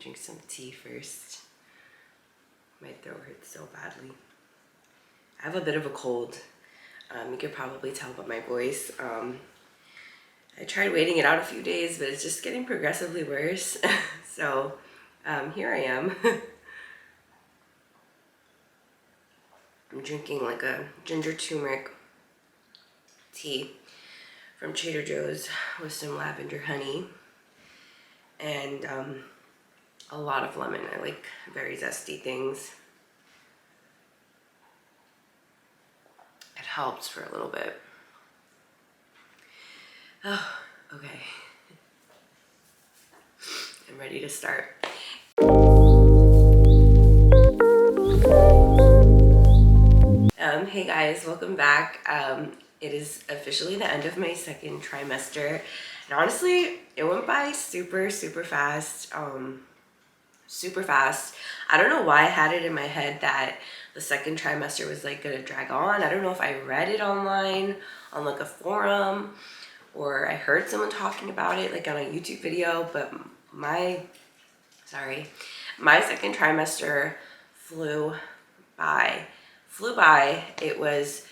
Drink some tea first. My throat hurts so badly. I have a bit of a cold. You could probably tell by my voice. I tried waiting it out a few days, but it's just getting progressively worse. So here I am. I'm drinking like a ginger turmeric tea from Trader Joe's with some lavender honey and a lot of lemon. I like very zesty things. It helps for a little bit. Oh, okay. I'm ready to start. Hey guys, welcome back. It is officially the end of my second trimester, and honestly, it went by super fast. Super fast. I don't know why I had it in my head that the second trimester was like gonna drag on. I don't know if I read it online on like a forum or I heard someone talking about it like on a YouTube video, but my second trimester flew by. It was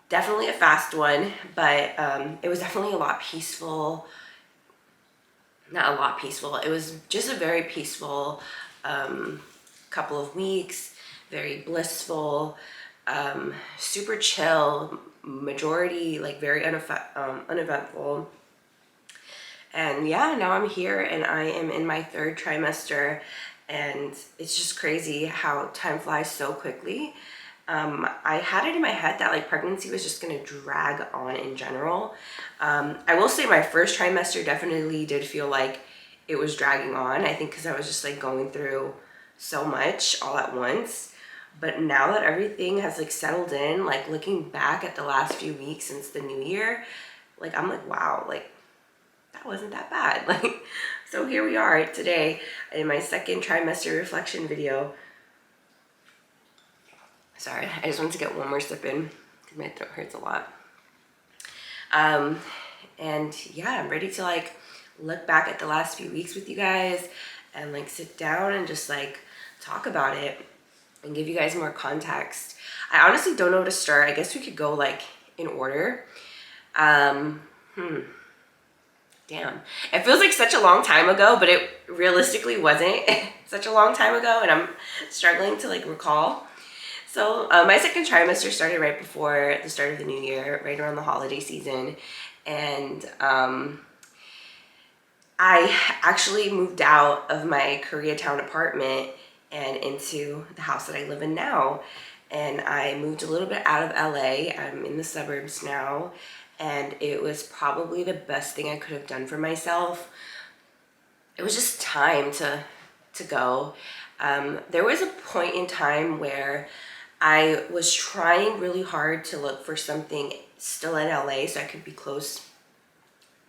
definitely a fast one, but it was definitely a lot peaceful. Not a lot peaceful. It was just a very peaceful couple of weeks, very blissful, super chill, majority like very uneventful. And yeah, now I'm here and I am in my third trimester, and it's just crazy how time flies so quickly. I had it in my head that like pregnancy was just gonna drag on in general. I will say my first trimester definitely did feel like it was dragging on. I think because I was just like going through so much all at once. But now that everything has like settled in, like looking back at the last few weeks since the new year, like I'm like, wow, like that wasn't that bad. Like, so here we are today in my second trimester reflection video. Sorry, I just wanted to get one more sip in because my throat hurts a lot. And yeah, I'm ready to like look back at the last few weeks with you guys and like sit down and just like talk about it and give you guys more context. I honestly don't know where to start. I guess we could go like in order. Damn, it feels like such a long time ago, but it realistically wasn't such a long time ago, and I'm struggling to like recall. So my second trimester started right before the start of the new year, right around the holiday season, and I actually moved out of my Koreatown apartment and into the house that I live in now. And I moved a little bit out of LA. I'm in the suburbs now, and it was probably the best thing I could have done for myself. It was just time to go. There was a point in time where I was trying really hard to look for something still in LA so I could be close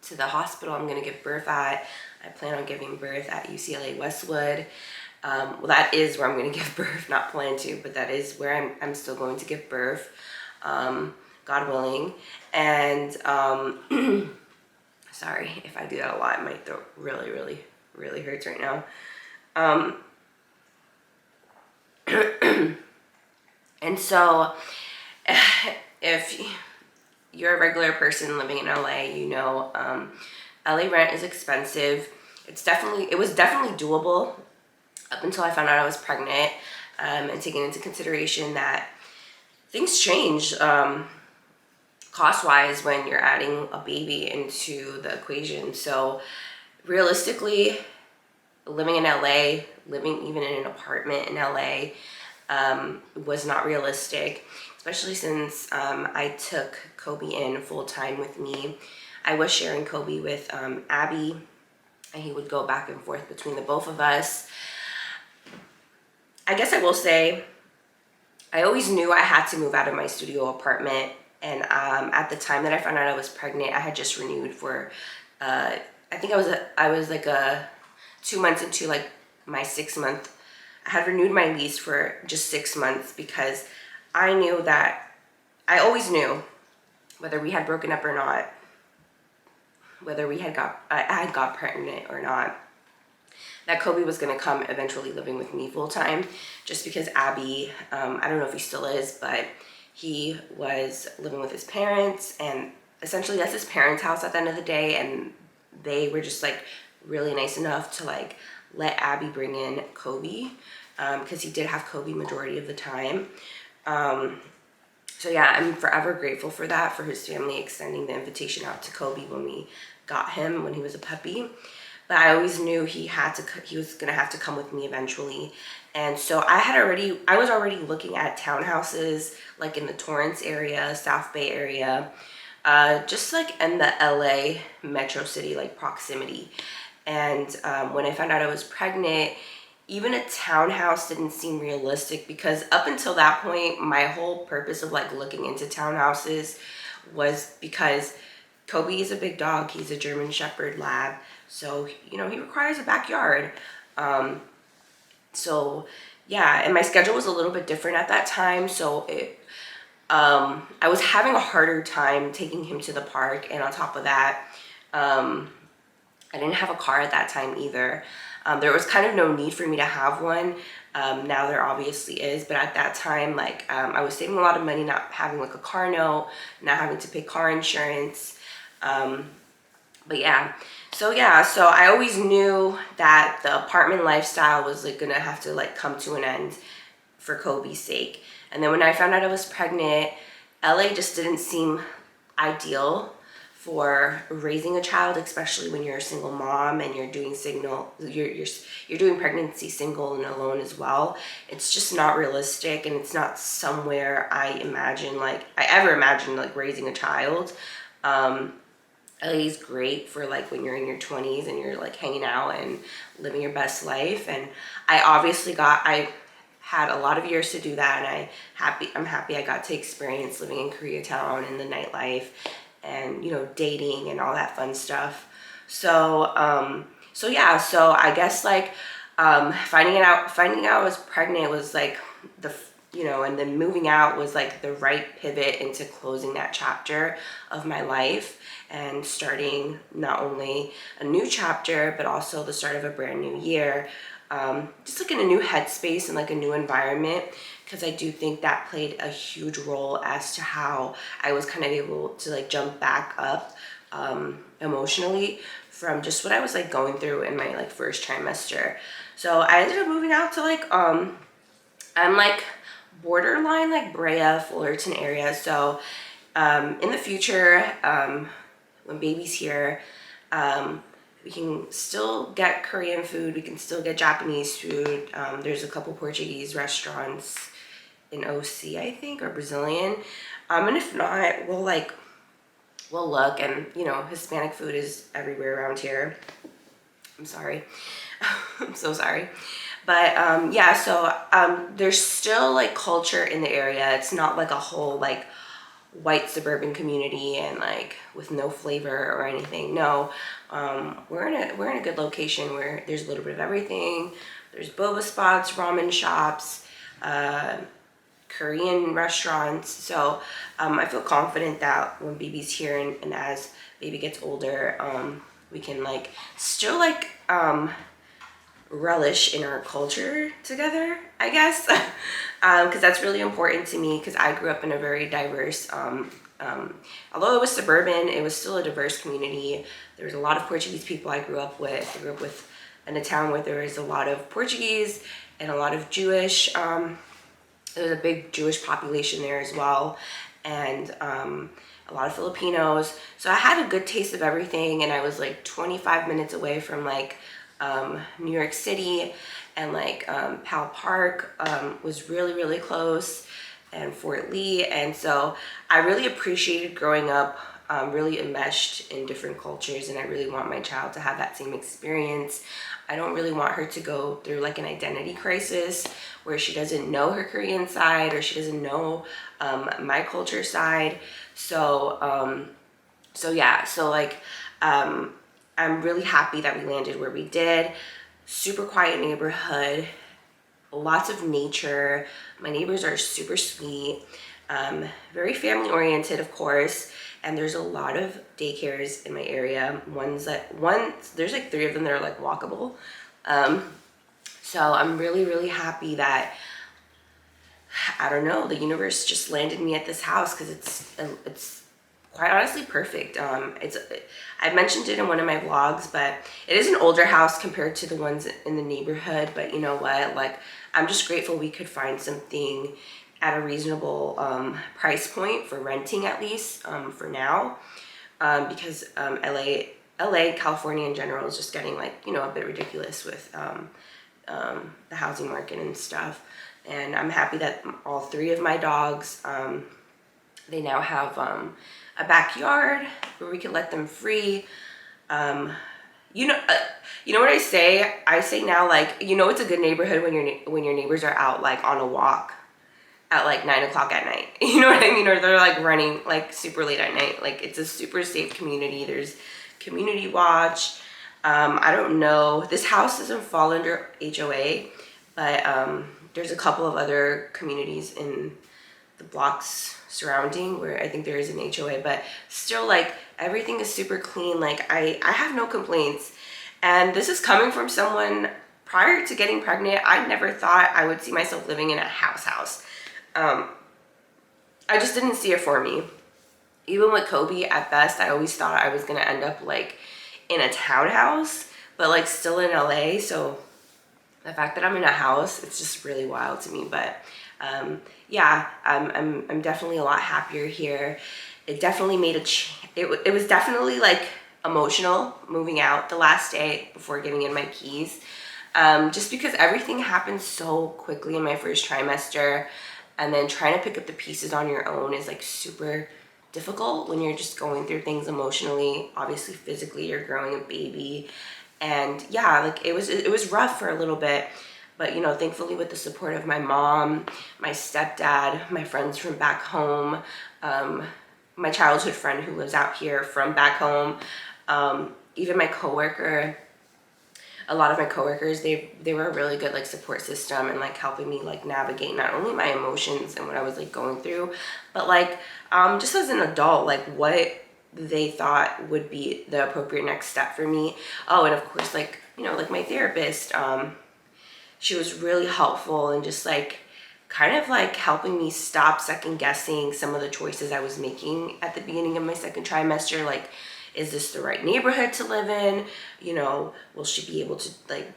to the hospital I'm gonna give birth at. I plan on giving birth at UCLA Westwood. Well, that is where I'm gonna give birth, not plan to, but that is where I'm still going to give birth, God willing. And sorry if I do that a lot, my throat really hurts right now. And so if you're a regular person living in LA, you know, LA rent is expensive. It was definitely doable up until I found out I was pregnant, and taking into consideration that things change cost-wise when you're adding a baby into the equation. So realistically, living in LA, living even in an apartment in LA, was not realistic, especially since I took Kobe in full-time with me. I was sharing Kobe with Abby, and he would go back and forth between the both of us. I guess I will say, I always knew I had to move out of my studio apartment, and at the time that I found out I was pregnant, I had just renewed for, I think I was like 2 months into like my 6 month. I had renewed my lease for just 6 months because I always knew whether we had broken up or not, whether I had got pregnant or not, that Kobe was going to come eventually living with me full time, just because Abby, I don't know if he still is, but he was living with his parents, and essentially that's his parents' house at the end of the day, and they were just like really nice enough to like let Abby bring in Kobe, because he did have Kobe majority of the time. So yeah, I'm forever grateful for that, for his family extending the invitation out to Kobe when we got him when he was a puppy. But I always knew he was gonna have to come with me eventually. And so I was already looking at townhouses like in the Torrance area, South Bay area, just like in the LA metro city, like proximity. And when I found out I was pregnant, even a townhouse didn't seem realistic, because up until that point, my whole purpose of like looking into townhouses was because Kobe is a big dog. He's a German Shepherd lab. So, you know, he requires a backyard. So yeah, and my schedule was a little bit different at that time. So I was having a harder time taking him to the park. And on top of that, I didn't have a car at that time either. There was kind of no need for me to have one. Now there obviously is, but at that time, like, I was saving a lot of money, not having like a car note, not having to pay car insurance. But yeah, so I always knew that the apartment lifestyle was like gonna have to like come to an end for Kobe's sake. And then when I found out I was pregnant, LA just didn't seem ideal for raising a child, especially when you're a single mom and you're doing you're doing pregnancy single and alone as well. It's just not realistic, and it's not somewhere I ever imagined like raising a child. LA is great for like when you're in your 20s and you're like hanging out and living your best life. And I had a lot of years to do that, and I'm happy I got to experience living in Koreatown and the nightlife and, you know, dating and all that fun stuff. So I guess like finding out I was pregnant was like and then moving out was like the right pivot into closing that chapter of my life and starting not only a new chapter but also the start of a brand new year, just like in a new headspace and like a new environment, because I do think that played a huge role as to how I was kind of able to like jump back up emotionally from just what I was like going through in my like first trimester. So I ended up moving out to like I'm like borderline like Brea, Fullerton area. So in the future, when baby's here, we can still get Korean food, we can still get Japanese food. There's a couple Portuguese restaurants in OC, I think, or Brazilian. And if not, we'll look. And, you know, Hispanic food is everywhere around here. I'm sorry. I'm so sorry. But there's still like culture in the area. It's not like a whole like white suburban community and like with no flavor or anything. No, we're in a good location where there's a little bit of everything. There's boba spots, ramen shops, Korean restaurants. So I feel confident that when baby's here and as baby gets older, we can like still like relish in our culture together, I guess, because that's really important to me, because I grew up in a very diverse, although it was suburban, it was still a diverse community. There was a lot of Portuguese people I grew up with. I grew up in a town where there was a lot of Portuguese and a lot of Jewish. There was a big Jewish population there as well, and a lot of Filipinos. So I had a good taste of everything, and I was like 25 minutes away from like New York City, and like Powell Park was really, really close, and Fort Lee. And so I really appreciated growing up really enmeshed in different cultures, and I really want my child to have that same experience. I don't really want her to go through like an identity crisis where she doesn't know her Korean side or she doesn't know my culture side. I'm really happy that we landed where we did. Super quiet neighborhood, lots of nature. My neighbors are super sweet, very family oriented, of course. And there's a lot of daycares in my area. There's like 3 of them that are like walkable. So I'm really, really happy that, I don't know, the universe just landed me at this house, because it's quite honestly perfect. I mentioned it in one of my vlogs, but it is an older house compared to the ones in the neighborhood. But you know what? Like, I'm just grateful we could find something at a reasonable price point for renting, at least for now, because LA, California in general is just getting, like, you know, a bit ridiculous with the housing market and stuff. And I'm happy that all three of my dogs, they now have a backyard where we can let them free. You know, you know what I say? I say now, like, you know, it's a good neighborhood when your neighbors are out, like, on a walk at like 9 o'clock at night. You know what I mean? Or they're like running like super late at night. Like, it's a super safe community. There's community watch. I don't know. This house doesn't fall under HOA, but there's a couple of other communities in the blocks surrounding where I think there is an HOA, but still, like, everything is super clean. Like, I have no complaints. And this is coming from someone, prior to getting pregnant, I never thought I would see myself living in a house. I just didn't see it for me. Even with Kobe, at best, I always thought I was gonna end up like in a townhouse, but like still in LA. So the fact that I'm in a house, it's just really wild to me. But yeah, I'm definitely a lot happier here. It definitely made it was definitely like emotional moving out the last day before giving in my keys. Just because everything happened so quickly in my first trimester, and then trying to pick up the pieces on your own is like super difficult when you're just going through things emotionally. Obviously, physically, you're growing a baby. And yeah, like, it was rough for a little bit, but you know, thankfully, with the support of my mom, my stepdad, my friends from back home, my childhood friend who lives out here from back home, even my coworker, a lot of my coworkers, they were a really good like support system, and like helping me like navigate not only my emotions and what I was like going through, but like just as an adult, like what they thought would be the appropriate next step for me. Oh, and of course, like, you know, like my therapist, she was really helpful and just like kind of like helping me stop second guessing some of the choices I was making at the beginning of my second trimester. Like, is this the right neighborhood to live in? You know, will she be able to, like,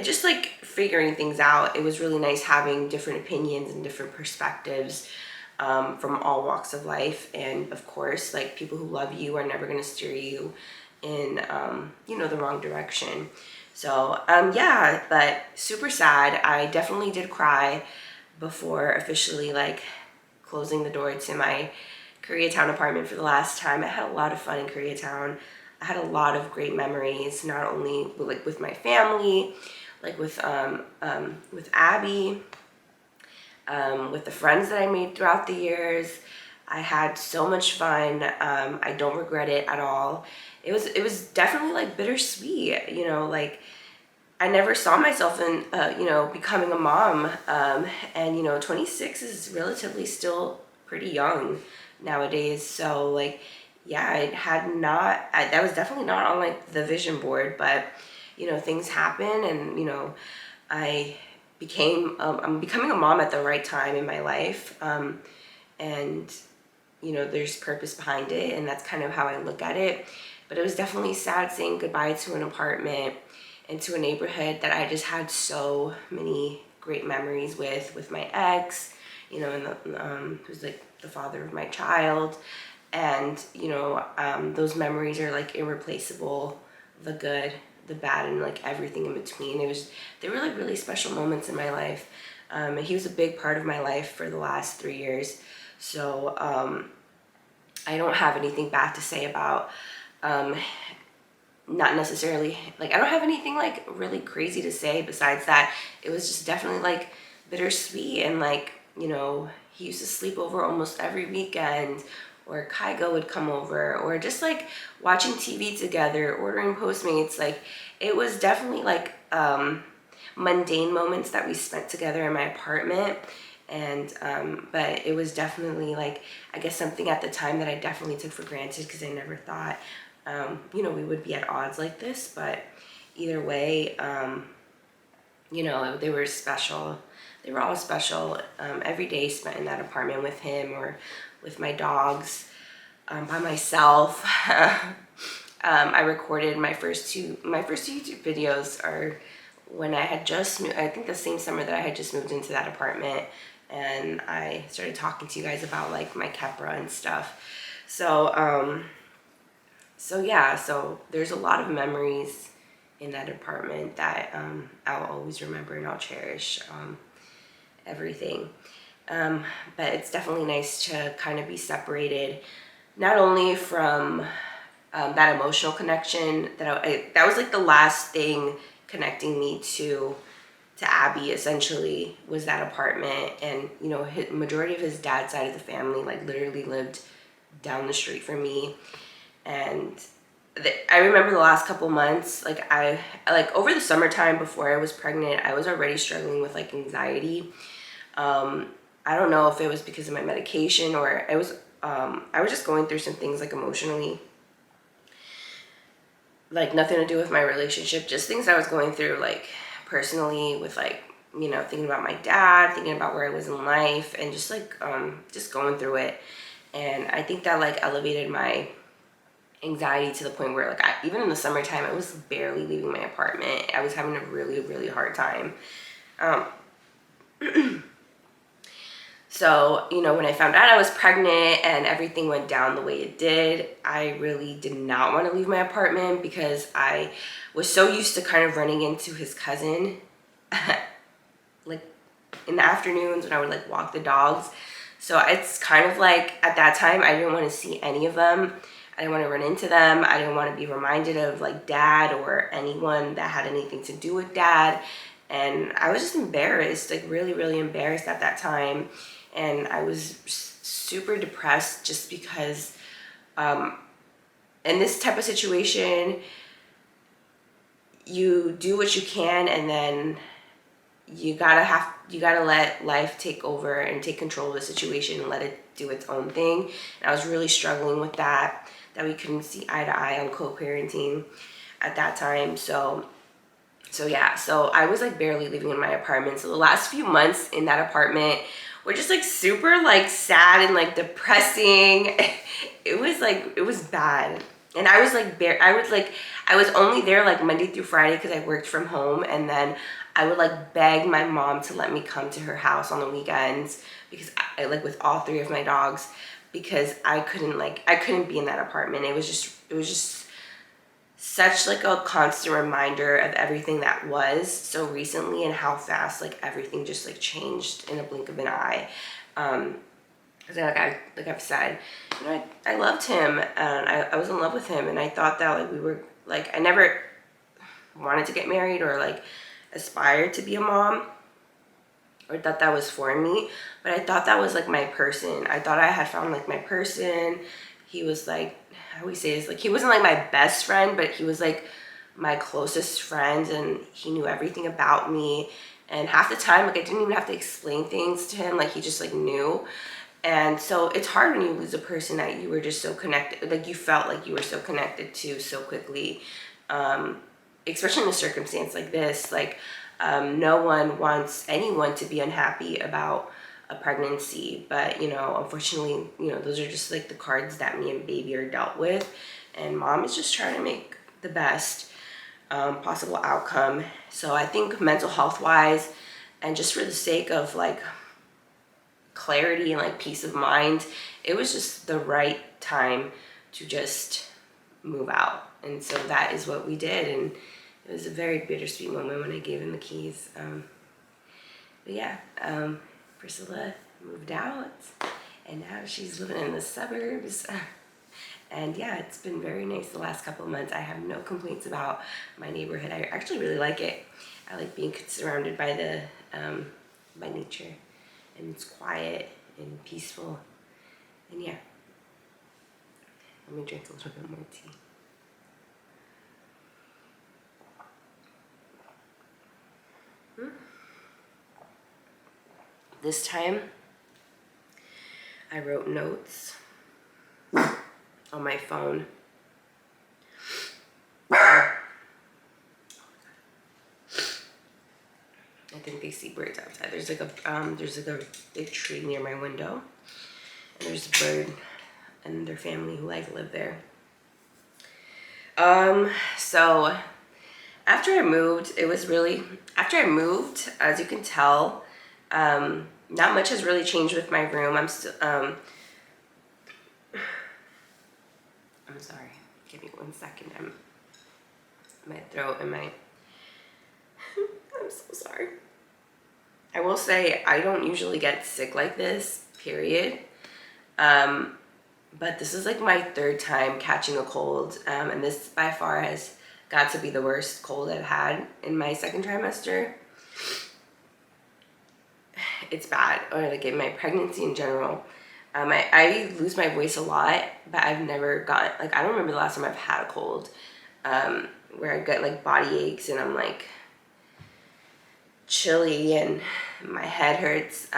just like figuring things out. It was really nice having different opinions and different perspectives from all walks of life. And of course, like, people who love you are never going to steer you in, you know, the wrong direction. So, yeah, but super sad. I definitely did cry before officially like closing the door to my Koreatown apartment for the last time. I had a lot of fun in Koreatown. I had a lot of great memories, not only like with my family, like with Abby, with the friends that I made throughout the years. I had so much fun. I don't regret it at all. It was definitely like bittersweet, you know, like I never saw myself in, you know, becoming a mom. And, you know, 26 is relatively still pretty young nowadays. So, like, yeah, that was definitely not on, like, the vision board. But, you know, things happen, and, you know, I'm becoming a mom at the right time in my life. And, you know, there's purpose behind it, and that's kind of how I look at it. But it was definitely sad saying goodbye to an apartment into a neighborhood that I just had so many great memories with my ex, you know, and who's like the father of my child. And, you know, those memories are like irreplaceable, the good, the bad, and like everything in between. They were like really special moments in my life. And he was a big part of my life for the last 3 years. So I don't have anything bad to say about not necessarily, like, I don't have anything like really crazy to say besides that it was just definitely like bittersweet. And like, you know, he used to sleep over almost every weekend, or Kygo would come over, or just like watching TV together, ordering Postmates. Like, it was definitely like mundane moments that we spent together in my apartment. And but it was definitely like, I guess, something at the time that I definitely took for granted, because I never thought you know, we would be at odds like this. But either way, you know, they were special. They were all special. Every day spent in that apartment with him or with my dogs, by myself. I recorded my first two YouTube videos are when I had just moved, I think the same summer that I had just moved into that apartment, and I started talking to you guys about like my Kepra and stuff. So, so yeah, so there's a lot of memories in that apartment that I'll always remember and I'll cherish everything. But it's definitely nice to kind of be separated, not only from that emotional connection that was like the last thing connecting me to Abby, essentially, was that apartment. And you know, majority of his dad's side of the family like literally lived down the street from me. And I remember the last couple months, like I like over the summertime before I was pregnant, I was already struggling with like anxiety. I don't know if it was because of my medication or it was I was just going through some things like emotionally, like nothing to do with my relationship, just things I was going through like personally with like, you know, thinking about my dad, thinking about where I was in life, and just like just going through it. And I think that like elevated my anxiety to the point where like even in the summertime I was barely leaving my apartment. I was having a really hard time. So, you know, when I found out I was pregnant and everything went down the way it did, I really did not want to leave my apartment because I was so used to kind of running into his cousin like in the afternoons when I would like walk the dogs. So it's kind of like at that time I didn't want to see any of them. I didn't want to run into them. I didn't want to be reminded of like dad or anyone that had anything to do with dad. And I was just embarrassed, like really embarrassed at that time. And I was super depressed just because in this type of situation, you do what you can, and then you gotta let life take over and take control of the situation and let it do its own thing. And I was really struggling with that we couldn't see eye to eye on co-parenting at that time. So yeah, so I was like barely living in my apartment. So the last few months in that apartment were just like super like sad and like depressing. It was bad. And I was like I was only there like Monday through Friday because I worked from home, and then I would like beg my mom to let me come to her house on the weekends because I like with all three of my dogs, because I couldn't be in that apartment. It was just such like a constant reminder of everything that was so recently and how fast like everything just like changed in a blink of an eye. Like I've said, you know, I loved him and I was in love with him, and I thought that like we were like, I never wanted to get married or like aspired to be a mom or thought that was for me, but I thought that was like my person. I thought I had found like my person. He was like, how we say this, like he wasn't like my best friend, but he was like my closest friend, and he knew everything about me. And half the time, like I didn't even have to explain things to him, like he just like knew. And so it's hard when you lose a person that you were just so connected, like you felt like you were so connected to so quickly, especially in a circumstance like this. Like no one wants anyone to be unhappy about a pregnancy, but you know, unfortunately, you know, those are just like the cards that me and baby are dealt with, and mom is just trying to make the best possible outcome. So I think mental health wise, and just for the sake of like clarity and like peace of mind, it was just the right time to just move out. And so that is what we did, and it was a very bittersweet moment when I gave him the keys. But yeah, Priscilla moved out, and now she's living in the suburbs. And yeah, it's been very nice the last couple of months. I have no complaints about my neighborhood. I actually really like it. I like being surrounded by the by nature, and it's quiet and peaceful. And yeah, let me drink a little bit more tea. This time, I wrote notes on my phone. I think they see birds outside. There's like a big tree near my window, and there's a bird and their family who like live there. So after I moved, after I moved, as you can tell, not much has really changed with my room. I'm still, I'm sorry, give me 1 second. My throat and my, I'm so sorry. I will say I don't usually get sick like this, period. But this is like my 3rd time catching a cold, and this by far has got to be the worst cold I've had in my 2nd trimester. It's bad, or like in my pregnancy in general. I lose my voice a lot, but I've never gotten, like, I don't remember the last time I've had a cold, where I get like body aches and I'm like chilly and my head hurts.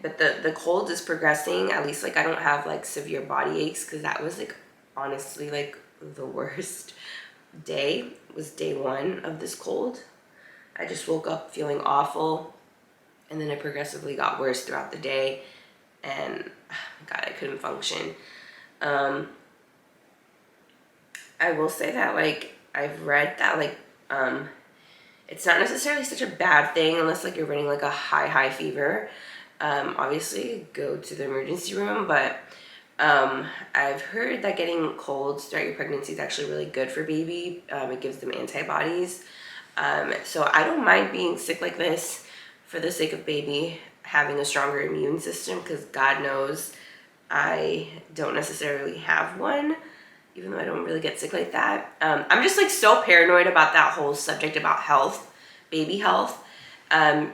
But the cold is progressing. At least like I don't have like severe body aches, because that was like honestly like the worst day was day 1 of this cold. I just woke up feeling awful, and then it progressively got worse throughout the day, and God, I couldn't function. I will say that like I've read that like it's not necessarily such a bad thing unless like you're running like a high fever. Obviously go to the emergency room, but I've heard that getting colds throughout your pregnancy is actually really good for baby. It gives them antibodies. So I don't mind being sick like this for the sake of baby having a stronger immune system, because God knows I don't necessarily have one, even though I don't really get sick like that. I'm just like so paranoid about that whole subject about health, baby health,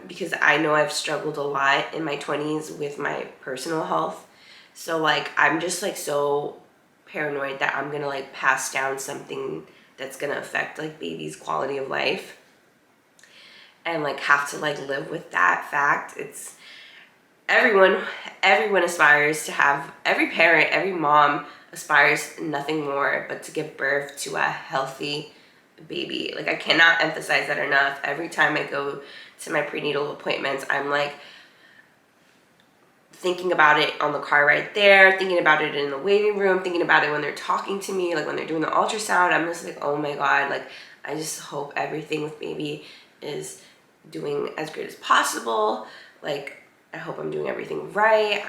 because I know I've struggled a lot in my 20s with my personal health. So like I'm just like so paranoid that I'm gonna like pass down something that's gonna affect like baby's quality of life, and like have to like live with that fact. It's everyone aspires to have, every parent, every mom aspires nothing more but to give birth to a healthy baby. Like I cannot emphasize that enough. Every time I go to my prenatal appointments, I'm like thinking about it on the car right there, thinking about it in the waiting room, thinking about it when they're talking to me, like when they're doing the ultrasound. I'm just like, oh my God, like I just hope everything with baby is doing as great as possible. Like I hope I'm doing everything right.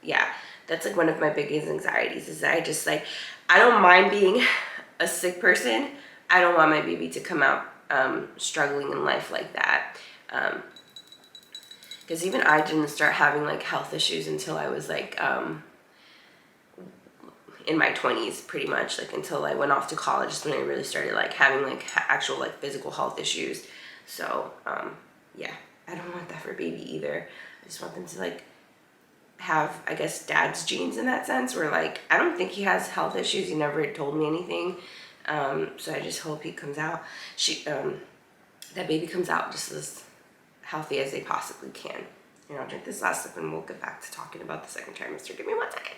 Yeah, that's like one of my biggest anxieties, is that I just like, I don't mind being a sick person. I don't want my baby to come out struggling in life like that. Because even I didn't start having like health issues until I was like in my 20s, pretty much, like until I went off to college is when I really started like having like actual like physical health issues. So yeah, I don't want that for baby either. I just want them to like have, I guess, dad's genes in that sense, where like I don't think he has health issues. He never told me anything. So I just hope he comes out, that baby comes out just as healthy as they possibly can. And I'll drink this last sip and we'll get back to talking about the 2nd trimester. Give me 1 second.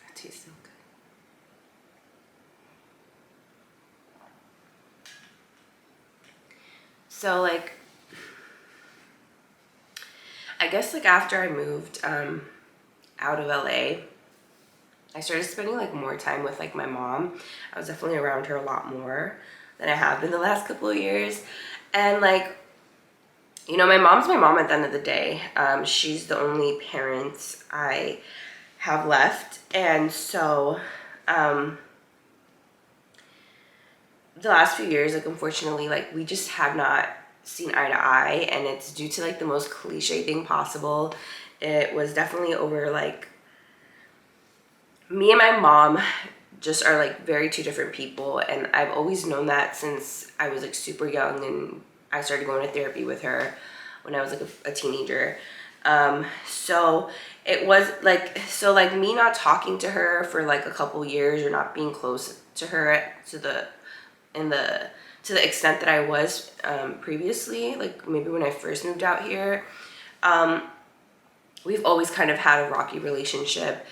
That tastes so good. So like, I guess like after I moved out of LA, I started spending like more time with like my mom. I was definitely around her a lot more than I have been the last couple of years. And like, you know, my mom's my mom at the end of the day. She's the only parent I have left. And so the last few years, like unfortunately, like we just have not seen eye to eye, and it's due to like the most cliche thing possible. It was definitely over like, me and my mom just are like very two different people, and I've always known that since I was like super young, and I started going to therapy with her when I was like a teenager. So it was like, so like me not talking to her for like a couple years, or not being close to her to the extent that I was previously, like maybe when I first moved out here, we've always kind of had a rocky relationship.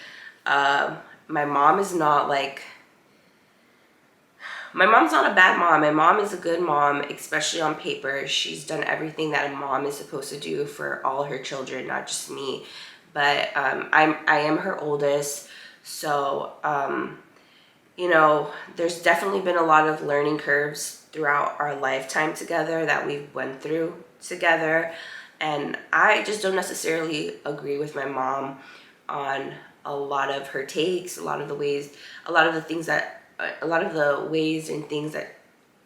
My mom is not like my mom's not a bad mom. My mom is a good mom, especially on paper. She's done everything that a mom is supposed to do for all her children, not just me. But I am her oldest, so you know, there's definitely been a lot of learning curves throughout our lifetime together that we've went through together. And I just don't necessarily agree with my mom on a lot of her takes, a lot of the ways, a lot of the things that, a lot of the ways and things that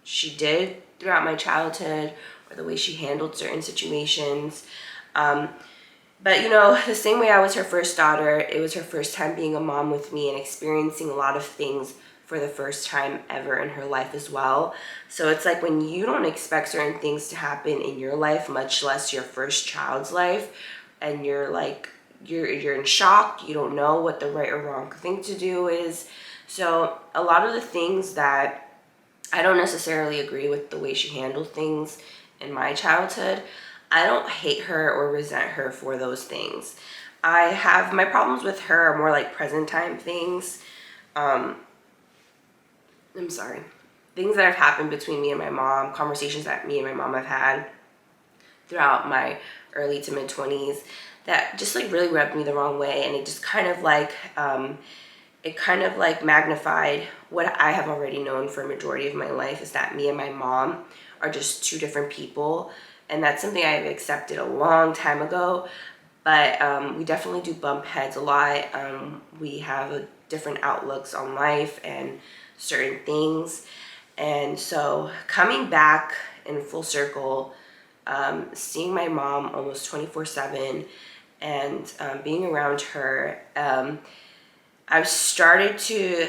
she did throughout my childhood, or the way she handled certain situations. But you know, the same way I was her first daughter, it was her first time being a mom with me and experiencing a lot of things for the first time ever in her life as well. So it's like when you don't expect certain things to happen in your life, much less your first child's life, and you're like, you're in shock, you don't know what the right or wrong thing to do is. So a lot of the things that I don't necessarily agree with the way she handled things in my childhood, I don't hate her or resent her for those things. I have my problems with her are more like present time things. I'm sorry. Things that have happened between me and my mom, conversations that me and my mom have had throughout my early to mid 20s that just like really rubbed me the wrong way, and it just kind of like magnified what I have already known for a majority of my life, is that me and my mom are just two different people. And that's something I've accepted a long time ago, but we definitely do bump heads a lot. We have different outlooks on life and certain things. And so coming back in full circle, seeing my mom almost 24/7 and being around her, I've started to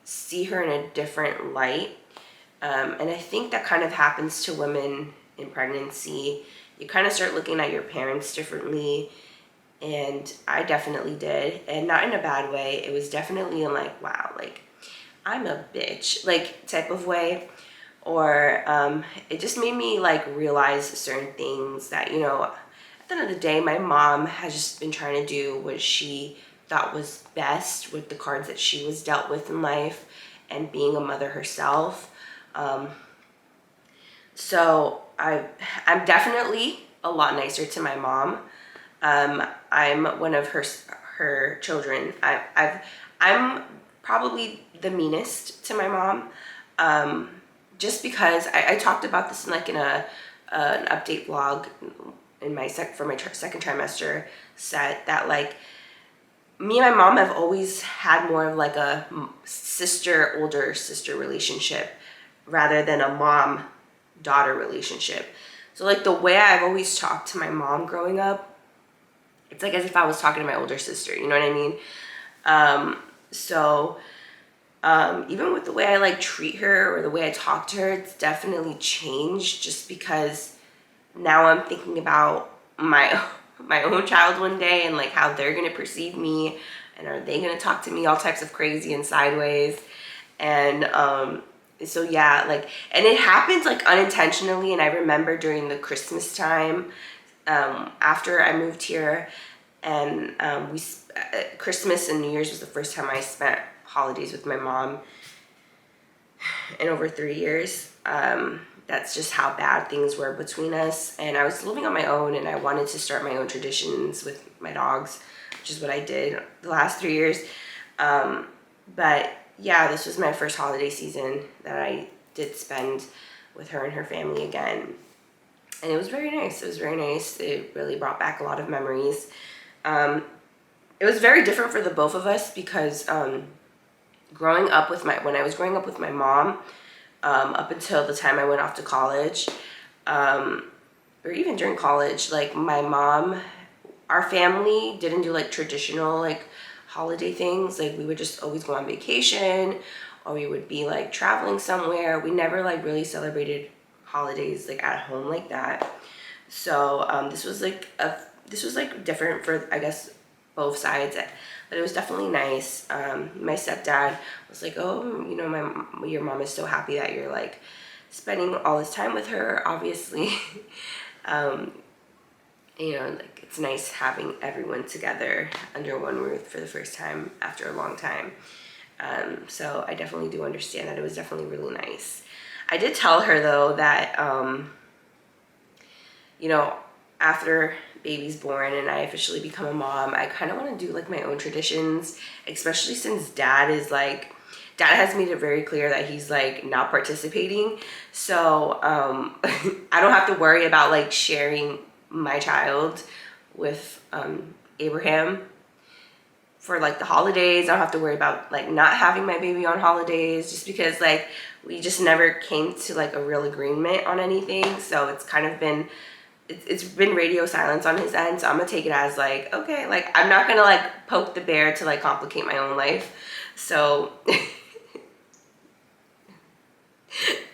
see her in a different light. And I think that kind of happens to women in pregnancy. You kind of start looking at your parents differently, and I definitely did, and not in a bad way. It was definitely in like, wow, like I'm a bitch, like type of way. Or it just made me like realize certain things that, you know, at the end of the day, my mom has just been trying to do what she thought was best with the cards that she was dealt with in life, and being a mother herself. So I'm definitely a lot nicer to my mom. I'm one of her children. I'm probably the meanest to my mom, just because I talked about this in like in an update vlog in my second trimester set, that like me and my mom have always had more of like a older sister relationship rather than a mom-daughter relationship. So like the way I've always talked to my mom growing up, it's like as if I was talking to my older sister, you know what I mean? Even with the way I like treat her or the way I talk to her, it's definitely changed, just because now I'm thinking about my own child one day and like how they're gonna perceive me, and are they gonna talk to me all types of crazy and sideways. And so yeah, like, and it happens like unintentionally. And I remember during the Christmas time, after I moved here, and Christmas and New Year's was the first time I spent holidays with my mom in over 3 years. That's just how bad things were between us. And I was living on my own, and I wanted to start my own traditions with my dogs, which is what I did the last 3 years. But yeah, this was my first holiday season that I did spend with her and her family again. And it was very nice. It was very nice. It really brought back a lot of memories. It was very different for the both of us, because when I was growing up with my mom, up until the time I went off to college, or even during college, like my mom, our family didn't do like traditional like holiday things. Like we would just always go on vacation, or we would be like traveling somewhere. We never like really celebrated holidays like at home like that. So this was like different for, I guess, both sides, but it was definitely nice. My stepdad was like, oh, you know, your mom is so happy that you're like spending all this time with her, obviously. You know, like it's nice having everyone together under one roof for the first time after a long time. So I definitely do understand that. It was definitely really nice. I did tell her though that, you know, after baby's born and I officially become a mom, I kind of want to do like my own traditions, especially since dad has made it very clear that he's like not participating. So I don't have to worry about like sharing my child with Abraham for like the holidays. I don't have to worry about like not having my baby on holidays, just because like we just never came to like a real agreement on anything. So it's kind of been, it's been radio silence on his end. So I'm gonna take it as like, okay, like I'm not gonna like poke the bear to like complicate my own life. So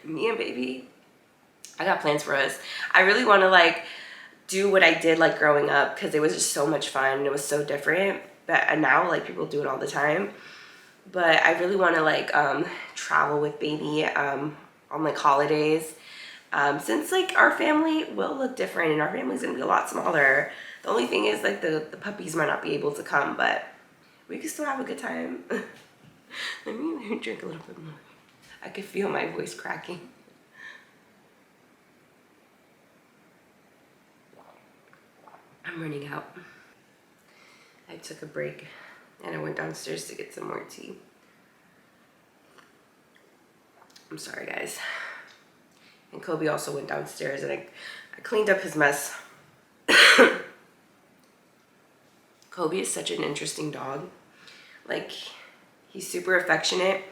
me and baby, I got plans for us. I really want to like do what I did like growing up, because it was just so much fun. It was so different. But now like people do it all the time. But I really want to like travel with baby on like holidays. Since like our family will look different and our family's gonna be a lot smaller. The only thing is like the puppies might not be able to come, but we can still have a good time. Let me drink a little bit more. I can feel my voice cracking. I'm running out. I took a break and I went downstairs to get some more tea. I'm sorry guys. And Kobe also went downstairs and I cleaned up his mess. Kobe is such an interesting dog. Like, he's super affectionate,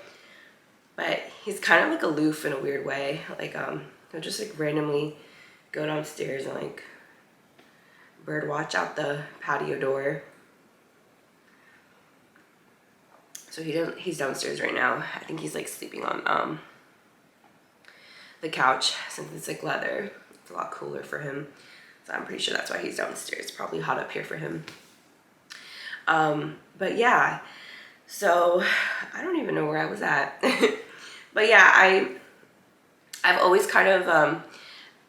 but he's kind of like aloof in a weird way. Like, he'll just like randomly go downstairs and like bird watch out the patio door. So he's downstairs right now. I think he's like sleeping on the couch, since it's like leather. It's a lot cooler for him. So I'm pretty sure that's why he's downstairs. It's probably hot up here for him. But yeah, so I don't even know where I was at. But yeah, I've always kind of,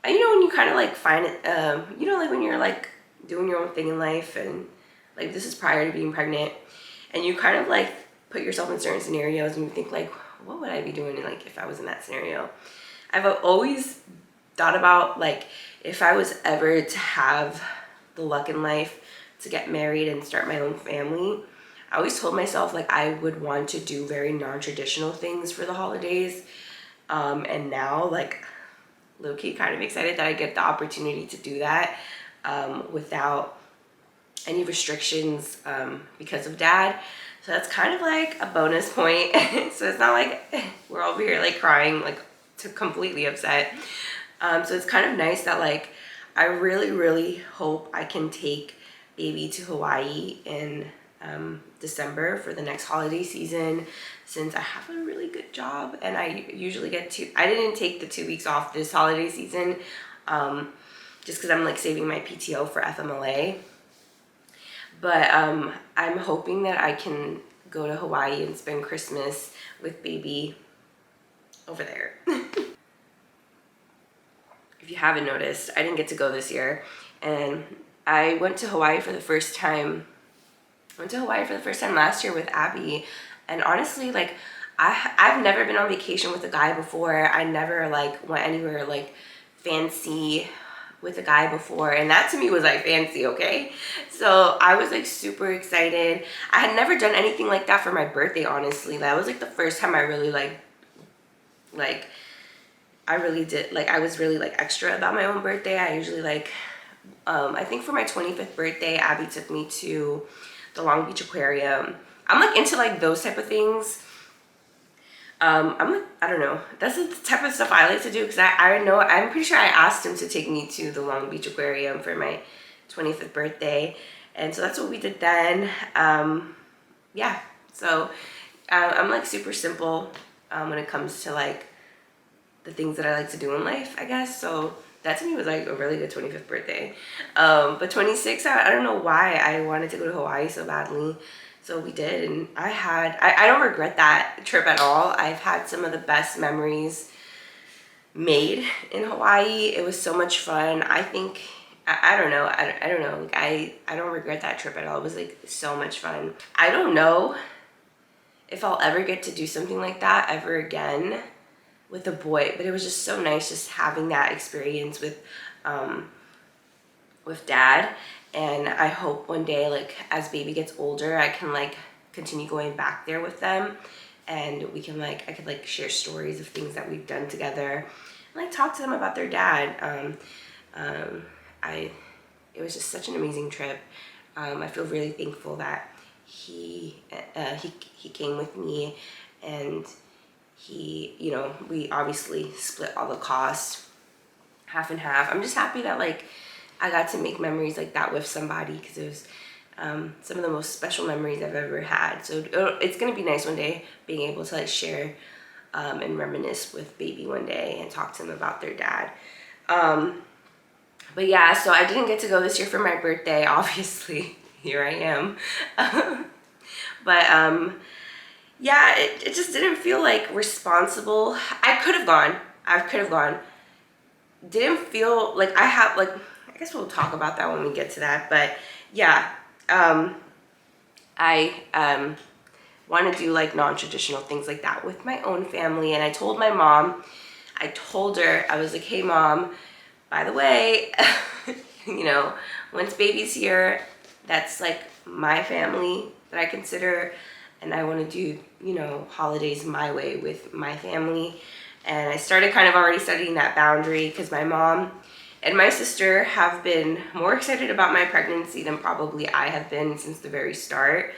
you know, when you kind of like find it, you know, like when you're like doing your own thing in life, and like this is prior to being pregnant, and you kind of like put yourself in certain scenarios and you think like, what would I be doing like if I was in that scenario? I've always thought about like, if I was ever to have the luck in life to get married and start my own family, I always told myself like I would want to do very non-traditional things for the holidays. And now like low-key kind of excited that I get the opportunity to do that without any restrictions because of dad. So that's kind of like a bonus point. So it's not like we're over here like crying like to completely upset. So it's kind of nice that like I really hope I can take baby to Hawaii in December for the next holiday season, since I have a really good job and I usually I didn't take the 2 weeks off this holiday season just because I'm like saving my PTO for FMLA. But I'm hoping that I can go to Hawaii and spend Christmas with baby over there. If you haven't noticed, I didn't get to go this year, and I went to Hawaii for the first time. Last year with Abby, and honestly, like I've never been on vacation with a guy before. I never like went anywhere like fancy with a guy before, and that to me was like fancy, okay? So I was like super excited. I had never done anything like that for my birthday, honestly. That was like the first time I really I really did, like I was really like extra about my own birthday. I usually like I think for my 25th birthday, Abby took me to the Long Beach Aquarium. I'm like into like those type of things. I'm like, I don't know. That's the type of stuff I like to do, because I know, I'm pretty sure I asked him to take me to the Long Beach Aquarium for my 25th birthday. And so that's what we did then. Yeah, so I'm like super simple when it comes to like the things that I like to do in life, I guess. So that to me was like a really good 25th birthday. But 26, I don't know why I wanted to go to Hawaii so badly. So we did, and I don't regret that trip at all. I've had some of the best memories made in Hawaii. It was so much fun. I think, I don't know. I don't know. Like I don't regret that trip at all. It was like so much fun. I don't know if I'll ever get to do something like that ever again with a boy. But it was just so nice just having that experience with dad. And I hope one day, like as baby gets older, I can like continue going back there with them, and we can like, I could like share stories of things that we've done together, and like talk to them about their dad. It was just such an amazing trip. I feel really thankful that he came with me, and we obviously split all the costs half and half. I'm just happy that like I got to make memories like that with somebody, because it was some of the most special memories I've ever had. So it's gonna be nice one day being able to like share and reminisce with baby one day and talk to them about their dad. But yeah, so I didn't get to go this year for my birthday, obviously. Here I am. But yeah, it just didn't feel like responsible. I could have gone. Didn't feel like I guess we'll talk about that when we get to that. But yeah, I want to do like non-traditional things like that with my own family. And I told my mom, I was like, hey mom, by the way, once baby's here, that's like my family that I consider, and I want to do, holidays my way with my family. And I started kind of already setting that boundary, because my mom and my sister have been more excited about my pregnancy than probably I have been since the very start.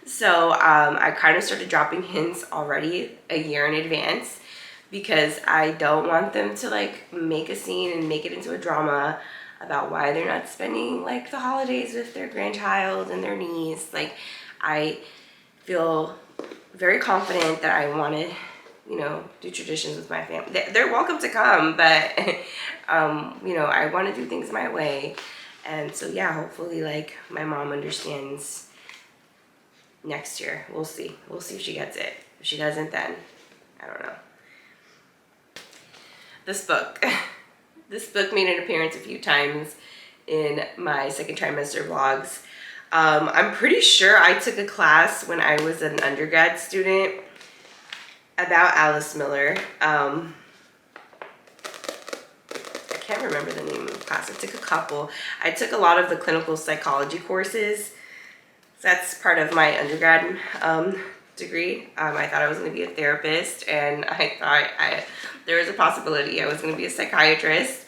So I kind of started dropping hints already a year in advance, because I don't want them to like make a scene and make it into a drama about why they're not spending like the holidays with their grandchild and their niece. Like, I feel very confident that I want to, do traditions with my family. They're welcome to come, but I want to do things my way. And so yeah, hopefully like my mom understands next year. We'll see if she gets it. If she doesn't, then I don't know. This book made an appearance a few times in my second trimester vlogs. I'm pretty sure I took a class when I was an undergrad student about Alice Miller. I can't remember the name of the class. I took a couple. I took a lot of the clinical psychology courses. That's part of my undergrad degree. I thought I was going to be a therapist, and I thought there was a possibility I was going to be a psychiatrist.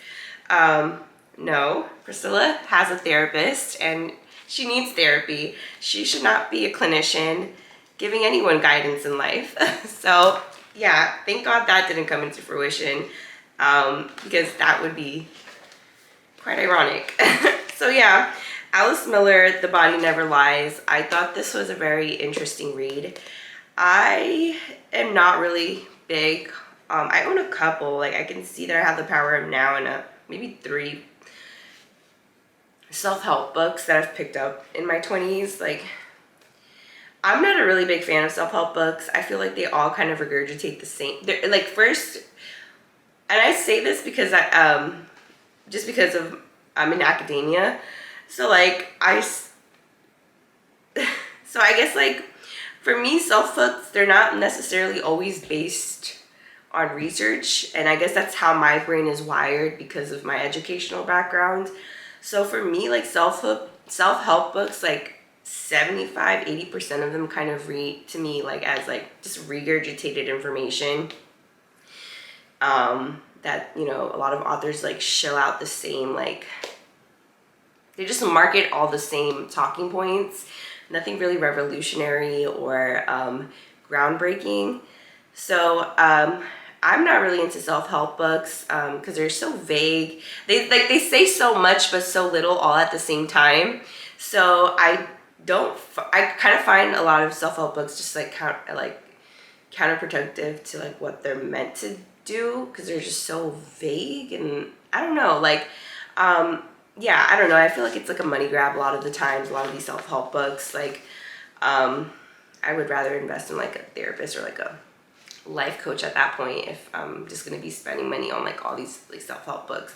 No, Priscilla has a therapist, and she needs therapy. She should not be a clinician giving anyone guidance in life. So yeah, thank God that didn't come into fruition, because that would be quite ironic. So yeah, Alice Miller, The Body Never Lies. I thought this was a very interesting read. I am not really big. I own a couple. Like, I can see that I have The Power of Now and maybe 3 self-help books that I've picked up in my 20s. Like, I'm not a really big fan of self-help books. I feel like they all kind of regurgitate the same. They're like, first, and I say this because just because I'm in academia. So like, so I guess like, for me, self-help, they're not necessarily always based on research. And I guess that's how my brain is wired because of my educational background. So for me, like self-help books, like 75-80% of them kind of read to me like as like just regurgitated information. That, a lot of authors like show out the same, like, they just market all the same talking points. Nothing really revolutionary or groundbreaking. So I'm not really into self-help books because they're so vague. They say so much but so little all at the same time. So I kind of find a lot of self-help books just like counterproductive to like what they're meant to do, because they're just so vague. And I don't know, like yeah, I don't know. I feel like it's like a money grab a lot of the times, a lot of these self-help books. Like, I would rather invest in like a therapist or like a life coach at that point if I'm just going to be spending money on like all these like self-help books.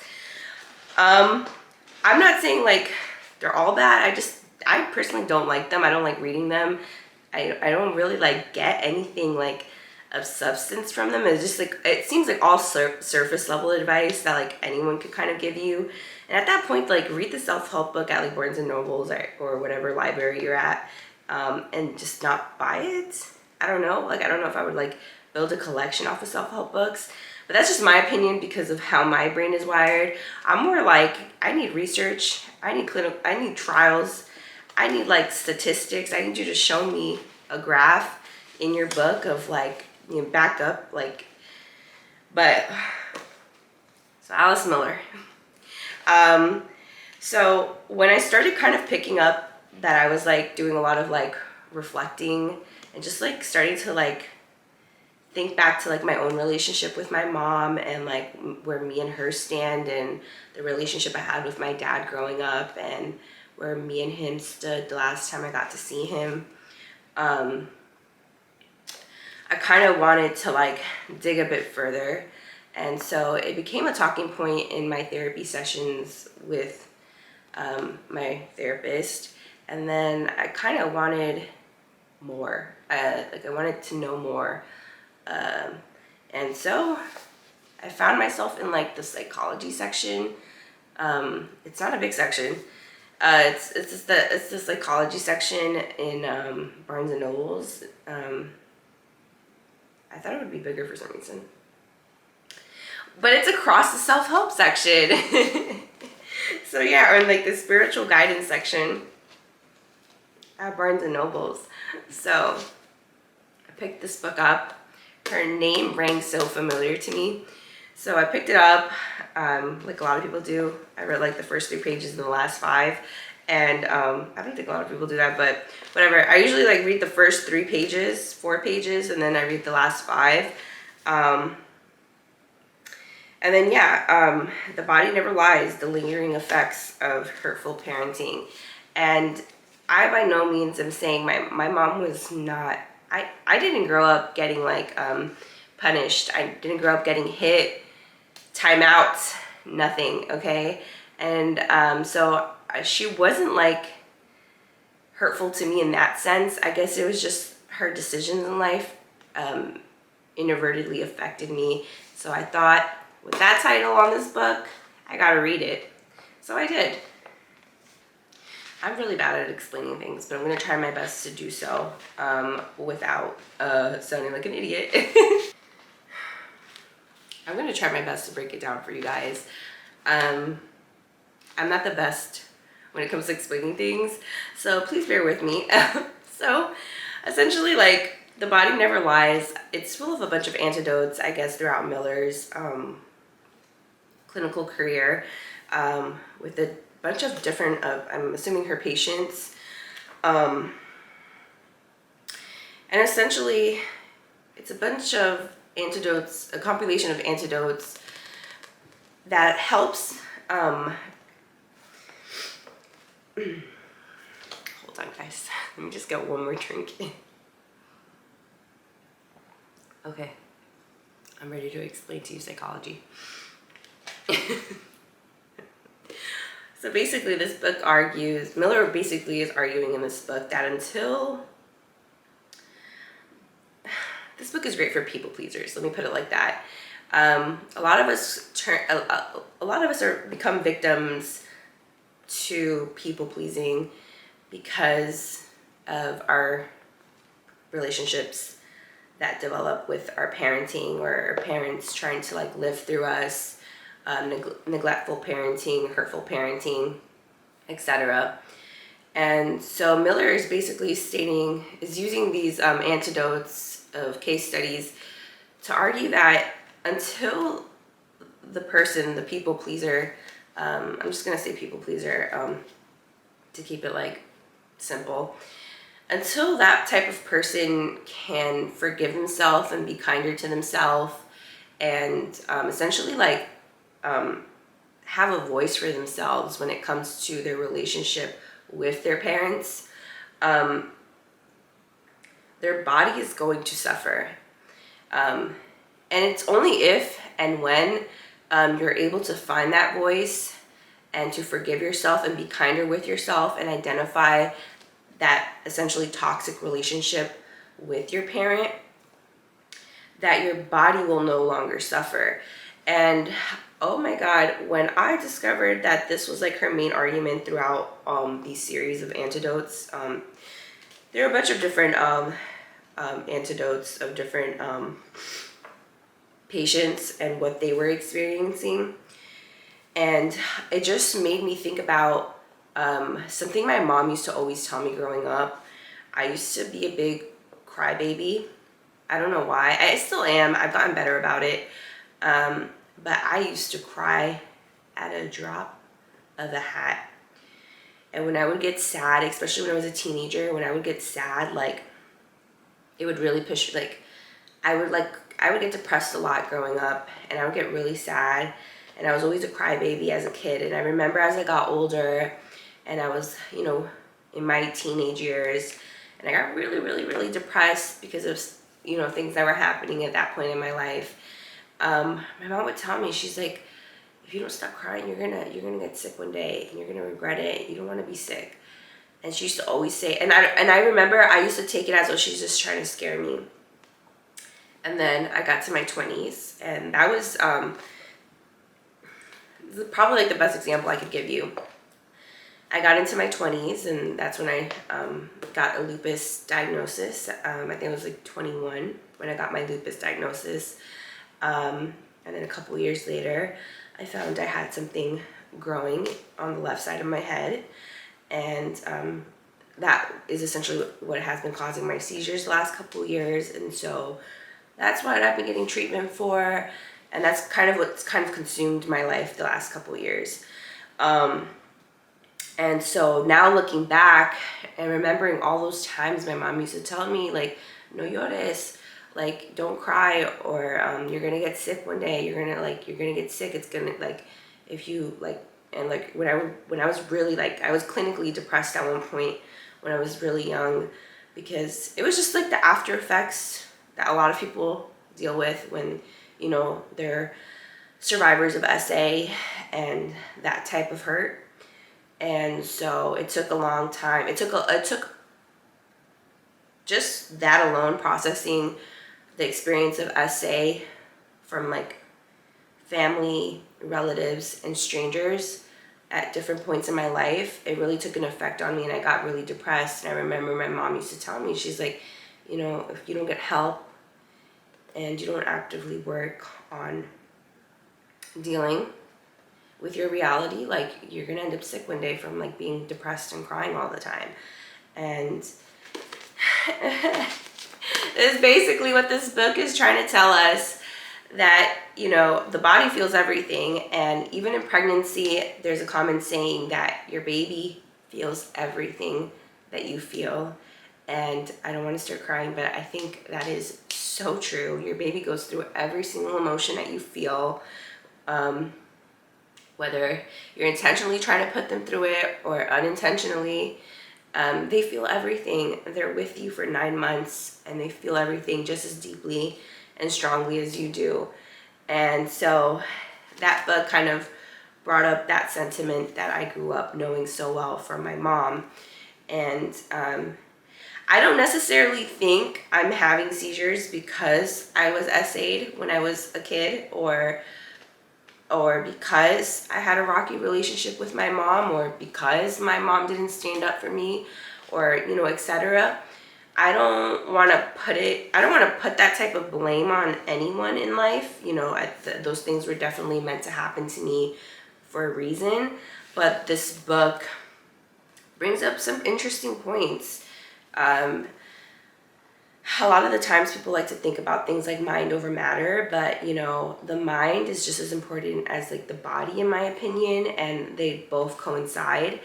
I'm not saying like they're all bad. I personally don't like them. I don't like reading them. I don't really like get anything like of substance from them. It's just like, it seems like all surface level advice that like anyone could kind of give you. And at that point, like, read the self-help book at like Barnes and Nobles or whatever library you're at, and just not buy it. I don't know. Like, I don't know if I would like build a collection off of self-help books, but that's just my opinion because of how my brain is wired. I'm more like, I need research, I need I need trials, I need like statistics. I need you to show me a graph in your book of like, you know, back up, like, but, so Alice Miller. So when I started kind of picking up that I was like doing a lot of like reflecting and just like starting to like think back to like my own relationship with my mom and like where me and her stand and the relationship I had with my dad growing up and where me and him stood the last time I got to see him. I kind of wanted to like dig a bit further. And so it became a talking point in my therapy sessions with my therapist. And then I kind of wanted more, like I wanted to know more. And so I found myself in like the psychology section. It's not a big section. It's the psychology section in Barnes and Nobles. I thought it would be bigger for some reason, but it's across the self-help section. So yeah, or in like the spiritual guidance section at Barnes and Nobles. So I picked this book up. Her name rang so familiar to me, so I picked it up, like a lot of people do. I read like the first 3 pages and the last 5, and I don't think a lot of people do that, but whatever. I usually like read the first 3 pages, 4 pages, and then I read the last 5. And then yeah, The Body Never Lies, The Lingering Effects of Hurtful Parenting. And I by no means am saying my mom was not, I didn't grow up getting like punished. I didn't grow up getting hit, timeouts, nothing, okay? And so she wasn't like hurtful to me in that sense. I guess it was just her decisions in life inadvertently affected me. So I thought, with that title on this book, I gotta read it. So I did. I'm really bad at explaining things, but I'm gonna try my best to do so without sounding like an idiot. I'm gonna try my best to break it down for you guys. I'm not the best when it comes to explaining things, so please bear with me. So essentially, like, The Body Never Lies, it's full of a bunch of anecdotes, I guess, throughout Miller's clinical career, with a bunch of different, I'm assuming her patients. And essentially, it's a bunch of antidotes, a compilation of antidotes that helps, hold on guys, let me just get one more drink in. Okay, I'm ready to explain to you psychology. So basically this book argues, Miller basically is arguing in this book that until, this book is great for people pleasers, let me put it like that. A lot of us become victims to people pleasing because of our relationships that develop with our parenting, or our parents trying to like live through us, neglectful parenting, hurtful parenting, etc. And so Miller is basically using these antidotes of case studies to argue that until the person, the people pleaser, I'm just gonna say people pleaser to keep it like simple, until that type of person can forgive themselves and be kinder to themselves and essentially like have a voice for themselves when it comes to their relationship with their parents, their body is going to suffer. And it's only if and when you're able to find that voice and to forgive yourself and be kinder with yourself and identify that essentially toxic relationship with your parent, that your body will no longer suffer. And oh my God, when I discovered that this was like her main argument throughout these series of antidotes, there are a bunch of different antidotes of different patients and what they were experiencing. And it just made me think about something my mom used to always tell me growing up. I used to be a big crybaby. I don't know why. I still am. I've gotten better about it. But I used to cry at a drop of a hat. And when I would get sad, especially when I was a teenager, when I would get sad, like, it would really push, like, I would get depressed a lot growing up, and I would get really sad. And I was always a crybaby as a kid. And I remember as I got older and I was, you know, in my teenage years, and I got really, really, really depressed because of, you know, things that were happening at that point in my life. My mom would tell me, she's like, if you don't stop crying, you're gonna get sick one day, and you're gonna regret it. You don't want to be sick. And she used to always say, and I remember I used to take it as though she's just trying to scare me. And then I got to my 20s, and that was probably like the best example I could give you. I got into my 20s, and that's when I got a lupus diagnosis. I think I was like 21 when I got my lupus diagnosis. And then a couple years later, I found I had something growing on the left side of my head. And that is essentially what has been causing my seizures the last couple years. And so that's what I've been getting treatment for. And that's kind of what's kind of consumed my life the last couple years. And so now looking back and remembering all those times my mom used to tell me, like, no llores, like, don't cry, or you're gonna get sick one day. You're gonna get sick. It's gonna, like, if you, like, and like when I was really, like, I was clinically depressed at one point when I was really young, because it was just like the after effects that a lot of people deal with when, you know, they're survivors of SA and that type of hurt. And so it took a long time. It took just that alone, processing the experience of SA from like family, relatives, and strangers at different points in my life. It really took an effect on me, and I got really depressed. And I remember my mom used to tell me, she's like, you know, if you don't get help and you don't actively work on dealing with your reality, like, you're gonna end up sick one day from like being depressed and crying all the time. And it's basically what this book is trying to tell us, that, you know, the body feels everything. And even in pregnancy, there's a common saying that your baby feels everything that you feel. And I don't want to start crying, but I think that is so true. Your baby goes through every single emotion that you feel, whether you're intentionally trying to put them through it or unintentionally. They feel everything. They're with you for 9 months, and they feel everything just as deeply and strongly as you do. And so that book kind of brought up that sentiment that I grew up knowing so well from my mom. And I don't necessarily think I'm having seizures because I was SA'd when I was a kid, or because I had a rocky relationship with my mom, or because my mom didn't stand up for me, or, you know, etc. I don't want to put that type of blame on anyone in life. You know, those things were definitely meant to happen to me for a reason. But this book brings up some interesting points. A lot of the times people like to think about things like mind over matter, but, you know, the mind is just as important as like the body, in my opinion, and they both coincide.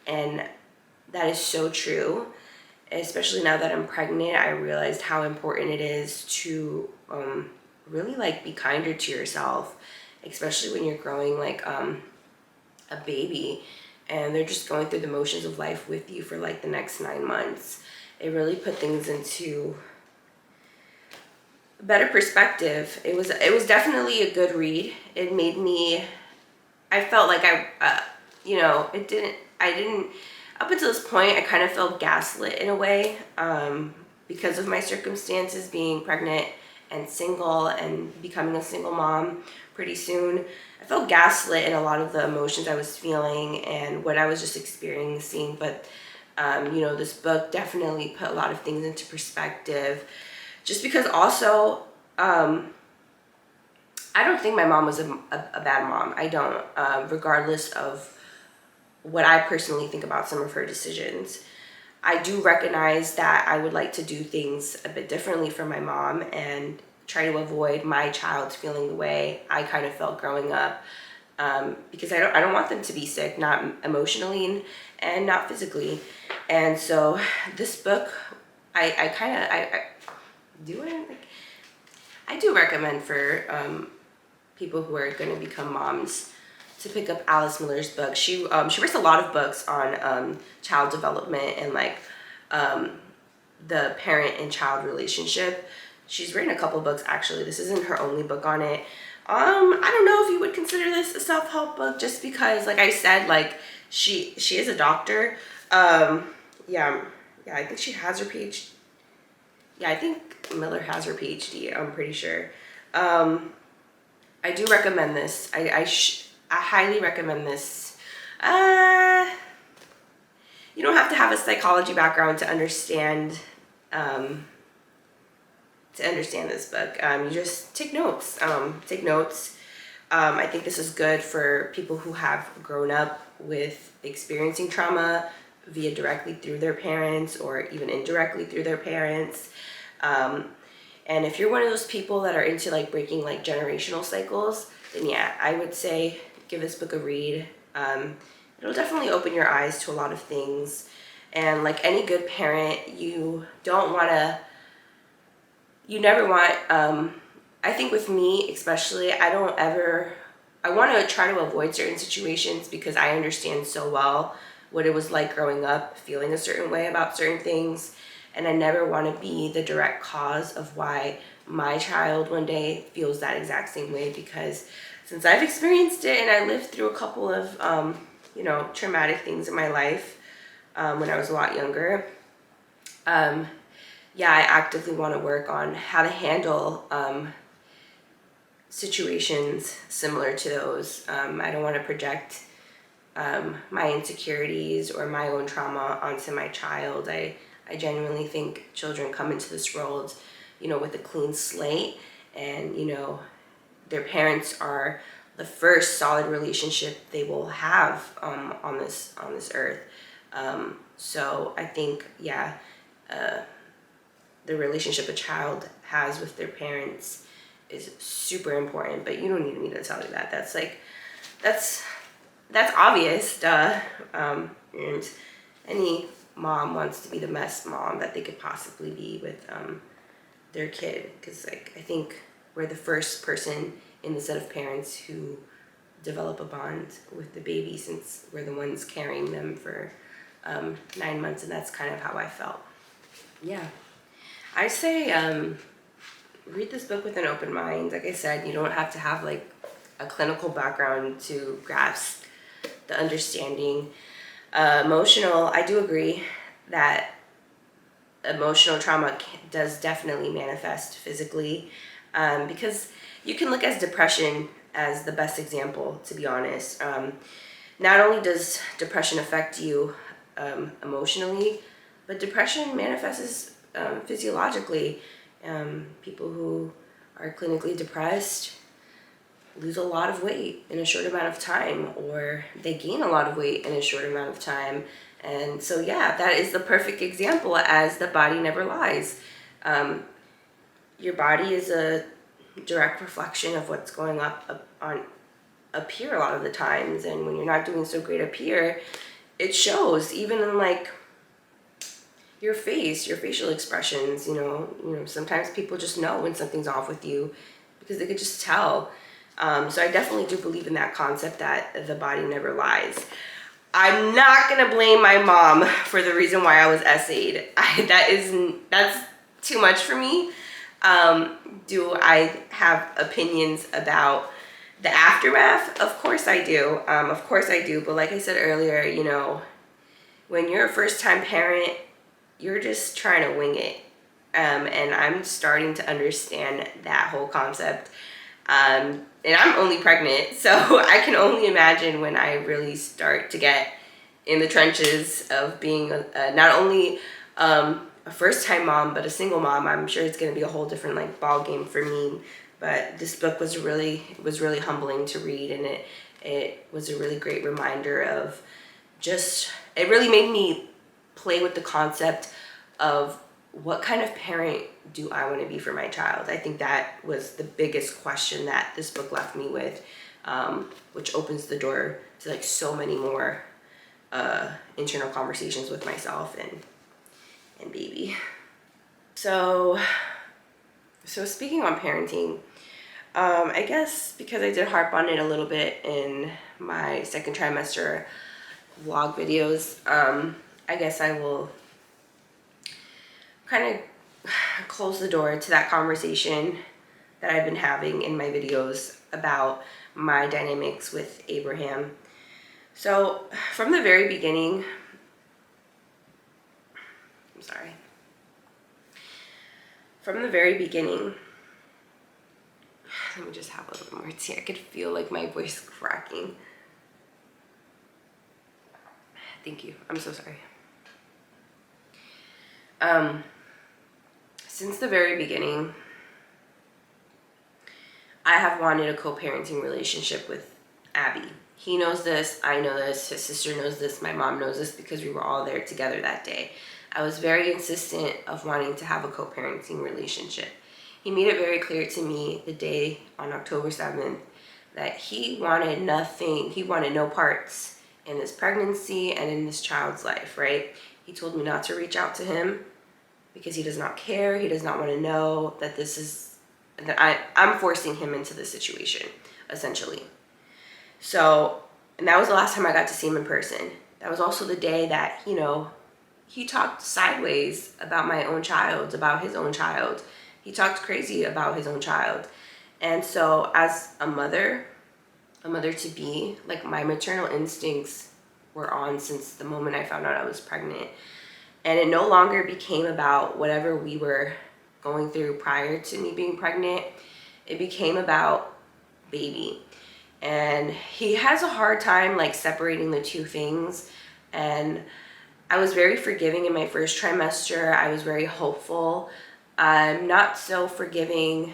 And that is so true. Especially now that I'm pregnant, I realized how important it is to really like be kinder to yourself, especially when you're growing like a baby and they're just going through the motions of life with you for like the next 9 months. It really put things into a better perspective. It was definitely a good read. It made me, I felt like I didn't up until this point, I kind of felt gaslit in a way, because of my circumstances, being pregnant and single and becoming a single mom pretty soon. I felt gaslit in a lot of the emotions I was feeling and what I was just experiencing. But, this book definitely put a lot of things into perspective. Just because also, I don't think my mom was a bad mom. I don't, regardless of what I personally think about some of her decisions. I do recognize that I would like to do things a bit differently for my mom and try to avoid my child feeling the way I kind of felt growing up, because I don't want them to be sick, not emotionally and not physically. And so this book, I do recommend for people who are going to become moms to pick up Alice Miller's book. She writes a lot of books on child development and like the parent and child relationship. She's written a couple books actually. This isn't her only book on it. I don't know if you would consider this a self-help book, just because, like I said, like she is a doctor. Yeah, I think she has her PhD. Yeah, I think Miller has her PhD. I'm pretty sure. I do recommend this. I highly recommend this. You don't have to have a psychology background to understand this book. You just take notes. I think this is good for people who have grown up with experiencing trauma via directly through their parents or even indirectly through their parents. And if you're one of those people that are into like breaking like generational cycles, then yeah, I would say give this book a read. It'll definitely open your eyes to a lot of things. And like any good parent, you never want, I think with me especially, I want to try to avoid certain situations because I understand so well what it was like growing up, feeling a certain way about certain things. And I never want to be the direct cause of why my child one day feels that exact same way, because since I've experienced it and I lived through a couple of, traumatic things in my life when I was a lot younger, I actively want to work on how to handle situations similar to those. I don't want to project my insecurities or my own trauma onto my child. I genuinely think children come into this world, with a clean slate, and, their parents are the first solid relationship they will have on this earth. So I think, the relationship a child has with their parents is super important, but you don't need me to tell you that. That's obvious, duh. And any mom wants to be the best mom that they could possibly be with their kid, because I think we're the first person in the set of parents who develop a bond with the baby, since we're the ones carrying them for 9 months, and that's kind of how I felt. Yeah, I say read this book with an open mind. Like I said, you don't have to have like a clinical background to grasp the understanding. I do agree that emotional trauma does definitely manifest physically, because you can look at depression as the best example, to be honest. Not only does depression affect you emotionally, but depression manifests physiologically. People who are clinically depressed lose a lot of weight in a short amount of time, or they gain a lot of weight in a short amount of time. And so, that is the perfect example, as the body never lies. Your body is a direct reflection of what's going up here a lot of the times. And when you're not doing so great up here, it shows even in like your face, your facial expressions. Sometimes people just know when something's off with you because they could just tell. So I definitely do believe in that concept that the body never lies. I'm not gonna blame my mom for the reason why I was essayed. That's too much for me. Do I have opinions about the aftermath? Of course I do. But like I said earlier, when you're a first-time parent, you're just trying to wing it. And I'm starting to understand that whole concept. And I'm only pregnant, so I can only imagine when I really start to get in the trenches of being not only a first-time mom, but a single mom. I'm sure it's going to be a whole different like ball game for me. But this book was really humbling to read, and it was a really great reminder of just, it really made me play with the concept of what kind of parent do I want to be for my child. I think that was the biggest question that this book left me with, which opens the door to like so many more internal conversations with myself and baby. So speaking on parenting, I guess because I did harp on it a little bit in my second trimester vlog videos, I guess I will kind of close the door to that conversation that I've been having in my videos about my dynamics with Abraham. So from the very beginning, from the very beginning, let me just have a little more tea. I could feel like my voice cracking. Thank you. I'm so sorry. Since the very beginning, I have wanted a co-parenting relationship with Abby. He knows this, I know this, his sister knows this, my mom knows this, because we were all there together that day. I was very insistent of wanting to have a co-parenting relationship. He made it very clear to me the day on October 7th that he wanted nothing, he wanted no parts in this pregnancy and in this child's life, right? He told me not to reach out to him because he does not care, he does not want to know that this is, that I'm forcing him into this situation, essentially. So, and that was the last time I got to see him in person. That was also the day that, you know, he talked sideways about my own child, about his own child. He talked crazy about his own child. And so as a mother to be, like, my maternal instincts were on since the moment I found out I was pregnant. And it no longer became about whatever we were going through prior to me being pregnant. It became about baby. And he has a hard time like separating the two things. And I was very forgiving in my first trimester. I was very hopeful. I'm not so forgiving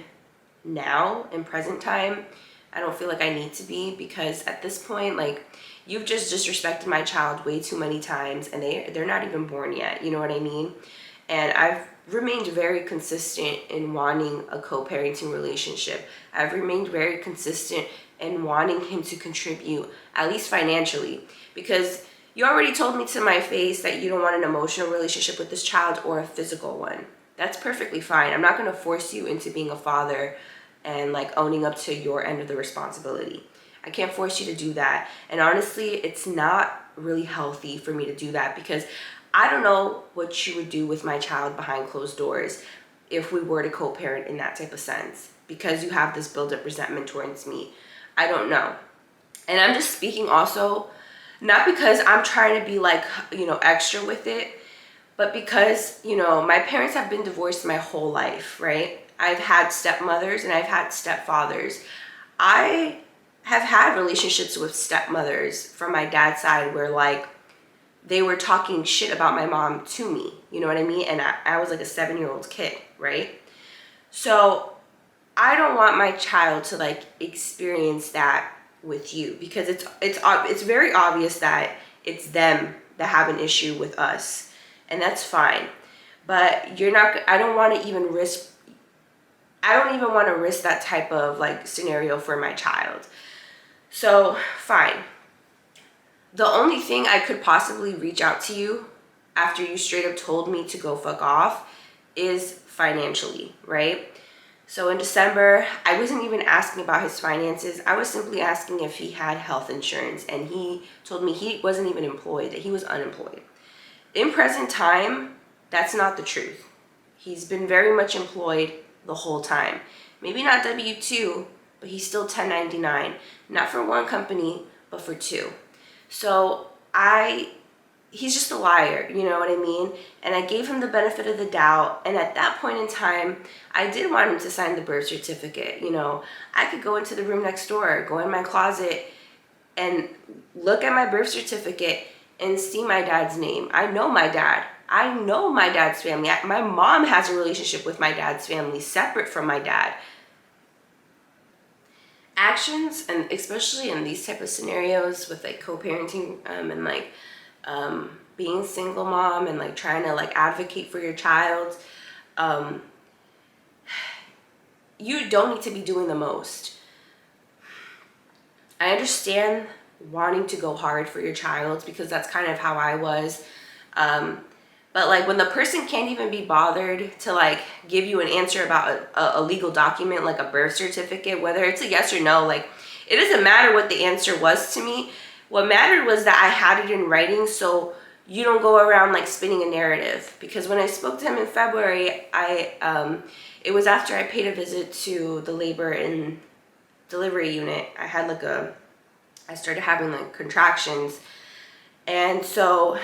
now in present time. I don't feel like I need to be, because at this point, like, you've just disrespected my child way too many times, and they're not even born yet, you know what I mean? And I've remained very consistent in wanting a co-parenting relationship. I've remained very consistent in wanting him to contribute, at least financially, because you already told me to my face that you don't want an emotional relationship with this child or a physical one. That's perfectly fine. I'm not going to force you into being a father and like owning up to your end of the responsibility. I can't force you to do that. And honestly, it's not really healthy for me to do that, because I don't know what you would do with my child behind closed doors if we were to co-parent in that type of sense, because you have this build-up resentment towards me. I don't know. And I'm just speaking also, not because I'm trying to be like, you know, extra with it, but because, you know, my parents have been divorced my whole life, right? I've had stepmothers and I've had stepfathers. I have had relationships with stepmothers from my dad's side where like they were talking shit about my mom to me, you know what I mean? And I was like a 7-year-old kid, right? So I don't want my child to like experience that with you, because it's very obvious that it's them that have an issue with us, and that's fine. But you're not, I don't even want to risk that type of like scenario for my child. So fine. The only thing I could possibly reach out to you after you straight up told me to go fuck off is financially, right? So in December, I wasn't even asking about his finances. I was simply asking if he had health insurance, and he told me he wasn't even employed, that he was unemployed. In present time, that's not the truth. He's been very much employed the whole time. Maybe not W-2, but he's still 1099. Not for one company, but for two. So I he's just a liar, you know what I mean? And I gave him the benefit of the doubt. And at that point in time, I did want him to sign the birth certificate. You know, I could go into the room next door, go in my closet and look at my birth certificate and see my dad's name. I know my dad. I know my dad's family. My mom has a relationship with my dad's family separate from my dad. Actions, and especially in these type of scenarios with like co-parenting and like being a single mom and like trying to like advocate for your child, you don't need to be doing the most. I understand wanting to go hard for your child because that's kind of how I was. But like when the person can't even be bothered to like give you an answer about a legal document like a birth certificate, whether it's a yes or no, like it doesn't matter what the answer was to me. What mattered was that I had it in writing, so you don't go around like spinning a narrative. Because when I spoke to him in February, it was after I paid a visit to the labor and delivery unit. I started having like contractions, and so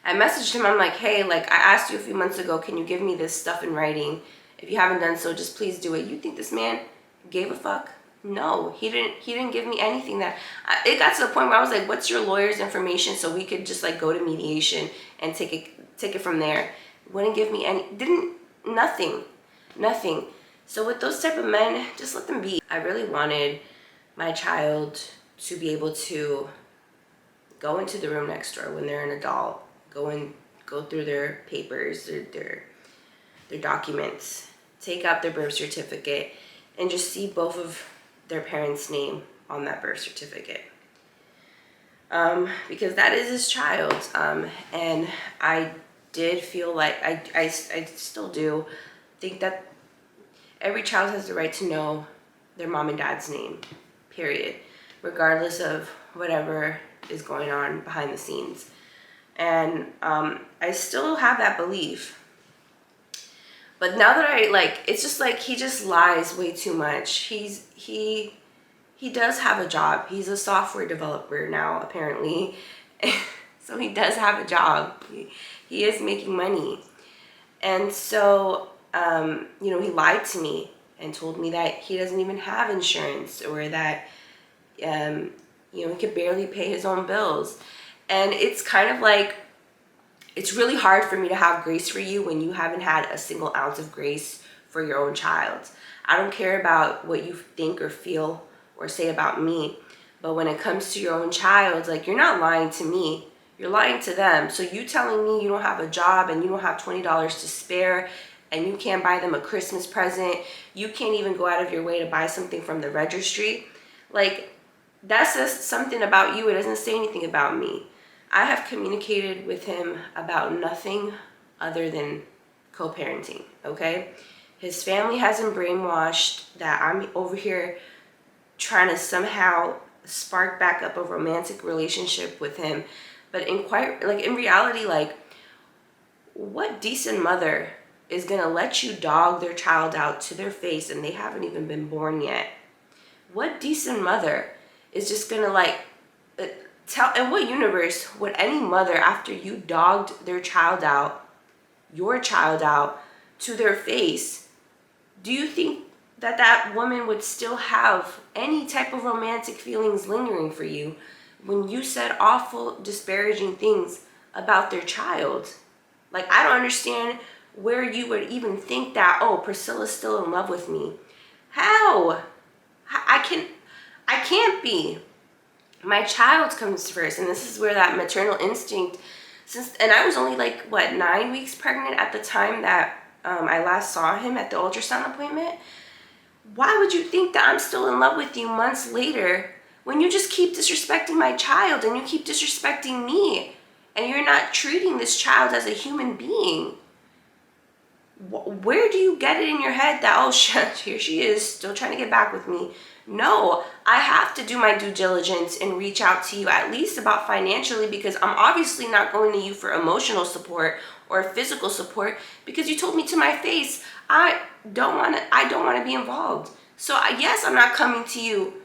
I messaged him. I'm like, hey, like I asked you a few months ago, can you give me this stuff in writing? If you haven't done so, just please do it. You think this man gave a fuck? No, he didn't give me anything. It got to the point where I was like, what's your lawyer's information so we could just like go to mediation and take it from there. Wouldn't give me nothing. So with those type of men, just let them be. I really wanted my child to be able to go into the room next door when they're an adult, go through their papers, their documents, take out their birth certificate, and just see both of their parents' name on that birth certificate. Because that is his child. And I did feel like, I still do think that every child has the right to know their mom and dad's name, period, regardless of whatever is going on behind the scenes. And I still have that belief. But now that it's just like he just lies way too much. He does have a job. He's a software developer now, apparently. So he does have a job. He is making money. And so, he lied to me and told me that he doesn't even have insurance, or that, he could barely pay his own bills. And it's kind of like, it's really hard for me to have grace for you when you haven't had a single ounce of grace for your own child. I don't care about what you think or feel or say about me, but when it comes to your own child, like, you're not lying to me, you're lying to them. So you telling me you don't have a job and you don't have $20 to spare and you can't buy them a Christmas present, you can't even go out of your way to buy something from the registry, like, that says something about you. It doesn't say anything about me. I have communicated with him about nothing other than co-parenting, okay? His family has him brainwashed that I'm over here trying to somehow spark back up a romantic relationship with him. But in reality, like, what decent mother is gonna let you dog their child out to their face and they haven't even been born yet? What decent mother is just gonna in what universe would any mother, after you dogged your child out to their face, do you think that woman would still have any type of romantic feelings lingering for you when you said awful, disparaging things about their child? Like, I don't understand where you would even think that, oh, Priscilla's still in love with me. How? I can't be. My child comes first, and this is where that maternal instinct, and I was only 9 weeks pregnant at the time that I last saw him at the ultrasound appointment. Why would you think that I'm still in love with you months later when you just keep disrespecting my child and you keep disrespecting me and you're not treating this child as a human being? Where do you get it in your head that, oh shit, here she is still trying to get back with me? No, I have to do my due diligence and reach out to you at least about financially, because I'm obviously not going to you for emotional support or physical support, because you told me to my face I don't want to be involved. So yes, I'm not coming to you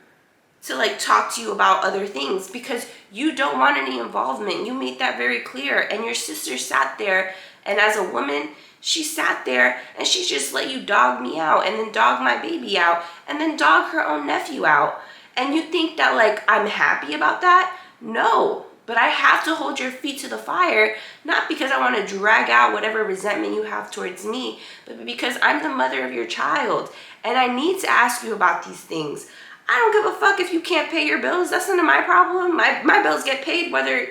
to like talk to you about other things because you don't want any involvement. You made that very clear. And your sister sat there, and as a woman, she sat there and she just let you dog me out, and then dog my baby out, and then dog her own nephew out. And you think that like I'm happy about that? No. But I have to hold your feet to the fire, not because I want to drag out whatever resentment you have towards me, but because I'm the mother of your child, and I need to ask you about these things. I don't give a fuck if you can't pay your bills. That's none of my problem. My bills get paid whether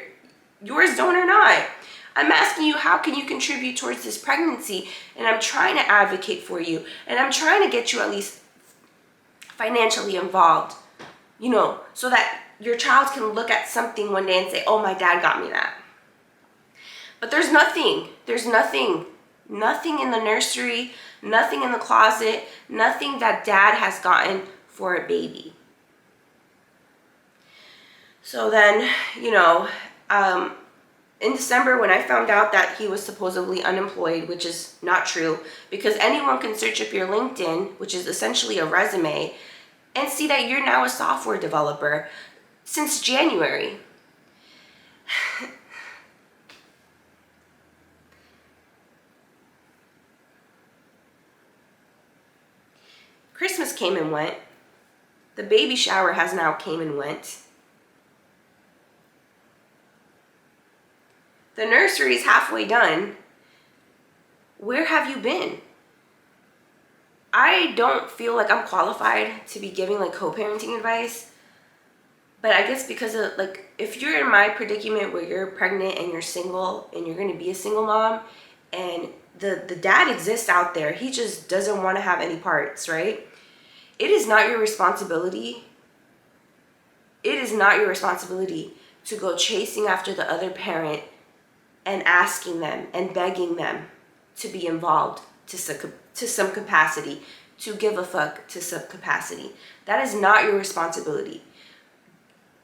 yours don't or not. I'm asking you, how can you contribute towards this pregnancy? And I'm trying to advocate for you. And I'm trying to get you at least financially involved, you know, so that your child can look at something one day and say, oh, my dad got me that. But there's nothing in the nursery, nothing in the closet, nothing that dad has gotten for a baby. So then, you know, in December, when I found out that he was supposedly unemployed, which is not true, because anyone can search up your LinkedIn, which is essentially a resume, and see that you're now a software developer since January. Christmas came and went. The baby shower has now came and went. The nursery is halfway done. Where have you been? I don't feel like I'm qualified to be giving like co-parenting advice. But I guess because of like, if you're in my predicament where you're pregnant and you're single and you're going to be a single mom, and the dad exists out there, he just doesn't want to have any parts, right? It is not your responsibility. It is not your responsibility to go chasing after the other parent and asking them and begging them to be involved to some capacity, to give a fuck to some capacity. That is not your responsibility.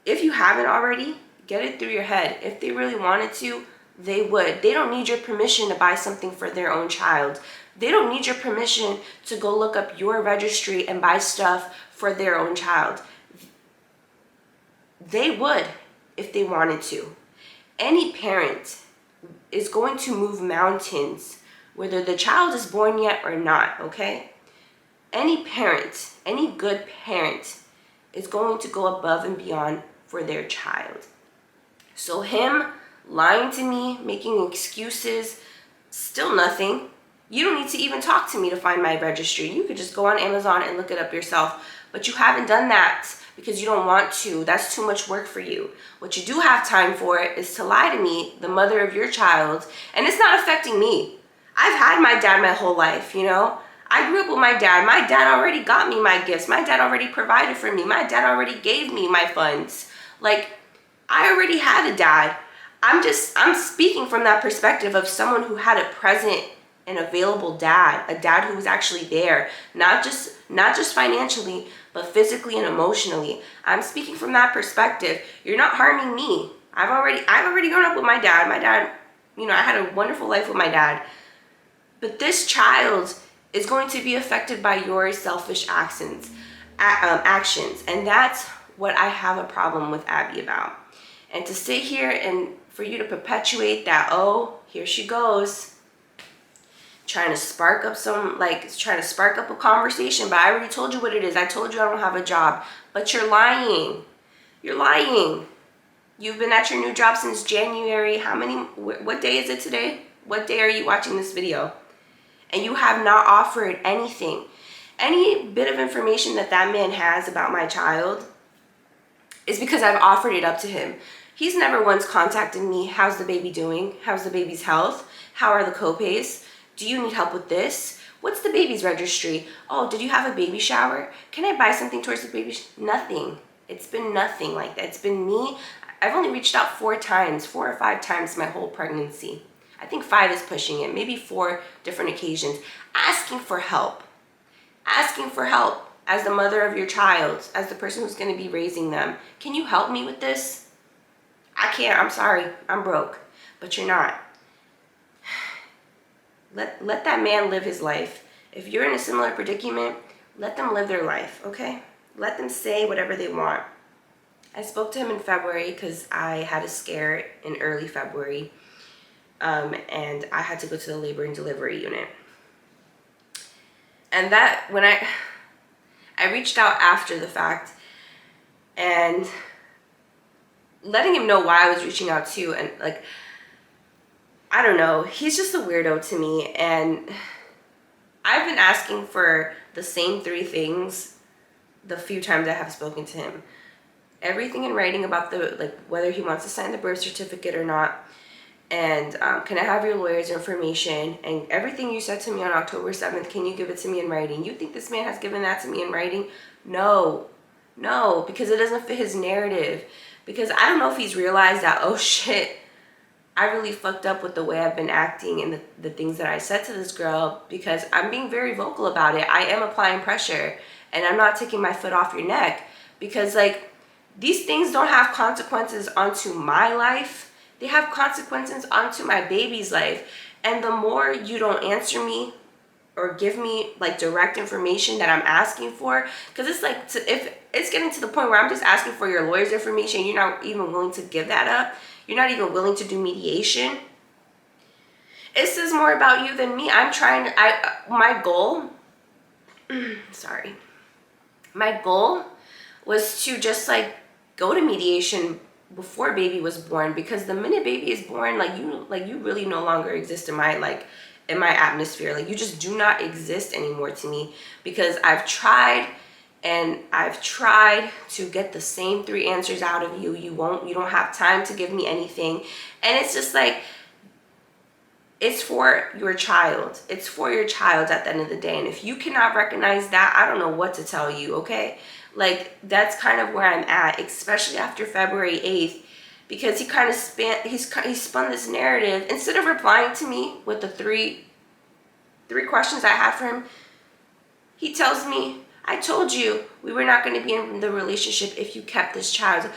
If you haven't already, get it through your head. If they really wanted to, they would. They don't need your permission to buy something for their own child. They don't need your permission to go look up your registry and buy stuff for their own child. They would if they wanted to. Any parent is going to move mountains, whether the child is born yet or not, okay? Any parent, any good parent is going to go above and beyond for their child. So him lying to me, making excuses, still nothing. You don't need to even talk to me to find my registry. You could just go on Amazon and look it up yourself. But you haven't done that because you don't want to. That's too much work for you. What you do have time for is to lie to me, the mother of your child. And it's not affecting me. I've had my dad my whole life, you know? I grew up with my dad. My dad already got me my gifts. My dad already provided for me. My dad already gave me my funds. Like, I already had a dad. I'm speaking from that perspective of someone who had a present and available dad, a dad who was actually there, not just financially, but physically and emotionally. I'm speaking from that perspective. You're not harming me. I've already grown up with my dad. My dad, you know, I had a wonderful life with my dad. But this child is going to be affected by your selfish actions, and that's what I have a problem with Abby about. And to sit here and for you to perpetuate that, oh, here she goes, trying to spark up a conversation, but I already told you what it is. I told you I don't have a job, but you're lying. You're lying. You've been at your new job since January. What day is it today? What day are you watching this video? And you have not offered anything. Any bit of information that man has about my child is because I've offered it up to him. He's never once contacted me. How's the baby doing? How's the baby's health? How are the co-pays? Do you need help with this? What's the baby's registry? Oh, did you have a baby shower? Can I buy something towards the baby? Nothing. It's been nothing like that. It's been me. I've only reached out 4 or 5 times my whole pregnancy. I think 5 is pushing it. Maybe 4 different occasions. Asking for help. Asking for help as the mother of your child, as the person who's going to be raising them. Can you help me with this? I can't. I'm sorry. I'm broke. But you're not. Let that man live his life. If you're in a similar predicament, let them live their life, okay? Let them say whatever they want. I spoke to him in February because I had a scare in early February, and I had to go to the labor and delivery unit. And that, when I reached out after the fact and letting him know why I was reaching out too, and like, I don't know, he's just a weirdo to me, and I've been asking for the same 3 things the few times I have spoken to him. Everything in writing about the, like, whether he wants to sign the birth certificate or not, and can I have your lawyer's information, and everything you said to me on October 7th, can you give it to me in writing? You think this man has given that to me in writing? No, because it doesn't fit his narrative. Because I don't know if he's realized that, oh shit, I really fucked up with the way I've been acting and the things that I said to this girl, because I'm being very vocal about it. I am applying pressure, and I'm not taking my foot off your neck, because like, these things don't have consequences onto my life. They have consequences onto my baby's life. And the more you don't answer me or give me like direct information that I'm asking for, because it's like, if it's getting to the point where I'm just asking for your lawyer's information, you're not even willing to give that up. You're not even willing to do mediation. It says more about you than me. I'm trying to, my goal, sorry, my goal was to just like go to mediation before baby was born, because the minute baby is born, like you really no longer exist in my atmosphere. Like, you just do not exist anymore to me, because I've tried to get the same 3 answers out of you. You don't have time to give me anything. And it's just like, it's for your child. It's for your child at the end of the day. And if you cannot recognize that, I don't know what to tell you, okay? Like, that's kind of where I'm at, especially after February 8th, because he kind of spun this narrative. Instead of replying to me with the three questions I had for him, he tells me, I told you we were not going to be in the relationship if you kept this child.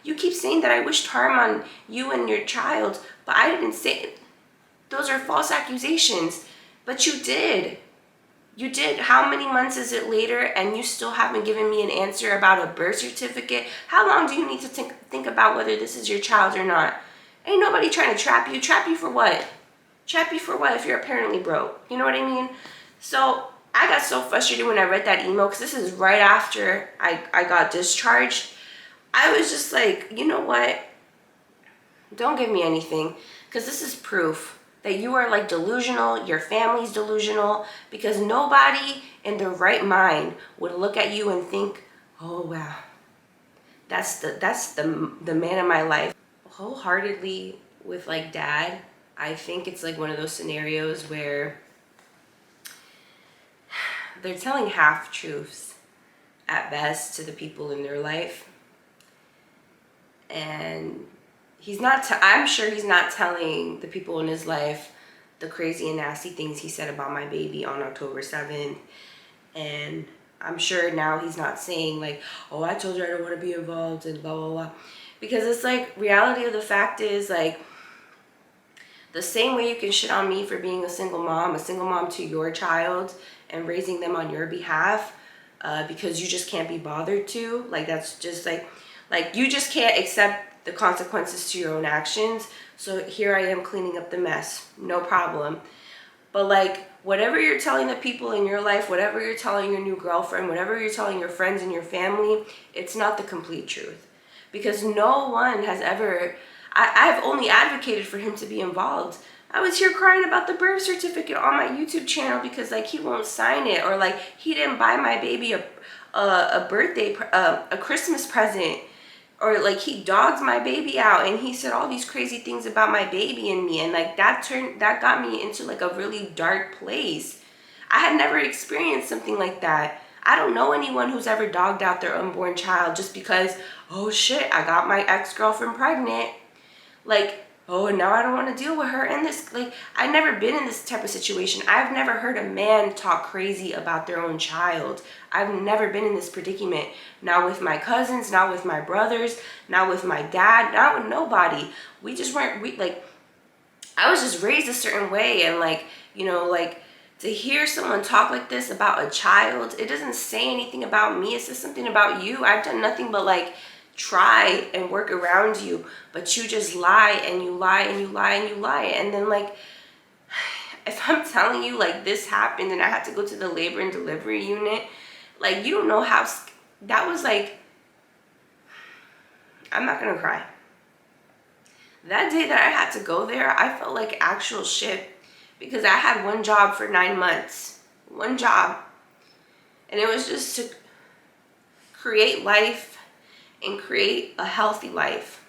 You keep saying that I wished harm on you and your child, but I didn't say it. Those are false accusations. But you did. You did. How many months is it later and you still haven't given me an answer about a birth certificate? How long do you need to think about whether this is your child or not? Ain't nobody trying to trap you. Trap you for what? Trap you for what if you're apparently broke? You know what I mean? So I got so frustrated when I read that email, because this is right after I got discharged. I was just like, you know what? Don't give me anything, because this is proof that you are like delusional, your family's delusional, because nobody in their right mind would look at you and think, oh wow, that's the man of my life. Wholeheartedly with like dad, I think it's like one of those scenarios where they're telling half truths at best to the people in their life. And I'm sure he's not telling the people in his life the crazy and nasty things he said about my baby on October 7th. And I'm sure now he's not saying like, oh, I told you I don't want to be involved and blah, blah, blah. Because it's like, reality of the fact is, like, the same way you can shit on me for being a single mom to your child and raising them on your behalf, because you just can't be bothered to. Like, that's just like you just can't accept the consequences to your own actions. So here I am cleaning up the mess, no problem. But like, whatever you're telling the people in your life, whatever you're telling your new girlfriend, whatever you're telling your friends and your family, it's not the complete truth. Because no one has ever, I've only advocated for him to be involved. I was here crying about the birth certificate on my YouTube channel because like he won't sign it, or like he didn't buy my baby a Christmas present, or like he dogs my baby out and he said all these crazy things about my baby and me, and like that got me into like a really dark place. I had never experienced something like that. I don't know anyone who's ever dogged out their unborn child just because, oh shit, I got my ex-girlfriend pregnant. Like, oh, and now I don't want to deal with her. And this, like, I've never been in this type of situation. I've never heard a man talk crazy about their own child. I've never been in this predicament. Not with my cousins, not with my brothers, not with my dad, not with nobody. I was just raised a certain way, and like, you know, like, to hear someone talk like this about a child, it doesn't say anything about me. It says something about you. I've done nothing but like try and work around you, but you just lie and you lie and you lie and you lie. And then like, if I'm telling you like this happened and I had to go to the labor and delivery unit, like you don't know how, that was like, I'm not gonna cry. That day that I had to go there, I felt like actual shit because I had one job for 9 months. One job. And it was just to create life and create a healthy life.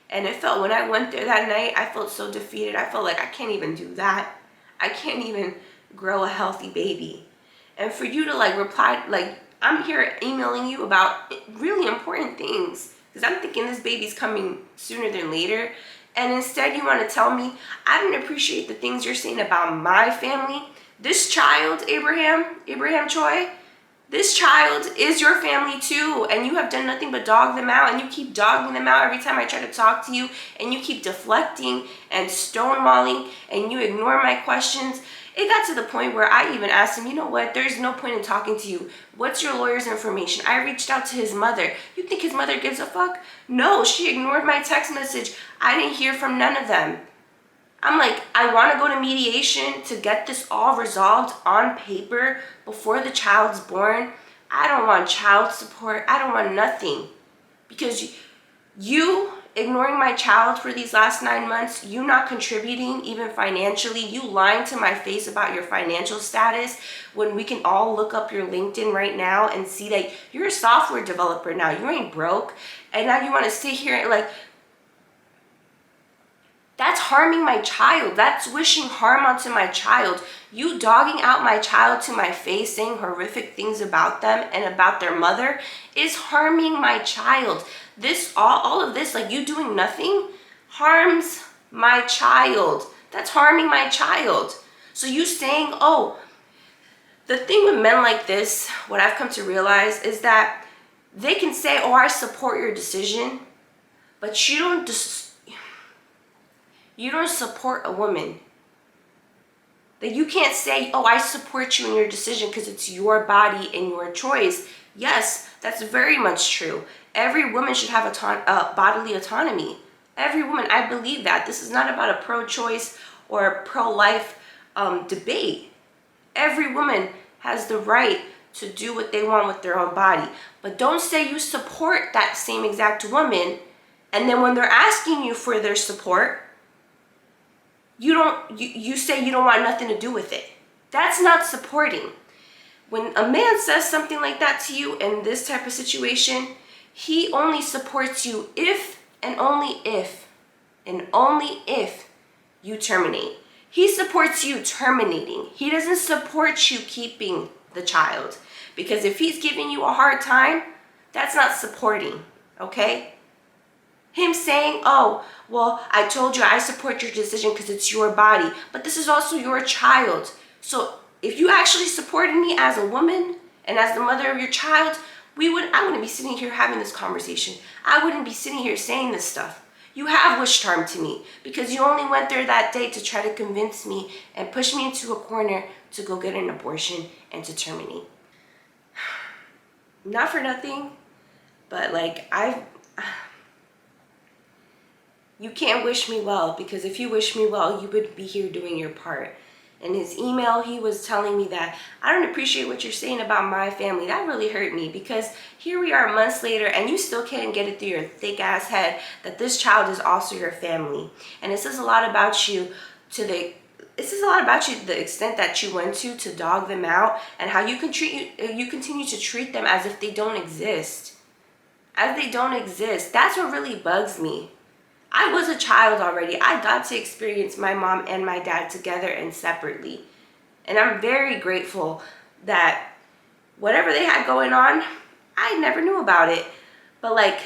And it felt, when I went there that night, I felt so defeated. I felt like I can't even do that. I can't even grow a healthy baby. And for you to like reply, like I'm here emailing you about really important things because I'm thinking this baby's coming sooner than later. And instead you want to tell me, I don't appreciate the things you're saying about my family. This child, Abraham Choi, this child is your family too, and you have done nothing but dog them out, and you keep dogging them out every time I try to talk to you, and you keep deflecting and stonewalling, and you ignore my questions. It got to the point where I even asked him, you know what, there's no point in talking to you. What's your lawyer's information? I reached out to his mother. You think his mother gives a fuck? No, she ignored my text message. I didn't hear from none of them. I'm like, I want to go to mediation to get this all resolved on paper before the child's born. I don't want child support. I don't want nothing. Because you ignoring my child for these last 9 months, you not contributing even financially, you lying to my face about your financial status when we can all look up your LinkedIn right now and see that you're a software developer now. You ain't broke. And now you want to sit here and like, that's harming my child. That's wishing harm onto my child. You dogging out my child to my face, saying horrific things about them and about their mother is harming my child. This, all of this, like you doing nothing, harms my child. That's harming my child. So you saying, oh, the thing with men like this, what I've come to realize is that they can say, oh, I support your decision, but you don't support a woman. That you can't say, oh, I support you in your decision because it's your body and your choice. Yes, that's very much true. Every woman should have bodily autonomy. Every woman, I believe that. This is not about a pro-choice or a pro-life debate. Every woman has the right to do what they want with their own body. But don't say you support that same exact woman, and then when they're asking you for their support, you say you don't want nothing to do with it. That's not supporting. When a man says something like that to you in this type of situation, he only supports you if and only if you terminate. He supports you terminating. He doesn't support you keeping the child. Because if he's giving you a hard time, that's not supporting, okay? Him saying, oh, well, I told you I support your decision because it's your body, but this is also your child. So if you actually supported me as a woman and as the mother of your child, I wouldn't be sitting here having this conversation. I wouldn't be sitting here saying this stuff. You have wished harm to me because you only went there that day to try to convince me and push me into a corner to go get an abortion and to terminate. Not for nothing, but like you can't wish me well, because if you wish me well, you would be here doing your part. In his email, he was telling me that I don't appreciate what you're saying about my family. That really hurt me, because here we are months later and you still can't get it through your thick ass head that this child is also your family. And it says a lot about you the extent that you went to dog them out, and how you continue to treat them as if they don't exist. As they don't exist. That's what really bugs me. I was a child already. I got to experience my mom and my dad together and separately. And I'm very grateful that whatever they had going on, I never knew about it. But like,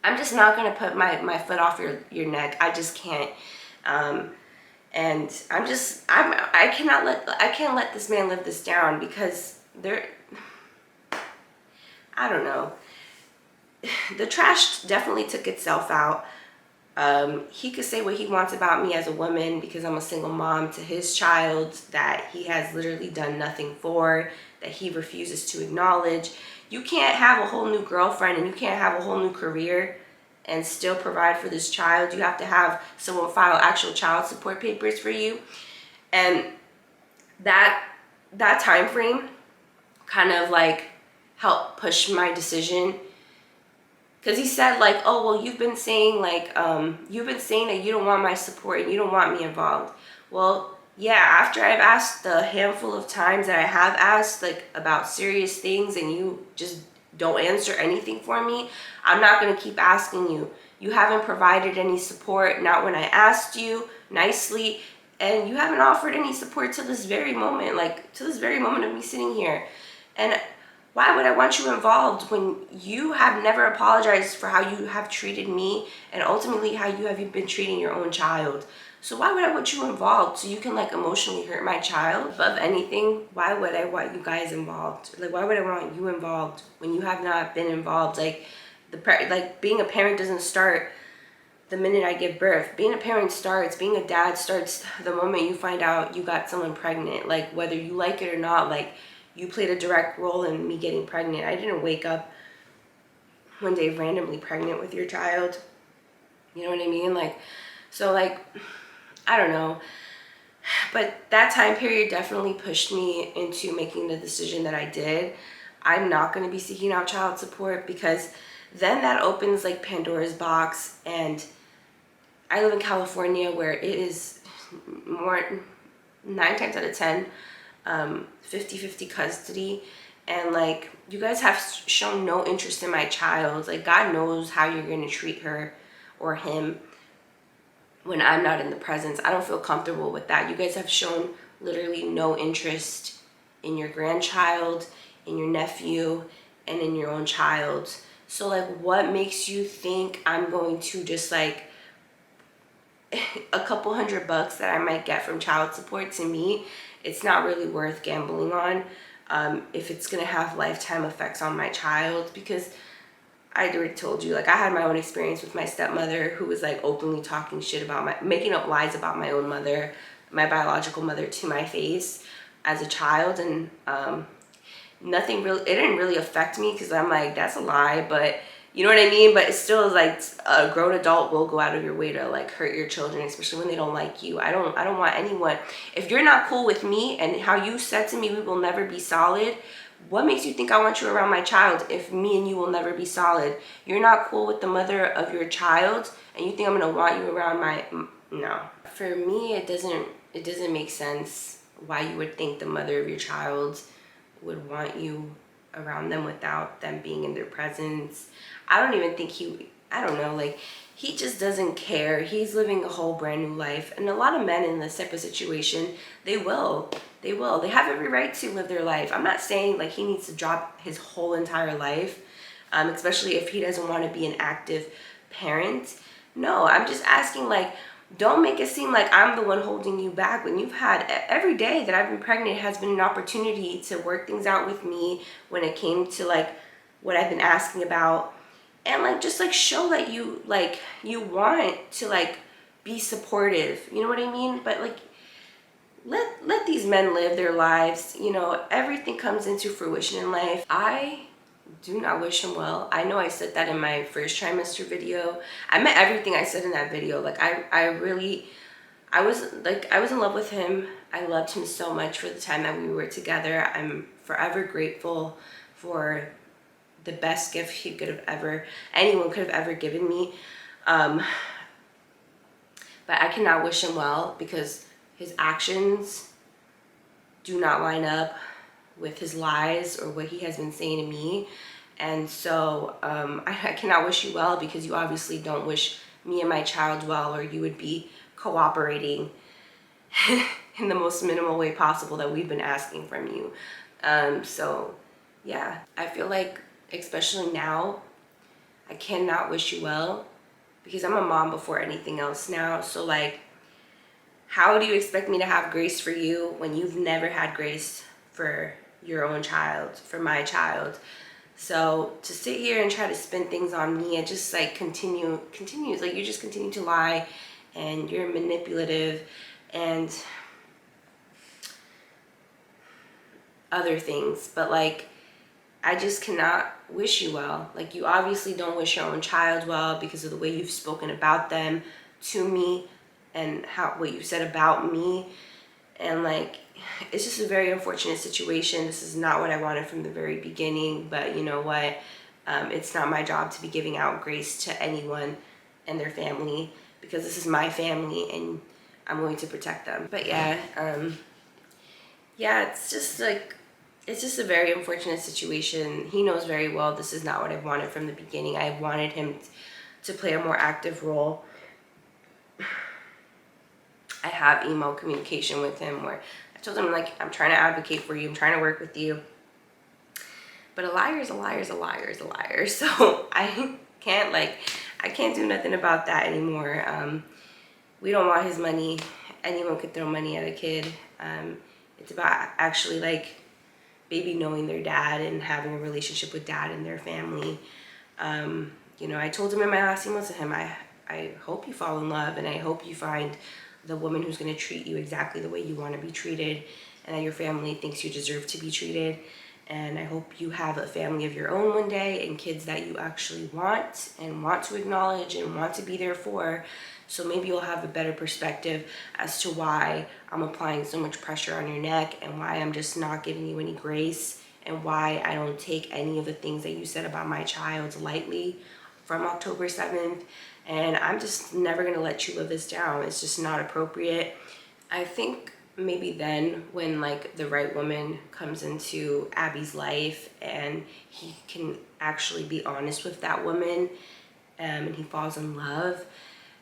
I'm just not going to put my foot off your neck. I just can't. And I can't let this man live this down, because I don't know. The trash definitely took itself out. He could say what he wants about me as a woman because I'm a single mom to his child that he has literally done nothing for, that he refuses to acknowledge. You can't have a whole new girlfriend and you can't have a whole new career and still provide for this child. You have to have someone file actual child support papers for you. And that time frame kind of like helped push my decision. Because he said like, oh, well, you've been saying that you don't want my support and you don't want me involved. Well, yeah, after I've asked the handful of times that I have asked like about serious things and you just don't answer anything for me, I'm not going to keep asking you. You haven't provided any support, not when I asked you nicely, and you haven't offered any support to this very moment, like to this very moment of me sitting here. And why would I want you involved when you have never apologized for how you have treated me and ultimately how you have been treating your own child? So why would I want you involved so you can like emotionally hurt my child? Above anything, why would I want you guys involved? Like, why would I want you involved when you have not been involved? Like, being a parent doesn't start the minute I give birth. Being a parent starts, being a dad starts the moment you find out you got someone pregnant. Like, whether you like it or not, like, you played a direct role in me getting pregnant. I didn't wake up one day randomly pregnant with your child. You know what I mean? Like, so like, I don't know. But that time period definitely pushed me into making the decision that I did. I'm not going to be seeking out child support because then that opens like Pandora's box. And I live in California where it is more 9 times out of 10 50-50 custody, and like, you guys have shown no interest in my child. Like, God knows how you're going to treat her or him when I'm not in the presence. I don't feel comfortable with that. You guys have shown literally no interest in your grandchild, in your nephew, and in your own child. So like, what makes you think I'm going to just like a couple $100 that I might get from child support? To me, it's not really worth gambling on if it's gonna have lifetime effects on my child, because I already told you, like, I had my own experience with my stepmother who was like openly talking shit about making up lies about my own mother, my biological mother, to my face as a child. And it didn't really affect me because I'm like, that's a lie, but you know what I mean? But it still is like, a grown adult will go out of your way to like hurt your children, especially when they don't like you. I don't want anyone. If you're not cool with me and how you said to me, we will never be solid, what makes you think I want you around my child if me and you will never be solid? You're not cool with the mother of your child and you think I'm gonna want you around no. For me, it doesn't make sense why you would think the mother of your child would want you around them without them being in their presence. I don't even think I don't know, like, he just doesn't care. He's living a whole brand new life. And a lot of men in this type of situation, they have every right to live their life. I'm not saying like he needs to drop his whole entire life, especially if he doesn't want to be an active parent. No, I'm just asking, like, don't make it seem like I'm the one holding you back when you've had every day that I've been pregnant has been an opportunity to work things out with me when it came to like what I've been asking about, and like just like show that you want to like be supportive. You know what I mean? But like, let these men live their lives. You know, everything comes into fruition in life. I do not wish him well. I know I said that in my first trimester video. I meant everything I said in that video. Like, I was in love with him. I loved him so much for the time that we were together. I'm forever grateful for the best gift anyone could have ever given me. But I cannot wish him well because his actions do not line up with his lies or what he has been saying to me. And so I cannot wish you well because you obviously don't wish me and my child well, or you would be cooperating in the most minimal way possible that we've been asking from you. So yeah, I feel like, especially now, I cannot wish you well because I'm a mom before anything else now. So like, how do you expect me to have grace for you when you've never had grace for your own child, for my child? So to sit here and try to spin things on me, it just like continues. Like you just continue to lie, and you're manipulative, and other things. But like, I just cannot wish you well. Like, you obviously don't wish your own child well because of the way you've spoken about them to me, and what you said about me. And like, it's just a very unfortunate situation. This is not what I wanted from the very beginning, but you know what? It's not my job to be giving out grace to anyone and their family, because this is my family and I'm going to protect them. But yeah, it's just like, it's just a very unfortunate situation. He knows very well this is not what I wanted from the beginning. I wanted him to play a more active role. I have email communication with him where I told him, like, I'm trying to advocate for you, I'm trying to work with you. But a liar is a liar is a liar is a liar. So I can't do nothing about that anymore. We don't want his money. Anyone could throw money at a kid. It's about actually like baby knowing their dad and having a relationship with dad and their family. I told him in my last email to him, I hope you fall in love, and I hope you find the woman who's going to treat you exactly the way you want to be treated, and that your family thinks you deserve to be treated. And I hope you have a family of your own one day, and kids that you actually want and want to acknowledge and want to be there for. So maybe you'll have a better perspective as to why I'm applying so much pressure on your neck, and why I'm just not giving you any grace, and why I don't take any of the things that you said about my child lightly from October 7th. And I'm just never going to let you live this down. It's just not appropriate. I think maybe then, when like the right woman comes into Abby's life and he can actually be honest with that woman, and he falls in love,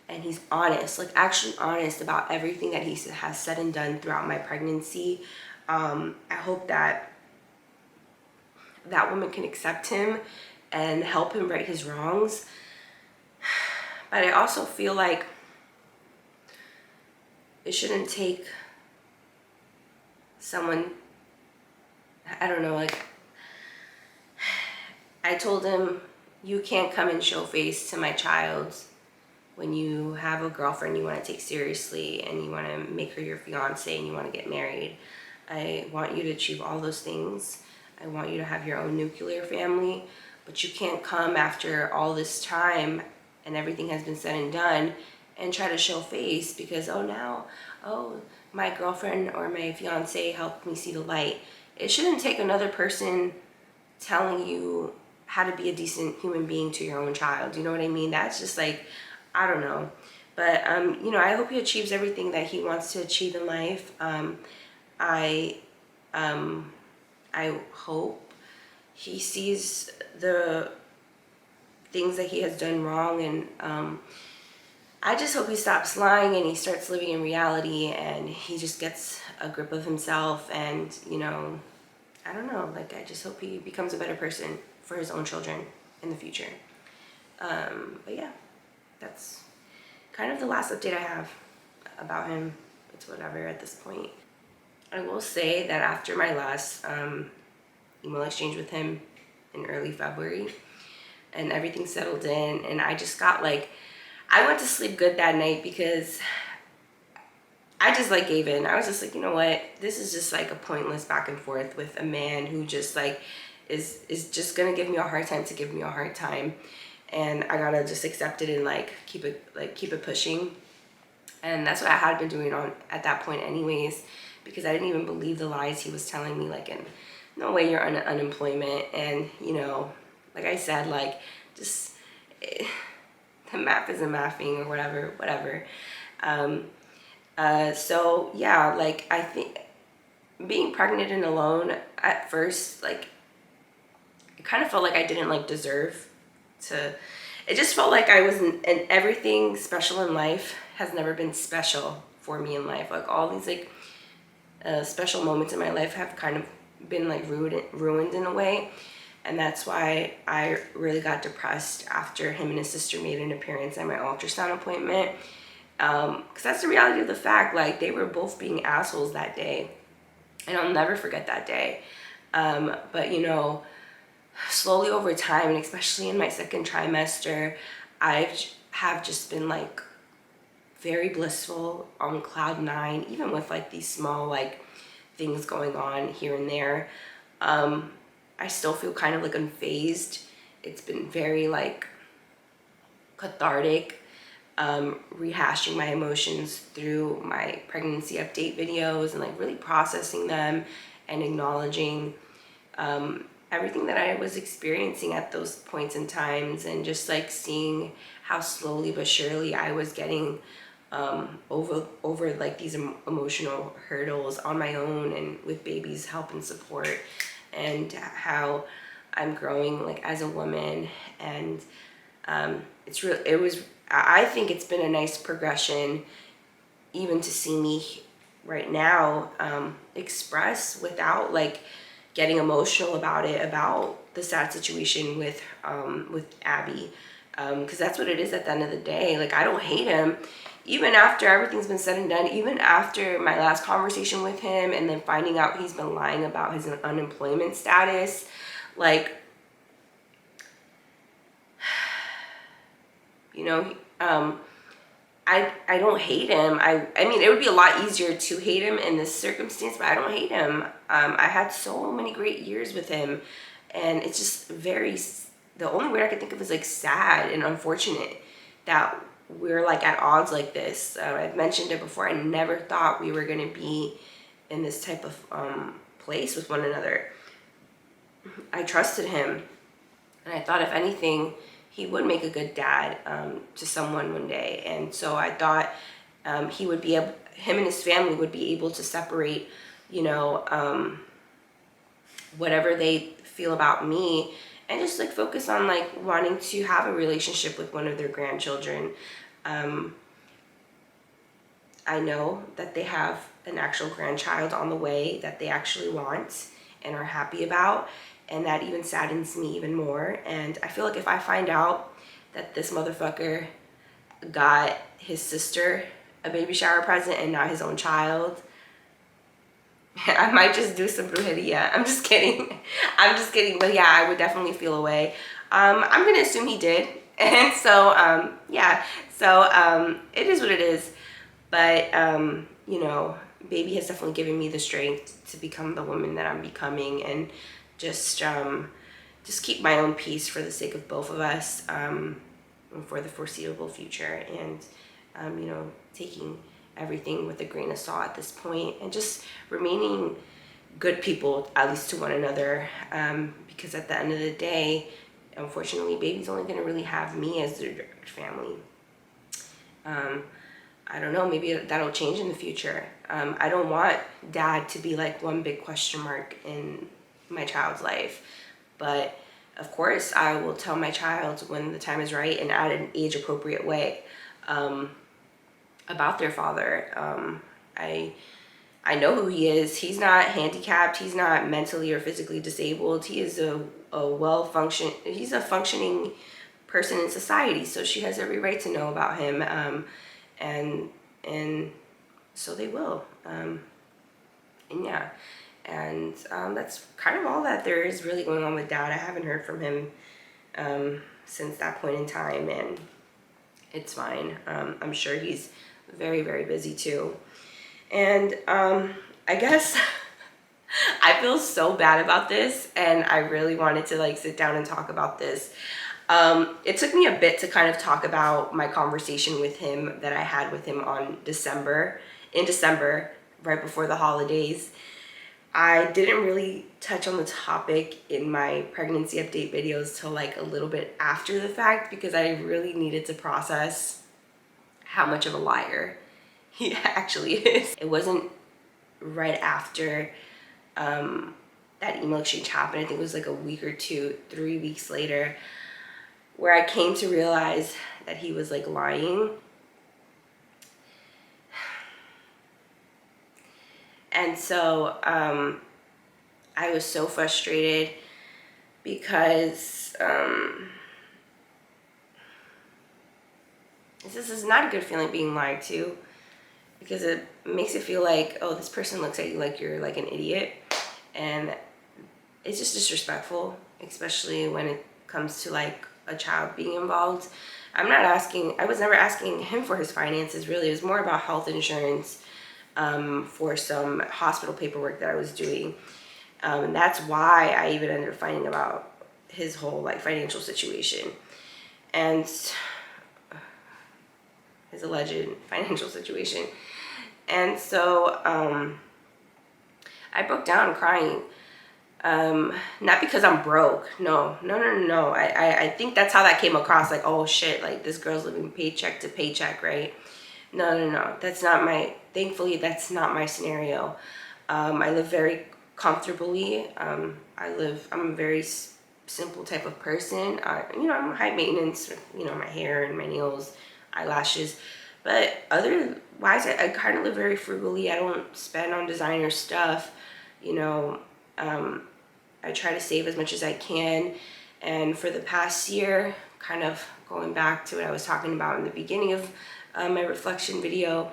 and he's honest, like actually honest about everything that he has said and done throughout my pregnancy. I hope that that woman can accept him and help him right his wrongs. But I also feel like it shouldn't take someone, I don't know, like, I told him, you can't come and show face to my child when you have a girlfriend you want to take seriously, and you want to make her your fiance, and you want to get married. I want you to achieve all those things. I want you to have your own nuclear family, but you can't come after all this time and everything has been said and done and try to show face because, my girlfriend or my fiance helped me see the light. It shouldn't take another person telling you how to be a decent human being to your own child. You know what I mean? That's just like, I don't know. But, I hope he achieves everything that he wants to achieve in life. I hope he sees the things that he has done wrong, and I just hope he stops lying and he starts living in reality, and he just gets a grip of himself, and I don't know, like, I just hope he becomes a better person for his own children in the future. But yeah, that's kind of the last update I have about him. It's whatever at this point. I will say that after my last email exchange with him in early February, and everything settled in, and I just got like, I went to sleep good that night because I just like gave in. I was just like, you know what, this is just like a pointless back and forth with a man who just like is just gonna give me a hard time to give me a hard time, and I gotta just accept it and keep it pushing. And that's what I had been doing at that point anyways, because I didn't even believe the lies he was telling me, like, in no way you're on unemployment, and like I said, like, just the math isn't mathing or whatever. So yeah, like, I think being pregnant and alone at first, like, it kind of felt like I didn't deserve to. It just felt like I was and everything special in life has never been special for me in life. Like, all these special moments in my life have kind of been ruined in a way. And that's why I really got depressed after him and his sister made an appearance at my ultrasound appointment. Because that's the reality of the fact. Like, they were both being assholes that day. And I'll never forget that day. But, slowly over time, and especially in my second trimester, have just been like very blissful, on cloud nine, even with like these small like things going on here and there. I still feel kind of like unfazed. It's been very like cathartic, rehashing my emotions through my pregnancy update videos and like really processing them and acknowledging everything that I was experiencing at those points in times, and just like seeing how slowly but surely I was getting over like these emotional hurdles on my own and with baby's help and support, and how I'm growing like as a woman. And I think it's been a nice progression even to see me right now express without like getting emotional about it, about the sad situation with Abby, because that's what it is at the end of the day. Like, I don't hate him. Even after everything's been said and done, even after my last conversation with him and then finding out he's been lying about his unemployment status, like, you know, I don't hate him. I mean, it would be a lot easier to hate him in this circumstance, but I don't hate him. I had so many great years with him, and it's just the only word I could think of is like sad and unfortunate that we're like at odds like this. I've mentioned it before. I never thought we were going to be in this type of place with one another. I trusted him, and I thought if anything, he would make a good dad to someone one day. And so I thought him and his family would be able to separate, you know, whatever they feel about me, and just like focus on like wanting to have a relationship with one of their grandchildren. I know that they have an actual grandchild on the way that they actually want and are happy about, and that even saddens me even more. And I feel like if I find out that this motherfucker got his sister a baby shower present and not his own child, I might just do some brujeria. I'm just kidding. I'm just kidding. But yeah, I would definitely feel away. I'm going to assume he did. And so, yeah. So, it is what it is. But, you know, baby has definitely given me the strength to become the woman that I'm becoming, and just keep my own peace for the sake of both of us, for the foreseeable future. And, you know, taking everything with a grain of salt at this point, and just remaining good people, at least to one another, because at the end of the day, unfortunately, baby's only going to really have me as their direct family. I don't know, maybe that'll change in the future. I don't want dad to be like one big question mark in my child's life, but of course I will tell my child when the time is right and at an age appropriate way about their father. I know who he is. He's not handicapped. He's not mentally or physically disabled. He is he's a functioning person in society, so she has every right to know about him, and so they will. And yeah, and that's kind of all that there is really going on with dad. I haven't heard from him since that point in time, and it's fine. I'm sure he's very, very busy too. And I guess I feel so bad about this, and I really wanted to like sit down and talk about this. It took me a bit to kind of talk about my conversation with him that I had with him in December, right before the holidays. I didn't really touch on the topic in my pregnancy update videos till like a little bit after the fact, because I really needed to process how much of a liar he actually is. It wasn't right after that email exchange happened. I think it was like a week or 3 weeks later, where I came to realize that he was like lying. And so I was so frustrated because this is not a good feeling, being lied to, because it makes it feel like, oh, this person looks at you like you're like an idiot, and it's just disrespectful especially when it comes to like a child being involved. I was never asking him for his finances really. It was more about health insurance for some hospital paperwork that I was doing. And that's why I even ended up finding about his whole like financial situation and his alleged financial situation. And so I broke down crying. Not because I'm broke. No. I think that's how that came across. Like, oh shit, like this girl's living paycheck to paycheck, right? No. Thankfully, that's not my scenario. I live very comfortably. I'm a very simple type of person. I'm high maintenance, my hair and my nails, eyelashes. But otherwise, I kind of live very frugally. I don't spend on designer stuff, I try to save as much as I can. And for the past year, kind of going back to what I was talking about in the beginning of my reflection video,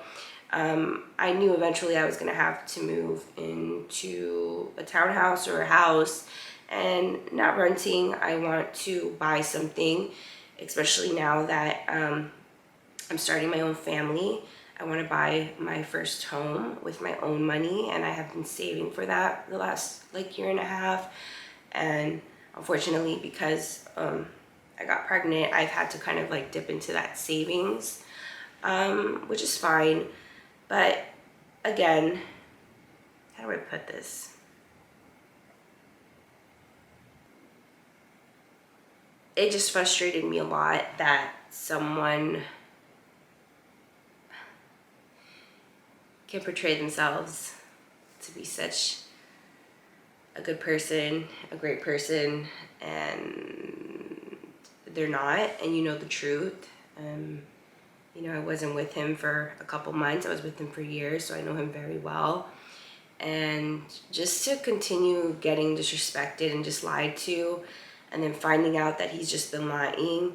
I knew eventually I was going to have to move into a townhouse or a house, and not renting. I want to buy something, especially now that I'm starting my own family. I want to buy my first home with my own money, and I have been saving for that the last year and a half. And unfortunately, because I got pregnant, I've had to kind of dip into that savings, which is fine. But again, how do I put this? It just frustrated me a lot that someone can portray themselves to be such a good person, a great person, and they're not, and you know the truth. I wasn't with him for a couple months. I was with him for years, so I know him very well. And just to continue getting disrespected and just lied to, and then finding out that he's just been lying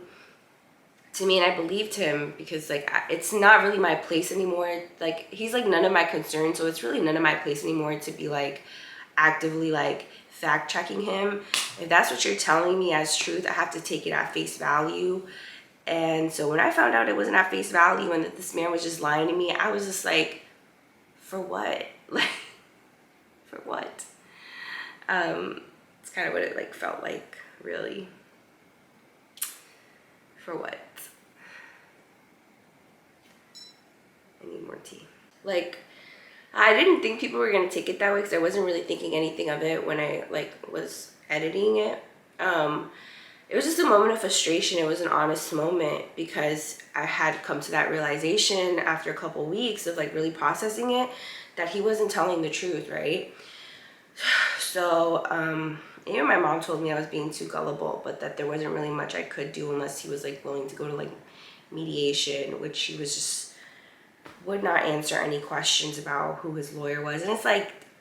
to me, and I believed him because it's not really my place anymore. He's none of my concern, so it's really none of my place anymore to be actively fact checking him. If that's what you're telling me as truth, I have to take it at face value. And so when I found out it wasn't at face value and that this man was just lying to me, I was just for what? For what? It's kind of what it felt like, really. For what? I need more tea. I didn't think people were gonna take it that way because I wasn't really thinking anything of it when I was editing it. It was just a moment of frustration. It was an honest moment because I had come to that realization after a couple weeks of really processing it that he wasn't telling the truth, right? So even my mom told me I was being too gullible, but that there wasn't really much I could do unless he was willing to go to mediation, which he was just would not answer any questions about who his lawyer was. And it's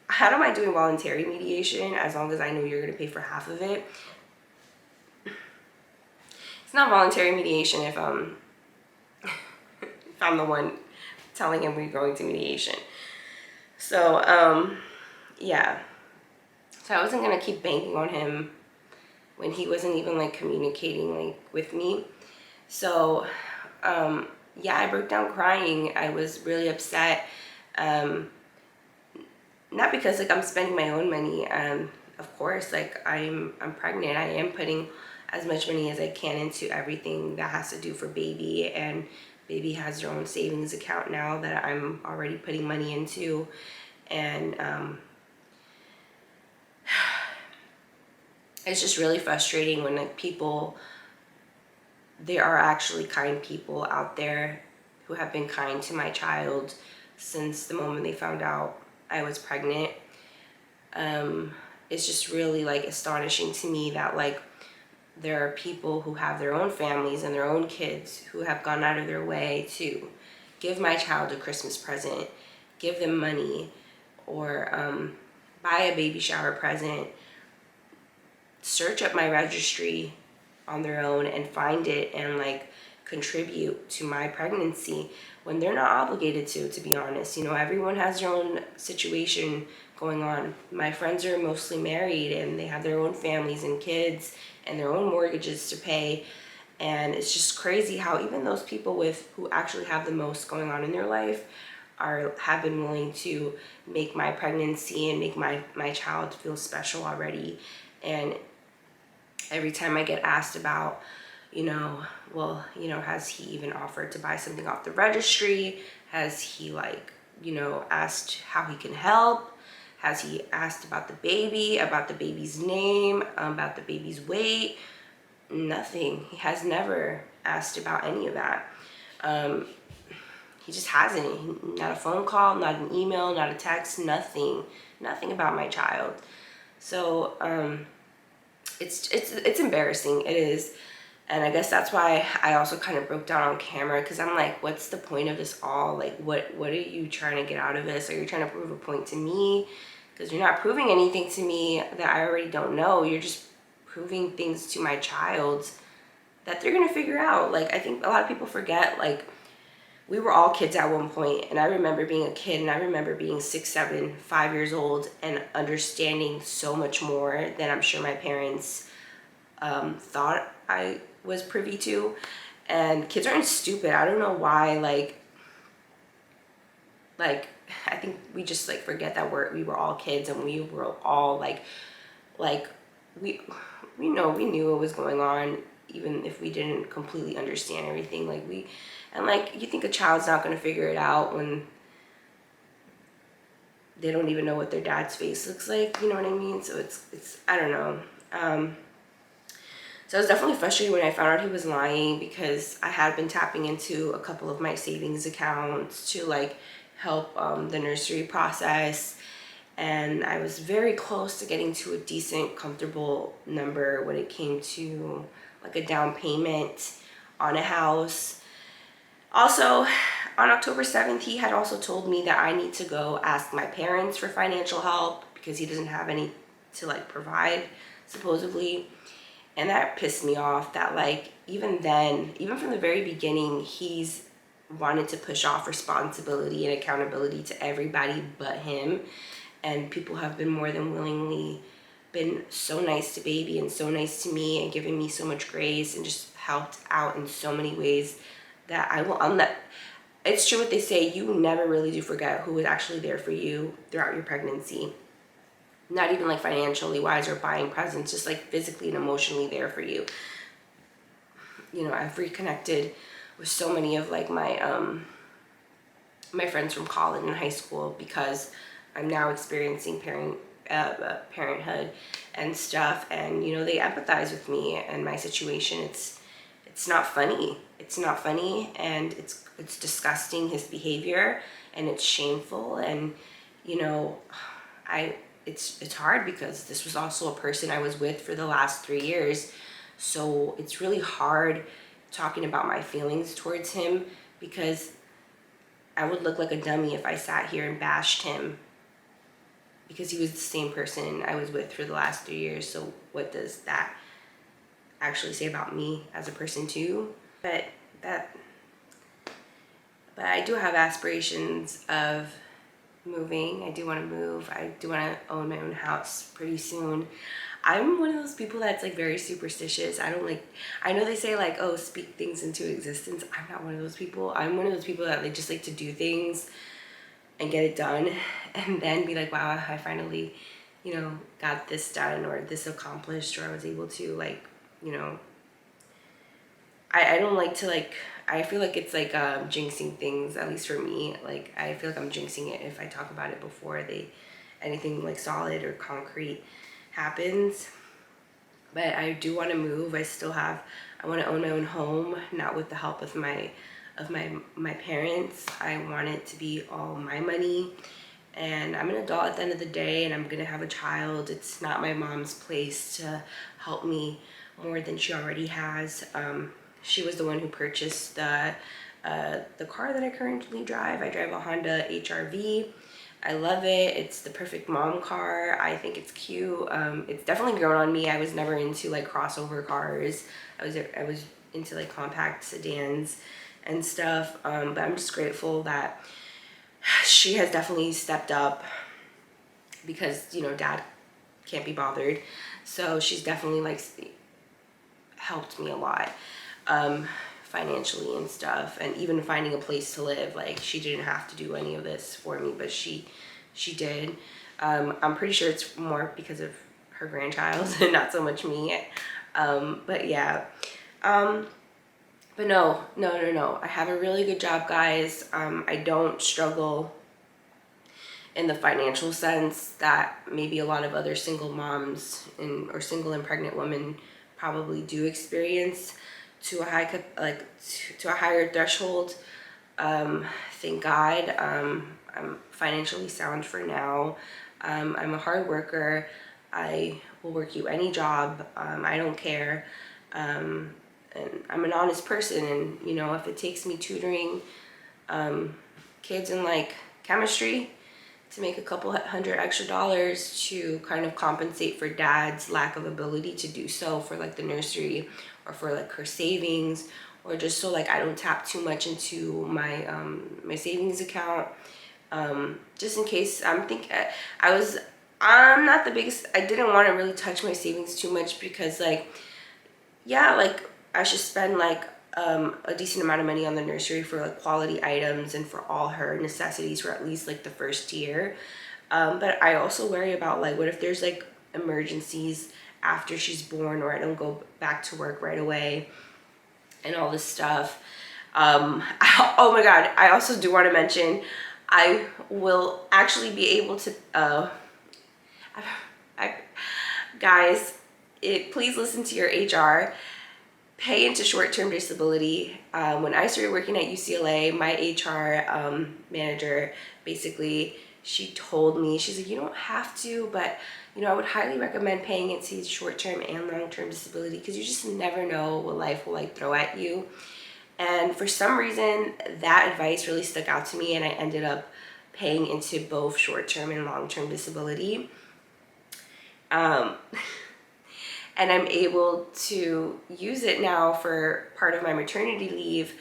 how am I doing voluntary mediation as long as I know you're going to pay for half of it? It's not voluntary mediation if I'm the one telling him we're going to mediation. So yeah. So I wasn't going to keep banking on him when he wasn't even communicating with me. So yeah, I broke down crying. I was really upset. Not because I'm spending my own money. Of course, I'm pregnant. I am putting as much money as I can into everything that has to do for baby, and baby has her own savings account now that I'm already putting money into. And it's just really frustrating when there are actually kind people out there who have been kind to my child since the moment they found out I was pregnant. It's just really astonishing to me that there are people who have their own families and their own kids who have gone out of their way to give my child a Christmas present, give them money, or buy a baby shower present, search up my registry on their own and find it and contribute to my pregnancy when they're not obligated to be honest. Everyone has their own situation going on. My friends are mostly married and they have their own families and kids and their own mortgages to pay. And it's just crazy how even those people who actually have the most going on in their life have been willing to make my pregnancy and make my child feel special already. And every time I get asked about, well, has he even offered to buy something off the registry? Has he asked how he can help? Has he asked about the baby's name, about the baby's weight? Nothing. He has never asked about any of that. He just hasn't. Not a phone call, not an email, not a text, nothing about my child. So it's embarrassing. It is. And I guess that's why I also kind of broke down on camera, because I'm like, what's the point of this all? Like, what are you trying to get out of this? Are you trying to prove a point to me? Because you're not proving anything to me that I already don't know. You're just proving things to my child that they're gonna figure out. Like, I think a lot of people forget, like, we were all kids at one point, and I remember being a kid, and I remember being 6, 7, 5 years old and understanding so much more than I'm sure my parents thought I was privy to. And kids aren't stupid. I don't know why, like I think we just forget that we were all kids, and we were all we knew what was going on, even if we didn't completely understand everything. You think a child's not going to figure it out when they don't even know what their dad's face looks like, you know what I mean? So it's I don't know. So I was definitely frustrated when I found out he was lying, because I had been tapping into a couple of my savings accounts to help the nursery process, and I was very close to getting to a decent, comfortable number when it came to a down payment on a house. Also, on October 7th, he had also told me that I need to go ask my parents for financial help because he doesn't have any to provide, supposedly. And that pissed me off that even then, even from the very beginning, he's wanted to push off responsibility and accountability to everybody but him. And people have been more than willingly been so nice to baby and so nice to me and given me so much grace and just helped out in so many ways that it's true what they say, you never really do forget who was actually there for you throughout your pregnancy. Not even financially wise or buying presents, just physically and emotionally there for you. I've reconnected with so many of my friends from college and high school because I'm now experiencing parenthood and stuff, and they empathize with me and my situation. It's not funny. It's not funny, and it's disgusting, his behavior, and it's shameful, and it's hard because this was also a person I was with for the last 3 years. So it's really hard talking about my feelings towards him, because I would look like a dummy if I sat here and bashed him, because he was the same person I was with for the last 3 years. So what does that actually say about me as a person too? But I do have aspirations of moving. I do want to move. I do want to own my own house pretty soon. I'm one of those people that's very superstitious. I know they say oh, speak things into existence. I'm not one of those people. I'm one of those people that just like to do things and get it done and then be wow, I finally got this done or this accomplished, or I was able to I don't like to I feel like it's jinxing things, at least for me. I feel like I'm jinxing it if I talk about it before anything solid or concrete happens. But I do want to move. I want to own my own home, not with the help of my parents. I want it to be all my money. And I'm an adult at the end of the day, and I'm gonna have a child. It's not my mom's place to help me more than she already has. She was the one who purchased the car that I currently drive. I drive a Honda HR-V. I love it. It's the perfect mom car. I think it's cute. It's definitely grown on me. I was never into crossover cars. I was into compact sedans and stuff. But I'm just grateful that she has definitely stepped up because, you know, dad can't be bothered. So she's definitely like helped me a lot, financially and stuff, and even finding a place to live. Like, she didn't have to do any of this for me, but she did. I'm pretty sure it's more because of her grandchild and not so much me. But yeah. But no. I have a really good job, guys. I don't struggle in the financial sense that maybe a lot of other single moms or single and pregnant women probably do experience to a to a higher threshold. Thank God, I'm financially sound for now. I'm a hard worker. I will work you any job. I don't care. And I'm an honest person, and you know, if it takes me tutoring kids in like chemistry to make a couple hundred extra dollars to kind of compensate for dad's lack of ability to do so for like the nursery, or for like her savings, or just so like I don't tap too much into my my savings account, just in case. I'm not the biggest, I didn't want to really touch my savings too much, because like, yeah, like I should spend like a decent amount of money on the nursery for like quality items and for all her necessities for at least like the first year. But I also worry about like, what if there's like emergencies after she's born, or I don't go back to work right away and all this stuff. Oh my God, I also do want to mention, I will actually be able to, guys, please listen to your HR. Pay into short-term disability. When I started working at UCLA, my HR manager, basically, she told me, she's like, you don't have to, but you know, I would highly recommend paying into short-term and long-term disability, because you just never know what life will like throw at you. And for some reason, that advice really stuck out to me, and I ended up paying into both short-term and long-term disability. And I'm able to use it now for part of my maternity leave.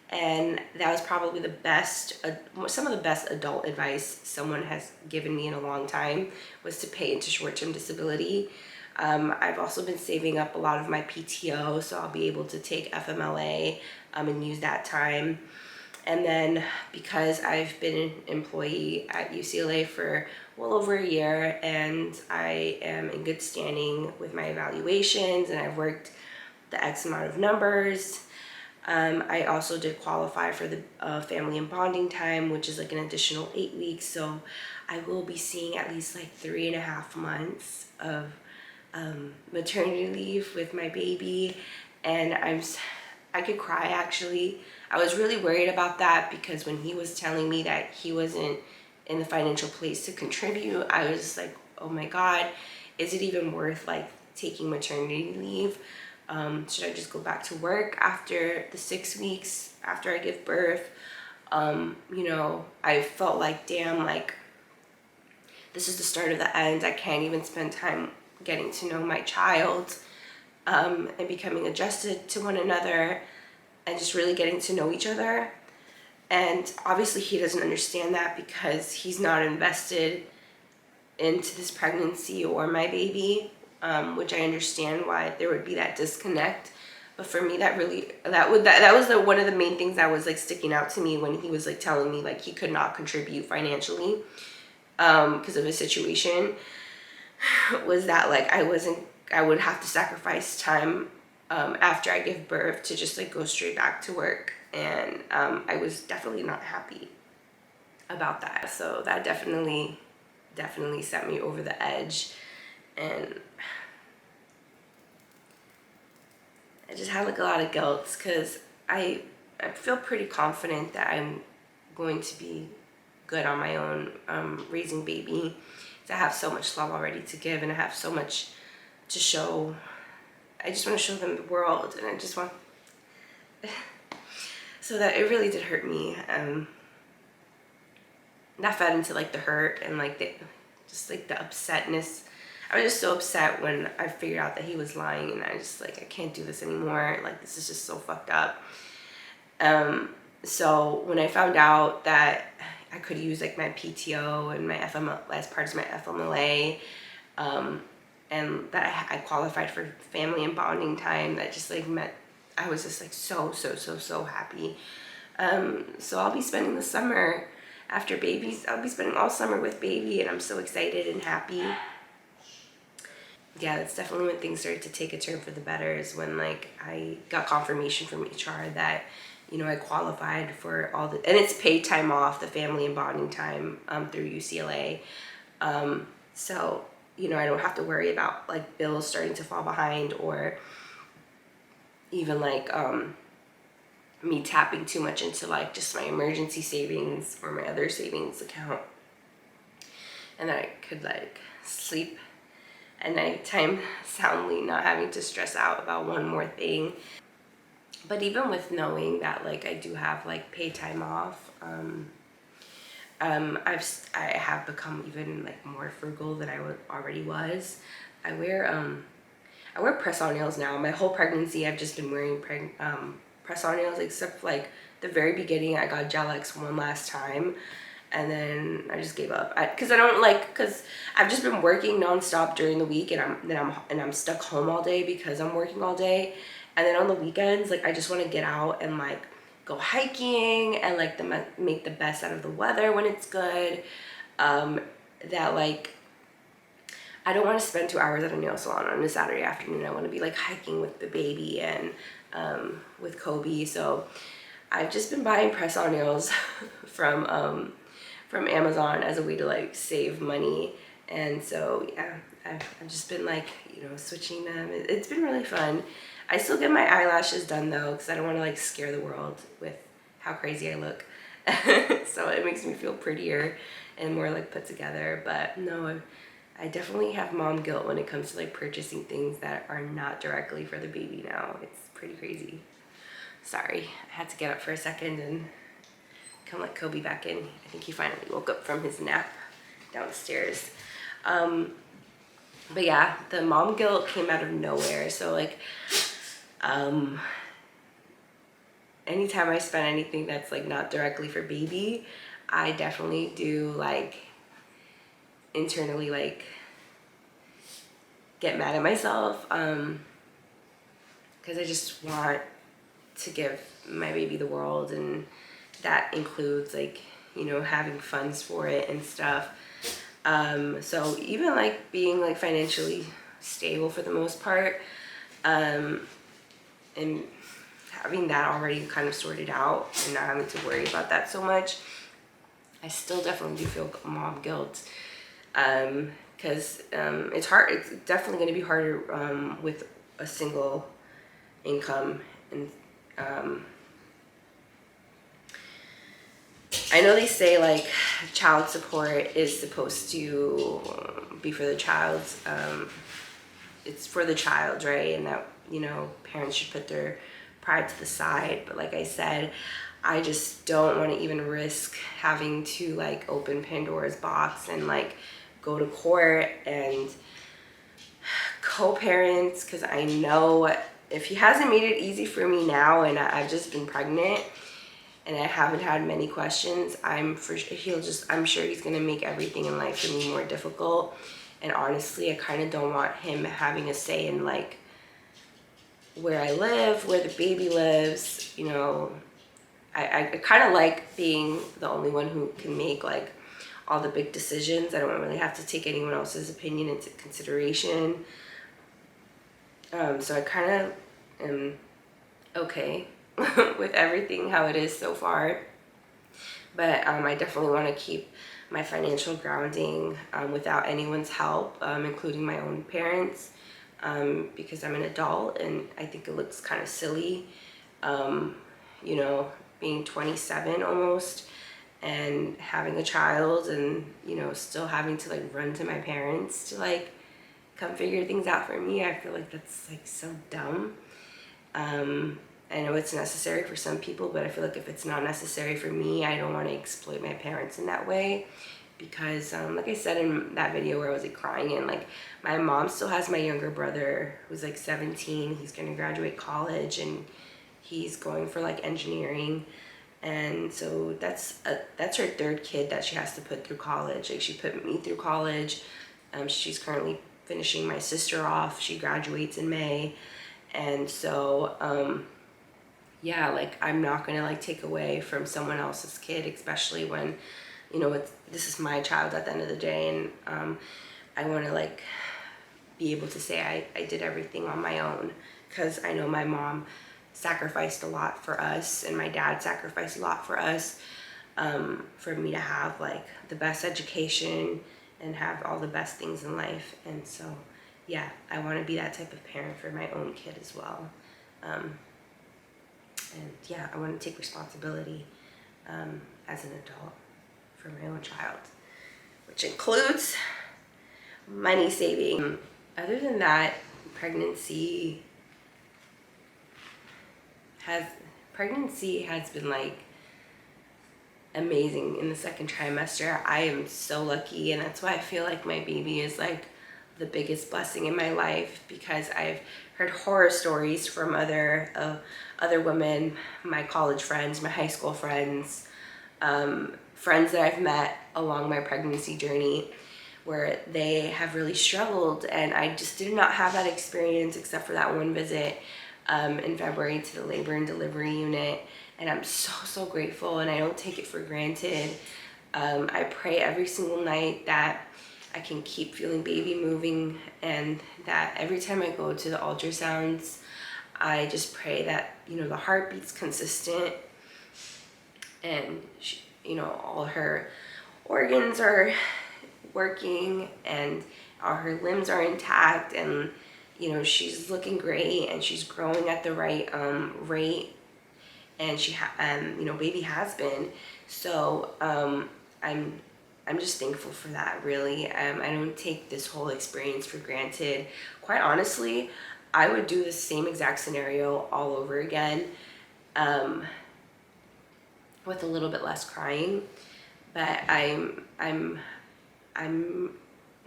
And that was probably the best, some of the best adult advice someone has given me in a long time, was to pay into short-term disability. I've also been saving up a lot of my PTO, so I'll be able to take FMLA and use that time. And then, because I've been an employee at UCLA for well over a year, and I am in good standing with my evaluations, and I've worked the X amount of numbers, I also did qualify for the family and bonding time, which is like an additional 8 weeks. So I will be seeing at least like 3.5 months of maternity leave with my baby. And I could cry, actually. I was really worried about that, because when he was telling me that he wasn't in the financial place to contribute, I was like, oh my God, is it even worth like taking maternity leave? Should I just go back to work after the 6 weeks after I give birth? You know, I felt like, damn, like this is the start of the end. I can't even spend time getting to know my child, and becoming adjusted to one another, and just really getting to know each other. And obviously he doesn't understand that, because he's not invested into this pregnancy or my baby, which I understand why there would be that disconnect. But for me, that was one of the main things that was like sticking out to me when he was like telling me like he could not contribute financially because of his situation, was that like I would have to sacrifice time after I give birth to just like go straight back to work. And I was definitely not happy about that. So that definitely set me over the edge. And I just had like a lot of guilt, because I feel pretty confident that I'm going to be good on my own raising baby. I have so much love already to give, and I have so much to show. I just want to show them the world, and I just want so that it really did hurt me. That fed into like the hurt and like the upsetness. I was just so upset when I figured out that he was lying, and I just like, I can't do this anymore. Like, this is just so fucked up. So when I found out that I could use like my PTO and my FMLA as part of my FMLA, and that I qualified for family and bonding time. That just like meant I was just like so happy. So I'll be spending the summer after babies. I'll be spending all summer with baby, and I'm so excited and happy. Yeah, that's definitely when things started to take a turn for the better, is when like I got confirmation from HR that, you know, I qualified for all the, and it's paid time off, the family and bonding time, through UCLA. So, you know, I don't have to worry about like bills starting to fall behind, or even like, me tapping too much into like just my emergency savings or my other savings account. And that I could like sleep at nighttime soundly, not having to stress out about one more thing. But even with knowing that like I do have like paid time off, I have become even like more frugal than I already was. I wear press-on nails now. My whole pregnancy I've just been wearing press-on nails, except like the very beginning I got Gel X one last time, and then I just gave up because because I've just been working nonstop during the week, and I'm stuck home all day because I'm working all day. And then on the weekends, like I just want to get out and like go hiking and like make the best out of the weather when it's good. That like I don't want to spend 2 hours at a nail salon on a Saturday afternoon. I want to be like hiking with the baby and with Kobe. So I've just been buying press-on nails from Amazon as a way to like save money. And so yeah, I've just been like, you know, switching them. It's been really fun. I still get my eyelashes done though, because I don't want to like scare the world with how crazy I look. So it makes me feel prettier and more like put together. But no, I definitely have mom guilt when it comes to like purchasing things that are not directly for the baby now. It's pretty crazy. Sorry, I had to get up for a second and come let Kobe back in. I think he finally woke up from his nap downstairs. But yeah, the mom guilt came out of nowhere. So like, anytime I spend anything that's like not directly for baby, I definitely do like internally like get mad at myself, because I just want to give my baby the world, and that includes like, you know, having funds for it and stuff. So even like being like financially stable for the most part, and having that already kind of sorted out and not having to worry about that so much, I still definitely do feel mom guilt, because it's hard. It's definitely going to be harder with a single income. And I know they say like child support is supposed to be for the child's, it's for the child, right? And that, you know, parents should put their pride to the side. But like I said, I just don't want to even risk having to like open Pandora's box and like go to court and co-parents, because I know if he hasn't made it easy for me now, and I've just been pregnant and I haven't had many questions, I'm sure he's gonna make everything in life for me more difficult. And honestly, I kind of don't want him having a say in like where I live, where the baby lives. You know, I kind of like being the only one who can make like all the big decisions. I don't really have to take anyone else's opinion into consideration. So I kind of am okay with everything how it is so far. But I definitely want to keep my financial grounding without anyone's help, including my own parents, because I'm an adult and I think it looks kind of silly, you know, being 27 almost and having a child and, you know, still having to like run to my parents to like come figure things out for me. I feel like that's like so dumb. I know it's necessary for some people, but I feel like if it's not necessary for me, I don't want to exploit my parents in that way. Because like I said in that video where I was like crying, and like my mom still has my younger brother who's like 17. He's going to graduate college and he's going for like engineering. And so that's her third kid that she has to put through college. Like, she put me through college. She's currently finishing my sister off. She graduates in May. And so yeah, like, I'm not gonna like take away from someone else's kid, especially when, you know, this is my child at the end of the day. And I want to like be able to say I did everything on my own, because I know my mom sacrificed a lot for us, and my dad sacrificed a lot for us, for me to have like the best education and have all the best things in life. And so yeah, I want to be that type of parent for my own kid as well. And yeah, I want to take responsibility as an adult for my own child, which includes money saving. Other than that, pregnancy has been like amazing in the second trimester. I am so lucky, and that's why I feel like my baby is like the biggest blessing in my life, because I've heard horror stories from other women, my college friends, my high school friends, friends that I've met along my pregnancy journey, where they have really struggled. And I just did not have that experience except for that one visit in February to the labor and delivery unit. And I'm so grateful, and I don't take it for granted. I pray every single night that I can keep feeling baby moving, and that every time I go to the ultrasounds, I just pray that, you know, the heartbeat's consistent, and she, you know, all her organs are working, and all her limbs are intact, and, you know, she's looking great, and she's growing at the right rate, and you know, baby has been. So I'm just thankful for that, really. I don't take this whole experience for granted. Quite honestly, I would do the same exact scenario all over again, with a little bit less crying. But I'm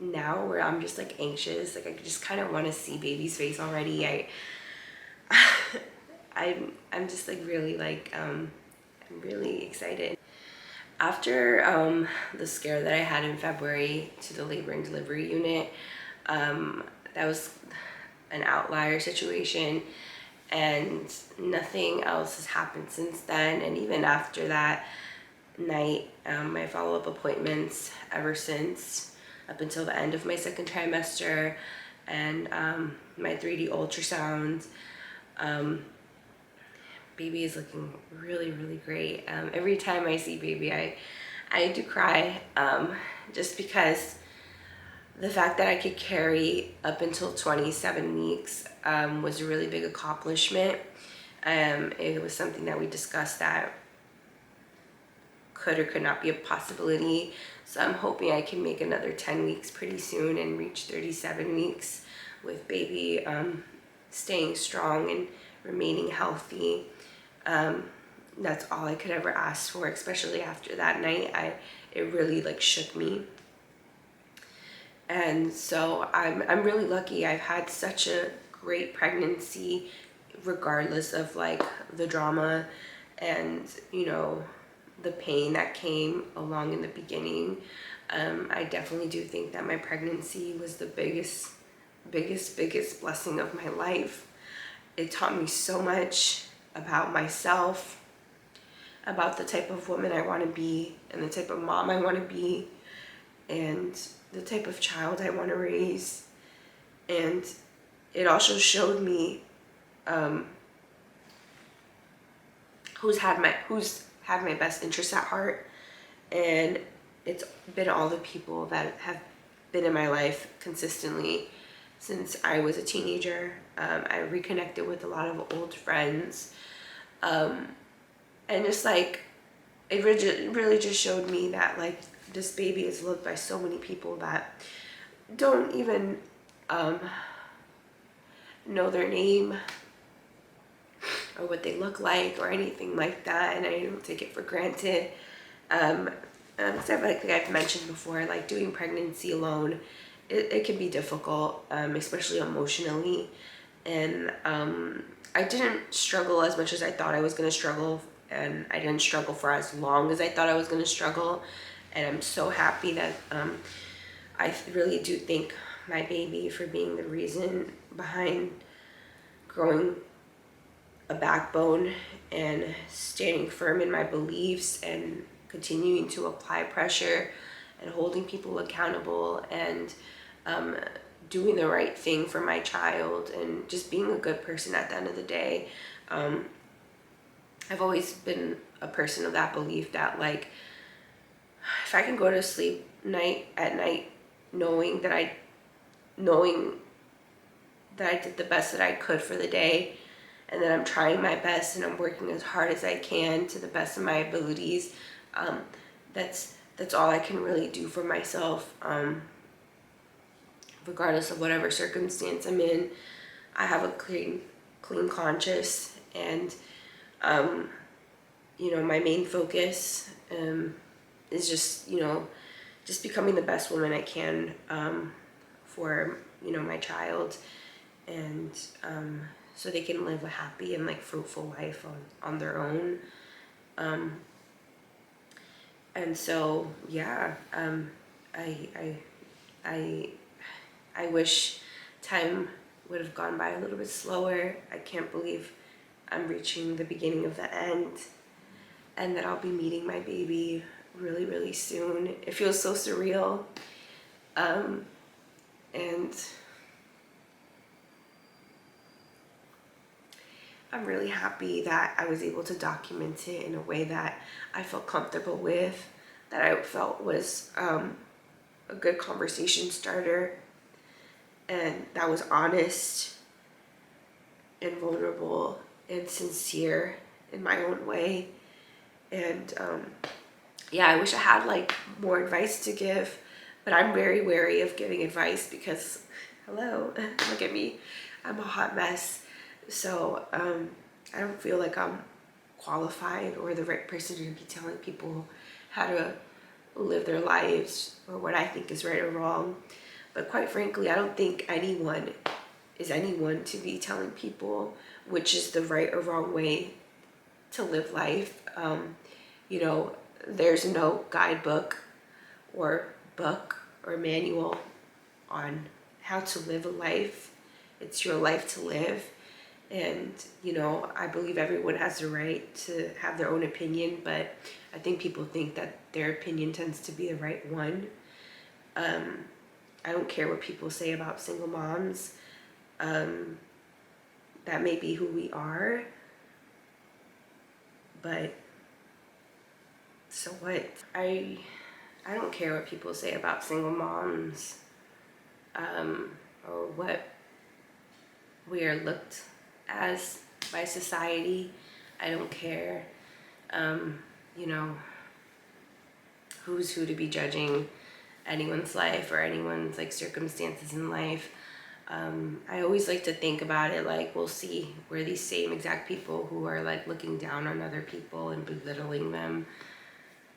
now where I'm just like anxious. Like, I just kind of want to see baby's face already. I'm just like really like I'm really excited. After the scare that I had in February to the labor and delivery unit, that was an outlier situation, and nothing else has happened since then. And even after that night, my follow-up appointments ever since, up until the end of my second trimester, and my 3D ultrasounds, baby is looking really great. Every time I see baby, I do cry, just because the fact that I could carry up until 27 weeks was a really big accomplishment. It was something that we discussed that could or could not be a possibility. So I'm hoping I can make another 10 weeks pretty soon and reach 37 weeks with baby staying strong and remaining healthy. That's all I could ever ask for, especially after that night. It really like shook me. And so I'm really lucky. I've had such a great pregnancy, regardless of like the drama and, you know, the pain that came along in the beginning. I definitely do think that my pregnancy was the biggest blessing of my life. It taught me so much about myself, about the type of woman I want to be, and the type of mom I want to be, and the type of child I want to raise. And it also showed me who's had my best interests at heart. And it's been all the people that have been in my life consistently since I was a teenager. I reconnected with a lot of old friends, and just like it really just showed me that like this baby is loved by so many people that don't even know their name or what they look like or anything like that, and I don't take it for granted. So like I've mentioned before, like doing pregnancy alone, it can be difficult, especially emotionally. And I didn't struggle as much as I thought I was going to struggle and I didn't struggle for as long as I thought I was going to struggle. And I'm so happy that I really do thank my baby for being the reason behind growing a backbone and standing firm in my beliefs and continuing to apply pressure and holding people accountable and doing the right thing for my child and just being a good person at the end of the day. I've always been a person of that belief that, like, if I can go to sleep at night knowing that I did the best that I could for the day, and that I'm trying my best and I'm working as hard as I can to the best of my abilities, that's all I can really do for myself, regardless of whatever circumstance I'm in. I have a clean conscience, and my main focus is just becoming the best woman I can for my child, and so they can live a happy and like fruitful life on their own. And so yeah, I wish time would have gone by a little bit slower. I can't believe I'm reaching the beginning of the end, and that I'll be meeting my baby really, really soon. It feels so surreal. And I'm really happy that I was able to document it in a way that I felt comfortable with, that I felt was a good conversation starter, and that was honest and vulnerable and sincere in my own way. And yeah, I wish I had like more advice to give, but I'm very wary of giving advice because, hello, look at me, I'm a hot mess. So I don't feel like I'm qualified or the right person to be telling people how to live their lives or what I think is right or wrong. But quite frankly, I don't think anyone is anyone to be telling people which is the right or wrong way to live life. There's no guidebook or book or manual on how to live a life. It's your life to live. And, I believe everyone has the right to have their own opinion, but I think people think that their opinion tends to be the right one. I don't care what people say about single moms. That may be who we are, but so what? I don't care what people say about single moms, or what we are looked as by society. I don't care, who's who to be judging anyone's life or anyone's like circumstances in life. I always like to think about it like, we'll see where these same exact people who are like looking down on other people and belittling them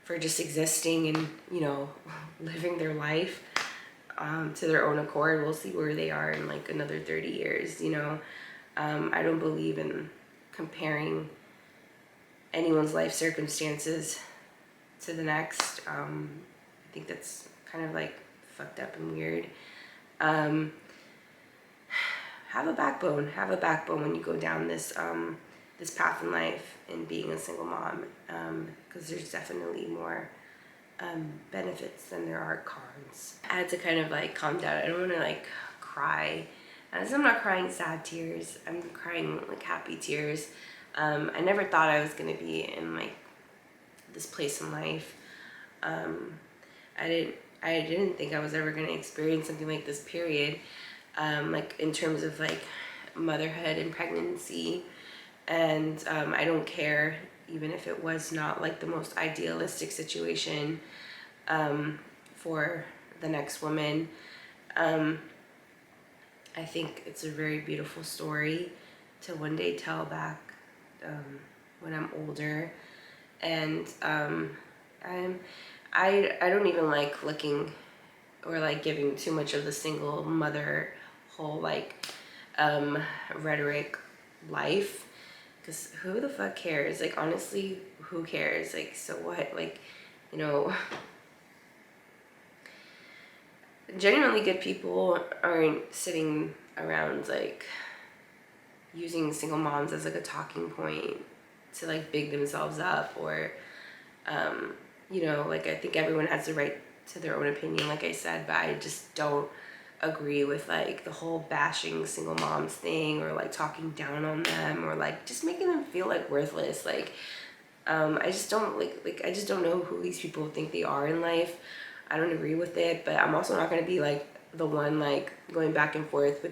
for just existing and, living their life to their own accord, we'll see where they are in like another 30 years, I don't believe in comparing anyone's life circumstances to the next. I think that's kind of like fucked up and weird. Have a backbone when you go down this this path in life and being a single mom, because there's definitely more benefits than there are cons. I had to kind of like calm down. I don't want to like cry. So I'm not crying sad tears. I'm crying like happy tears. I never thought I was gonna be in like this place in life. I didn't think I was ever gonna experience something like this, period. Like in terms of like motherhood and pregnancy, and I don't care even if it was not like the most idealistic situation for the next woman. I think it's a very beautiful story to one day tell back when I'm older, and I don't even like looking or like giving too much of the single mother whole like rhetoric life. Because who the fuck cares? Like, honestly, who cares? Like, so what? Like, you know, genuinely good people aren't sitting around, like, using single moms as, like, a talking point to, like, big themselves up. Or, you know, like, I think everyone has the right to their own opinion, like I said, but I just don't agree with, like, the whole bashing single moms thing, or, like, talking down on them, or, like, just making them feel, like, worthless. Like, I just don't I just don't know who these people think they are in life. I don't agree with it, but I'm also not going to be, like, the one, like, going back and forth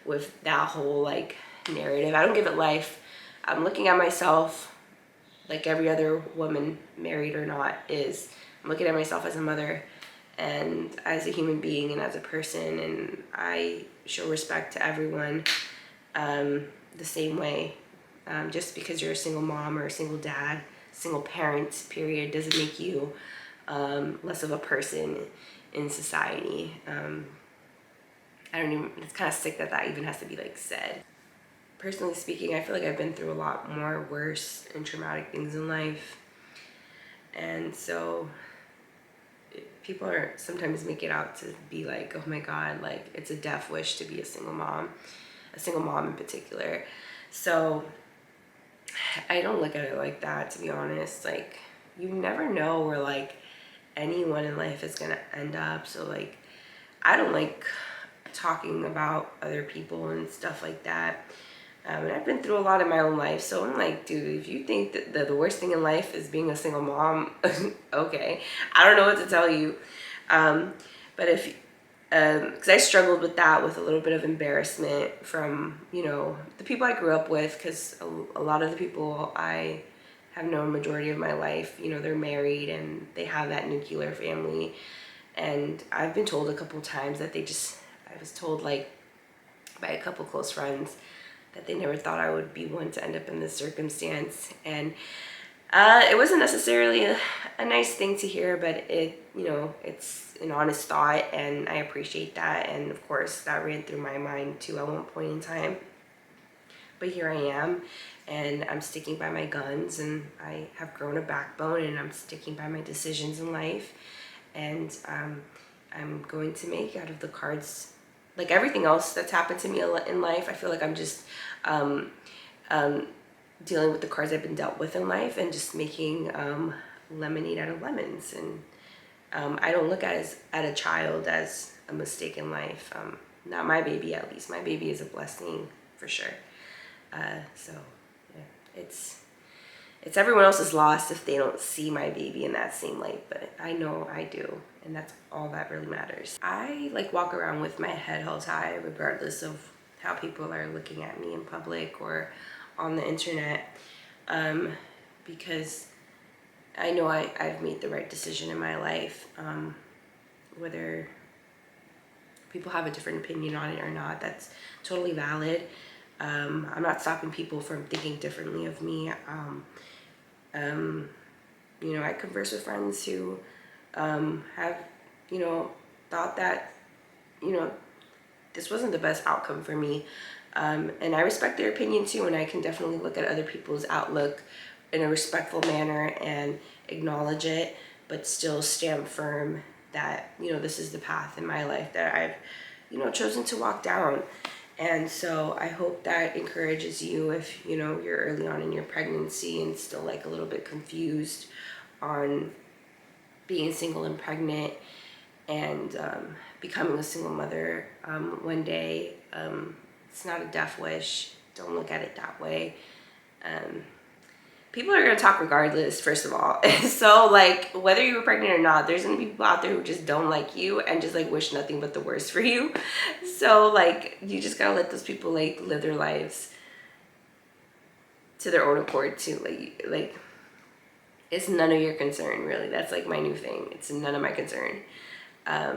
with that whole, like, narrative. I don't give it life. I'm looking at myself like every other woman, married or not, is. I'm looking at myself as a mother and as a human being and as a person, and I show respect to everyone the same way. Just because you're a single mom or a single dad, single parent, period, doesn't make you less of a person in society. I don't even, it's kind of sick that that even has to be, like, said. Personally speaking, I feel like I've been through a lot more worse and traumatic things in life. And so people are sometimes make it out to be like, oh my God, like, it's a death wish to be a single mom in particular. So I don't look at it like that, to be honest. Like, you never know where, like, anyone in life is gonna end up. So, like, I don't like talking about other people and stuff like that. And I've been through a lot in my own life, so I'm like, dude, if you think that the worst thing in life is being a single mom, okay, I don't know what to tell you. But if, because I struggled with that, with a little bit of embarrassment from, you know, the people I grew up with, because a lot of the people I have known majority of my life, you know, they're married and they have that nuclear family. And I've been told a couple times that I was told, like, by a couple close friends, that they never thought I would be one to end up in this circumstance. And it wasn't necessarily a nice thing to hear, but it, you know, it's an honest thought, and I appreciate that. And of course, that ran through my mind too at one point in time. But here I am, and I'm sticking by my guns, and I have grown a backbone, and I'm sticking by my decisions in life. And I'm going to make out of the cards, like everything else that's happened to me in life, I feel like I'm just dealing with the cards I've been dealt with in life, and just making lemonade out of lemons. And I don't look at a child as a mistake in life. Not my baby, at least. My baby is a blessing for sure. So yeah, it's everyone else's loss if they don't see my baby in that same light, but I know I do, and that's all that really matters. I, like, walk around with my head held high regardless of how people are looking at me in public or on the internet, because I know I've made the right decision in my life. Whether people have a different opinion on it or not, that's totally valid. I'm not stopping people from thinking differently of me. You know, I converse with friends who have, you know, thought that, you know, this wasn't the best outcome for me. And I respect their opinion too, and I can definitely look at other people's outlook in a respectful manner and acknowledge it, but still stand firm that, you know, this is the path in my life that I've, you know, chosen to walk down. And so I hope that encourages you if, you know, you're early on in your pregnancy and still, like, a little bit confused on being single and pregnant, and becoming a single mother one day. It's not a death wish. Don't look at it that way. People are going to talk regardless, first of all. So, like, whether you were pregnant or not, there's going to be people out there who just don't like you and just, like, wish nothing but the worst for you. So, like, you just got to let those people, like, live their lives to their own accord too. Like, it's none of your concern, really. That's, like, my new thing. It's none of my concern.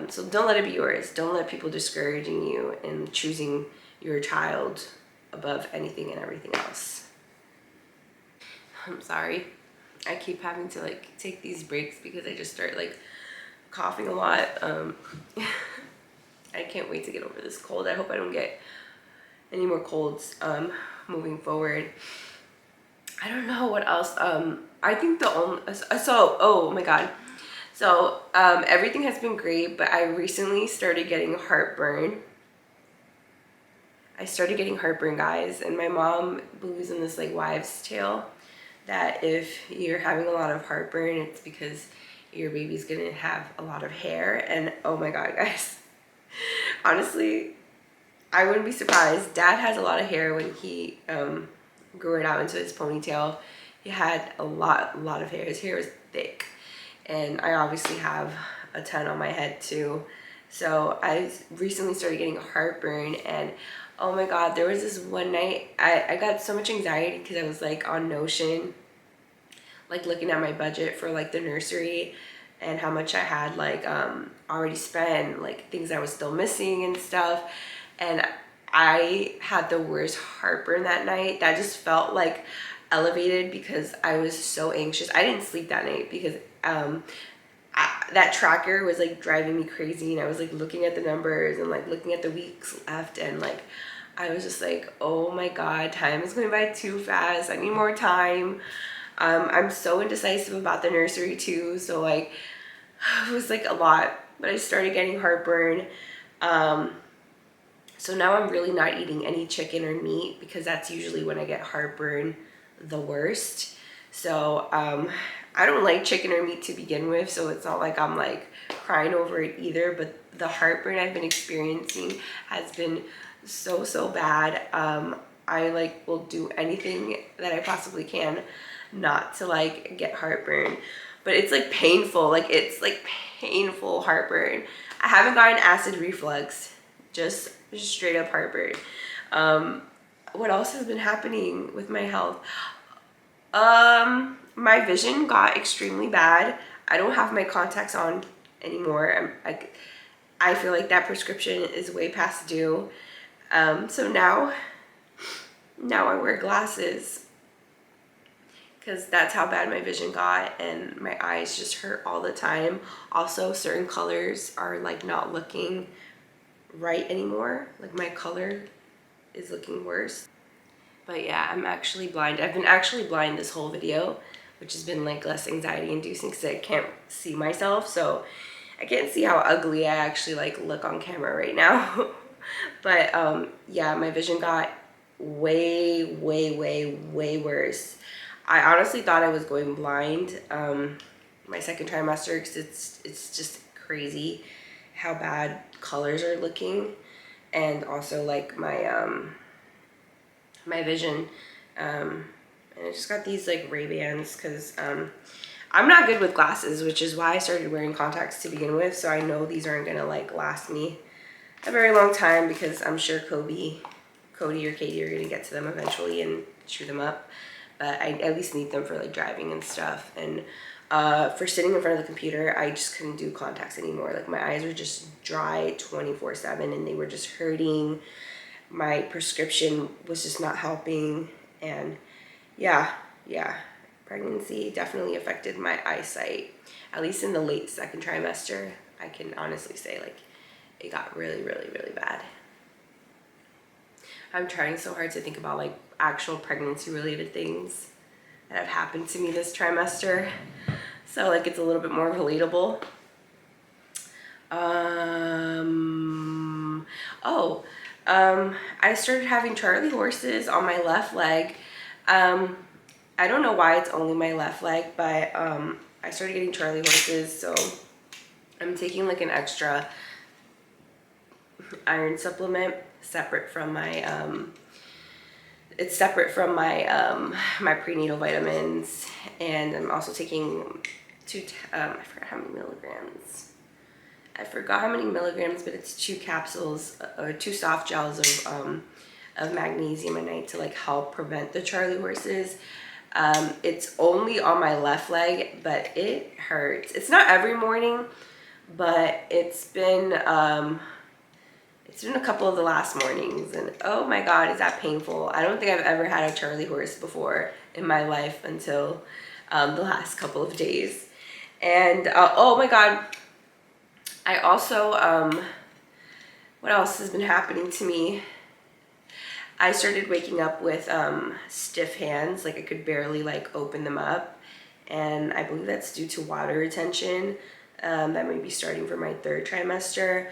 So don't let it be yours. Don't let people discouraging you in choosing your child above anything and everything else. I'm sorry. I keep having to, like, take these breaks because I just start, like, coughing a lot. I can't wait to get over this cold. I hope I don't get any more colds moving forward. I don't know what else. I think the only, so, oh my God. So, everything has been great, but I recently started getting heartburn. Guys, and my mom believes in this like wives' tale that if you're having a lot of heartburn, it's because your baby's gonna have a lot of hair. And oh my God, guys, honestly, I wouldn't be surprised. Dad has a lot of hair. When he grew it out into his ponytail, he had a lot of hair. His hair was thick, and I obviously have a ton on my head too. So I recently started getting heartburn, and oh my God, there was this one night I got so much anxiety because I was like on Notion, like looking at my budget for like the nursery and how much I had like already spent, like things I was still missing and stuff. And I had the worst heartburn that night. That just felt like elevated because I was so anxious. I didn't sleep that night because that tracker was like driving me crazy, and I was like looking at the numbers and like looking at the weeks left, and like I was just like, oh my God, time is going by too fast. I need more time. I'm so indecisive about the nursery too, so like it was like a lot, but I started getting heartburn. So now I'm really not eating any chicken or meat because that's usually when I get heartburn the worst. So I don't like chicken or meat to begin with, so it's not like I'm like crying over it either, but the heartburn I've been experiencing has been so bad. I like will do anything that I possibly can not to like get heartburn, but it's like painful. Like it's like painful heartburn. I haven't gotten acid reflux, just straight up heartburn. What else has been happening with my health? My vision got extremely bad. I don't have my contacts on anymore. I feel like that prescription is way past due. So now I wear glasses because that's how bad my vision got, and my eyes just hurt all the time. Also, certain colors are like not looking right anymore. Like my color is looking worse. But yeah, I'm actually blind. I've been actually blind this whole video, which has been like less anxiety inducing because I can't see myself. So I can't see how ugly I actually like look on camera right now. But yeah, my vision got way worse. I honestly thought I was going blind my second trimester because it's just crazy how bad colors are looking, and also like my vision, and I just got these like Ray-Bans because I'm not good with glasses, which is why I started wearing contacts to begin with. So I know these aren't gonna like last me a very long time because I'm sure Cody or Katie are gonna get to them eventually and chew them up, but I at least need them for like driving and stuff. And for sitting in front of the computer, I just couldn't do contacts anymore. Like my eyes were just dry 24/7 and they were just hurting. My prescription was just not helping, and yeah, pregnancy definitely affected my eyesight, at least in the late second trimester. I can honestly say like it got really bad. I'm trying so hard to think about like actual pregnancy related things that have happened to me this trimester, so like it's a little bit more relatable. I started having Charlie horses on my left leg. I don't know why it's only my left leg, but I started getting Charlie horses, so I'm taking like an extra iron supplement separate from my it's separate from my my prenatal vitamins, and I'm also taking I forgot how many milligrams, but it's 2 capsules or 2 soft gels of magnesium a night to like help prevent the Charlie horses. It's only on my left leg, but it hurts. It's not every morning, but it's been a couple of the last mornings, and oh my God, is that painful. I don't think I've ever had a Charlie horse before in my life until the last couple of days. And oh my God, I also what else has been happening to me? I started waking up with stiff hands, like I could barely like open them up, and I believe that's due to water retention. That may be starting for my 3rd trimester.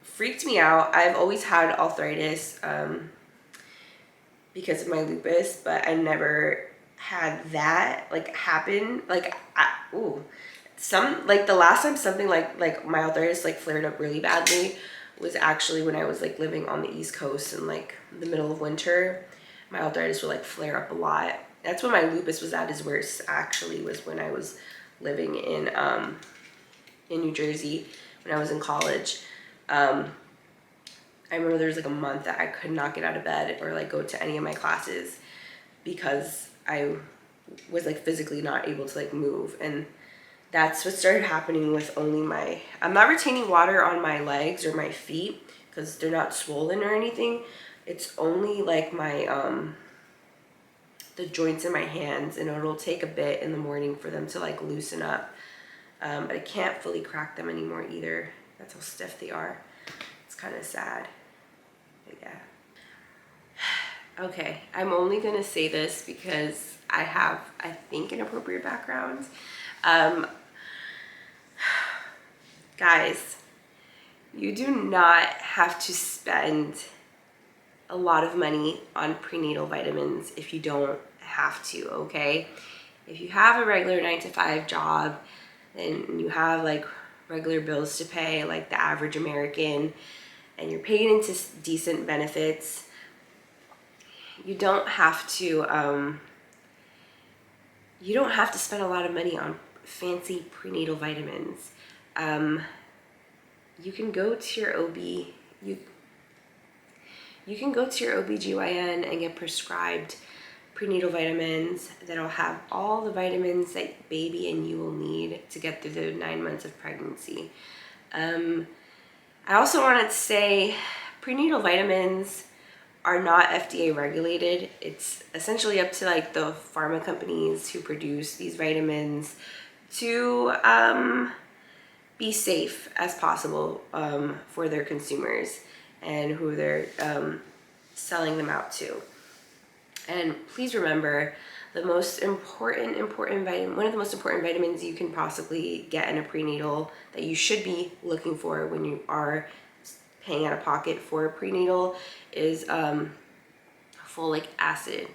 Freaked me out. I've always had arthritis because of my lupus, but I never had that like happen. Like, the last time something like my arthritis like flared up really badly was actually when I was like living on the East Coast in like the middle of winter. My arthritis would like flare up a lot. That's when my lupus was at its worst, actually, was when I was living in New Jersey when I was in college. I remember there was like a month that I could not get out of bed or like go to any of my classes because I was like physically not able to like move. And that's what started happening with only I'm not retaining water on my legs or my feet because they're not swollen or anything. It's only like the joints in my hands, and it'll take a bit in the morning for them to like loosen up. But I can't fully crack them anymore either. That's how stiff they are. It's kind of sad, but yeah. Okay, I'm only gonna say this because I have, I think, an appropriate background. Guys, you do not have to spend a lot of money on prenatal vitamins if you don't have to, okay? If you have a regular 9-to-5 job and you have like regular bills to pay like the average American, and you're paid into decent benefits, you don't have to spend a lot of money on fancy prenatal vitamins. You can go to your you can go to your OBGYN and get prescribed prenatal vitamins that'll have all the vitamins that baby and you will need to get through the 9 months of pregnancy. I also wanted to say prenatal vitamins are not FDA regulated. It's essentially up to like the pharma companies who produce these vitamins to be safe as possible for their consumers and who they're selling them out to. And please remember, the most important vitamin, one of the most important vitamins you can possibly get in a prenatal that you should be looking for when you are paying out of pocket for a prenatal is folic acid.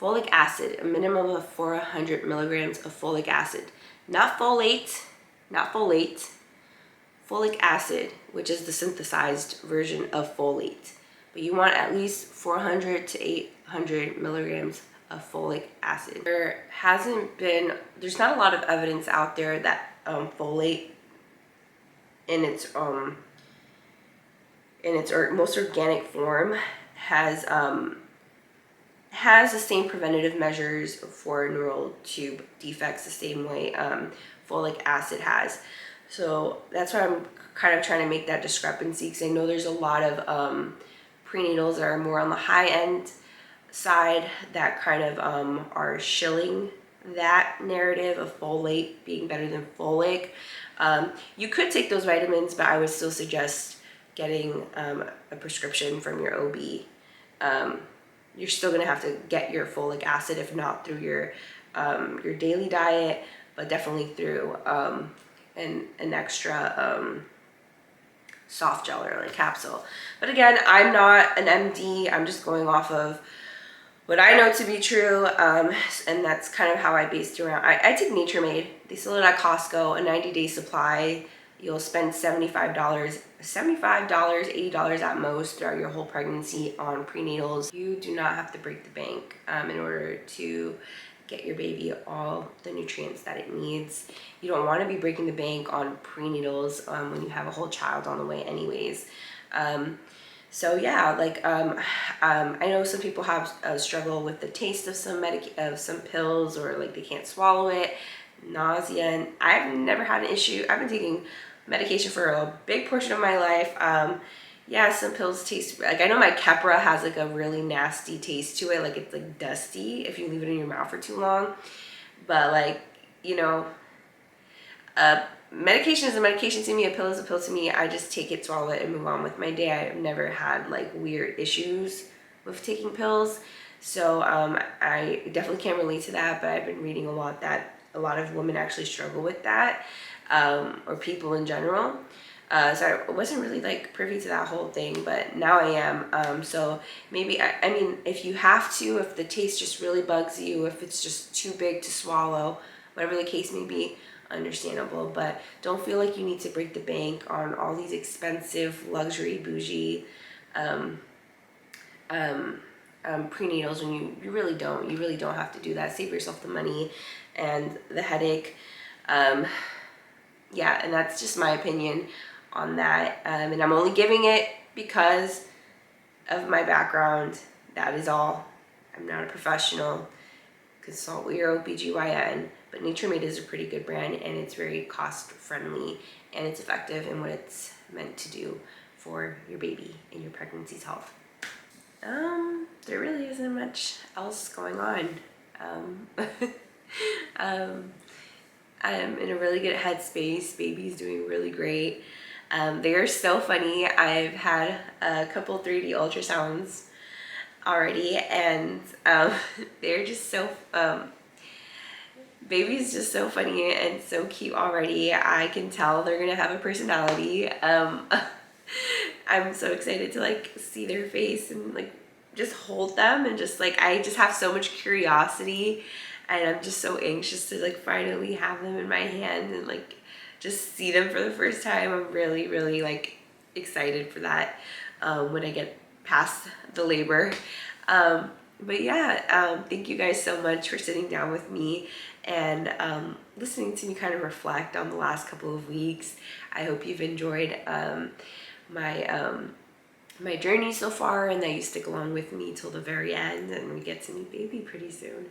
Folic acid, a minimum of 400 milligrams of folic acid. Not folate, not folate. Folic acid, which is the synthesized version of folate. But you want at least 400 to 800 milligrams of folic acid. There's not a lot of evidence out there that folate in its most organic form has the same preventative measures for neural tube defects the same way folic acid has. So that's why I'm kind of trying to make that discrepancy, because I know there's a lot of prenatals that are more on the high end side that kind of are shilling that narrative of folate being better than folic. You could take those vitamins, but I would still suggest getting a prescription from your OB. You're still gonna have to get your folic acid, if not through your daily diet, but definitely through an extra soft gel or like capsule. But again, I'm not an MD. I'm just going off of what I know to be true, and that's kind of how I based it around. I take Nature Made. They sell it at Costco, a 90-day supply. You'll spend $75, $80 at most throughout your whole pregnancy on prenatals. You do not have to break the bank in order to get your baby all the nutrients that it needs. You don't want to be breaking the bank on prenatals when you have a whole child on the way anyways. So yeah, like I know some people have a struggle with the taste of some pills, or like they can't swallow it, nausea, and I've never had an issue. I've been taking medication for a big portion of my life. Yeah, some pills taste, like I know my Keppra has like a really nasty taste to it, like it's like dusty if you leave it in your mouth for too long. But like, you know, medication is a medication to me, a pill is a pill to me. I just take it, swallow it, and move on with my day. I've never had like weird issues with taking pills. So I definitely can't relate to that, but I've been reading a lot that a lot of women actually struggle with that, or people in general. So I wasn't really like privy to that whole thing, but now I am. So maybe, I mean, if you have to, if the taste just really bugs you, if it's just too big to swallow, whatever the case may be, understandable. But don't feel like you need to break the bank on all these expensive, luxury, bougie prenatals when you really don't. You really don't have to do that. Save yourself the money and the headache. Yeah, and that's just my opinion on that. And I'm only giving it because of my background. That is all. I'm not a professional. Consult with your OBGYN, but Nature Made is a pretty good brand, and it's very cost friendly, and it's effective in what it's meant to do for your baby and your pregnancy's health. There really isn't much else going on. I'm in a really good headspace. Baby's doing really great. They are so funny. I've had a couple 3D ultrasounds already, and they're just so baby's just so funny and so cute already. I can tell they're gonna have a personality. I'm so excited to like see their face and like just hold them, and just like I just have so much curiosity, and I'm just so anxious to like finally have them in my hand and like just see them for the first time. I'm really like excited for that when I get past the labor. But yeah, thank you guys so much for sitting down with me and listening to me kind of reflect on the last couple of weeks. I hope you've enjoyed my journey so far, and that you stick along with me till the very end, and we get to meet baby pretty soon.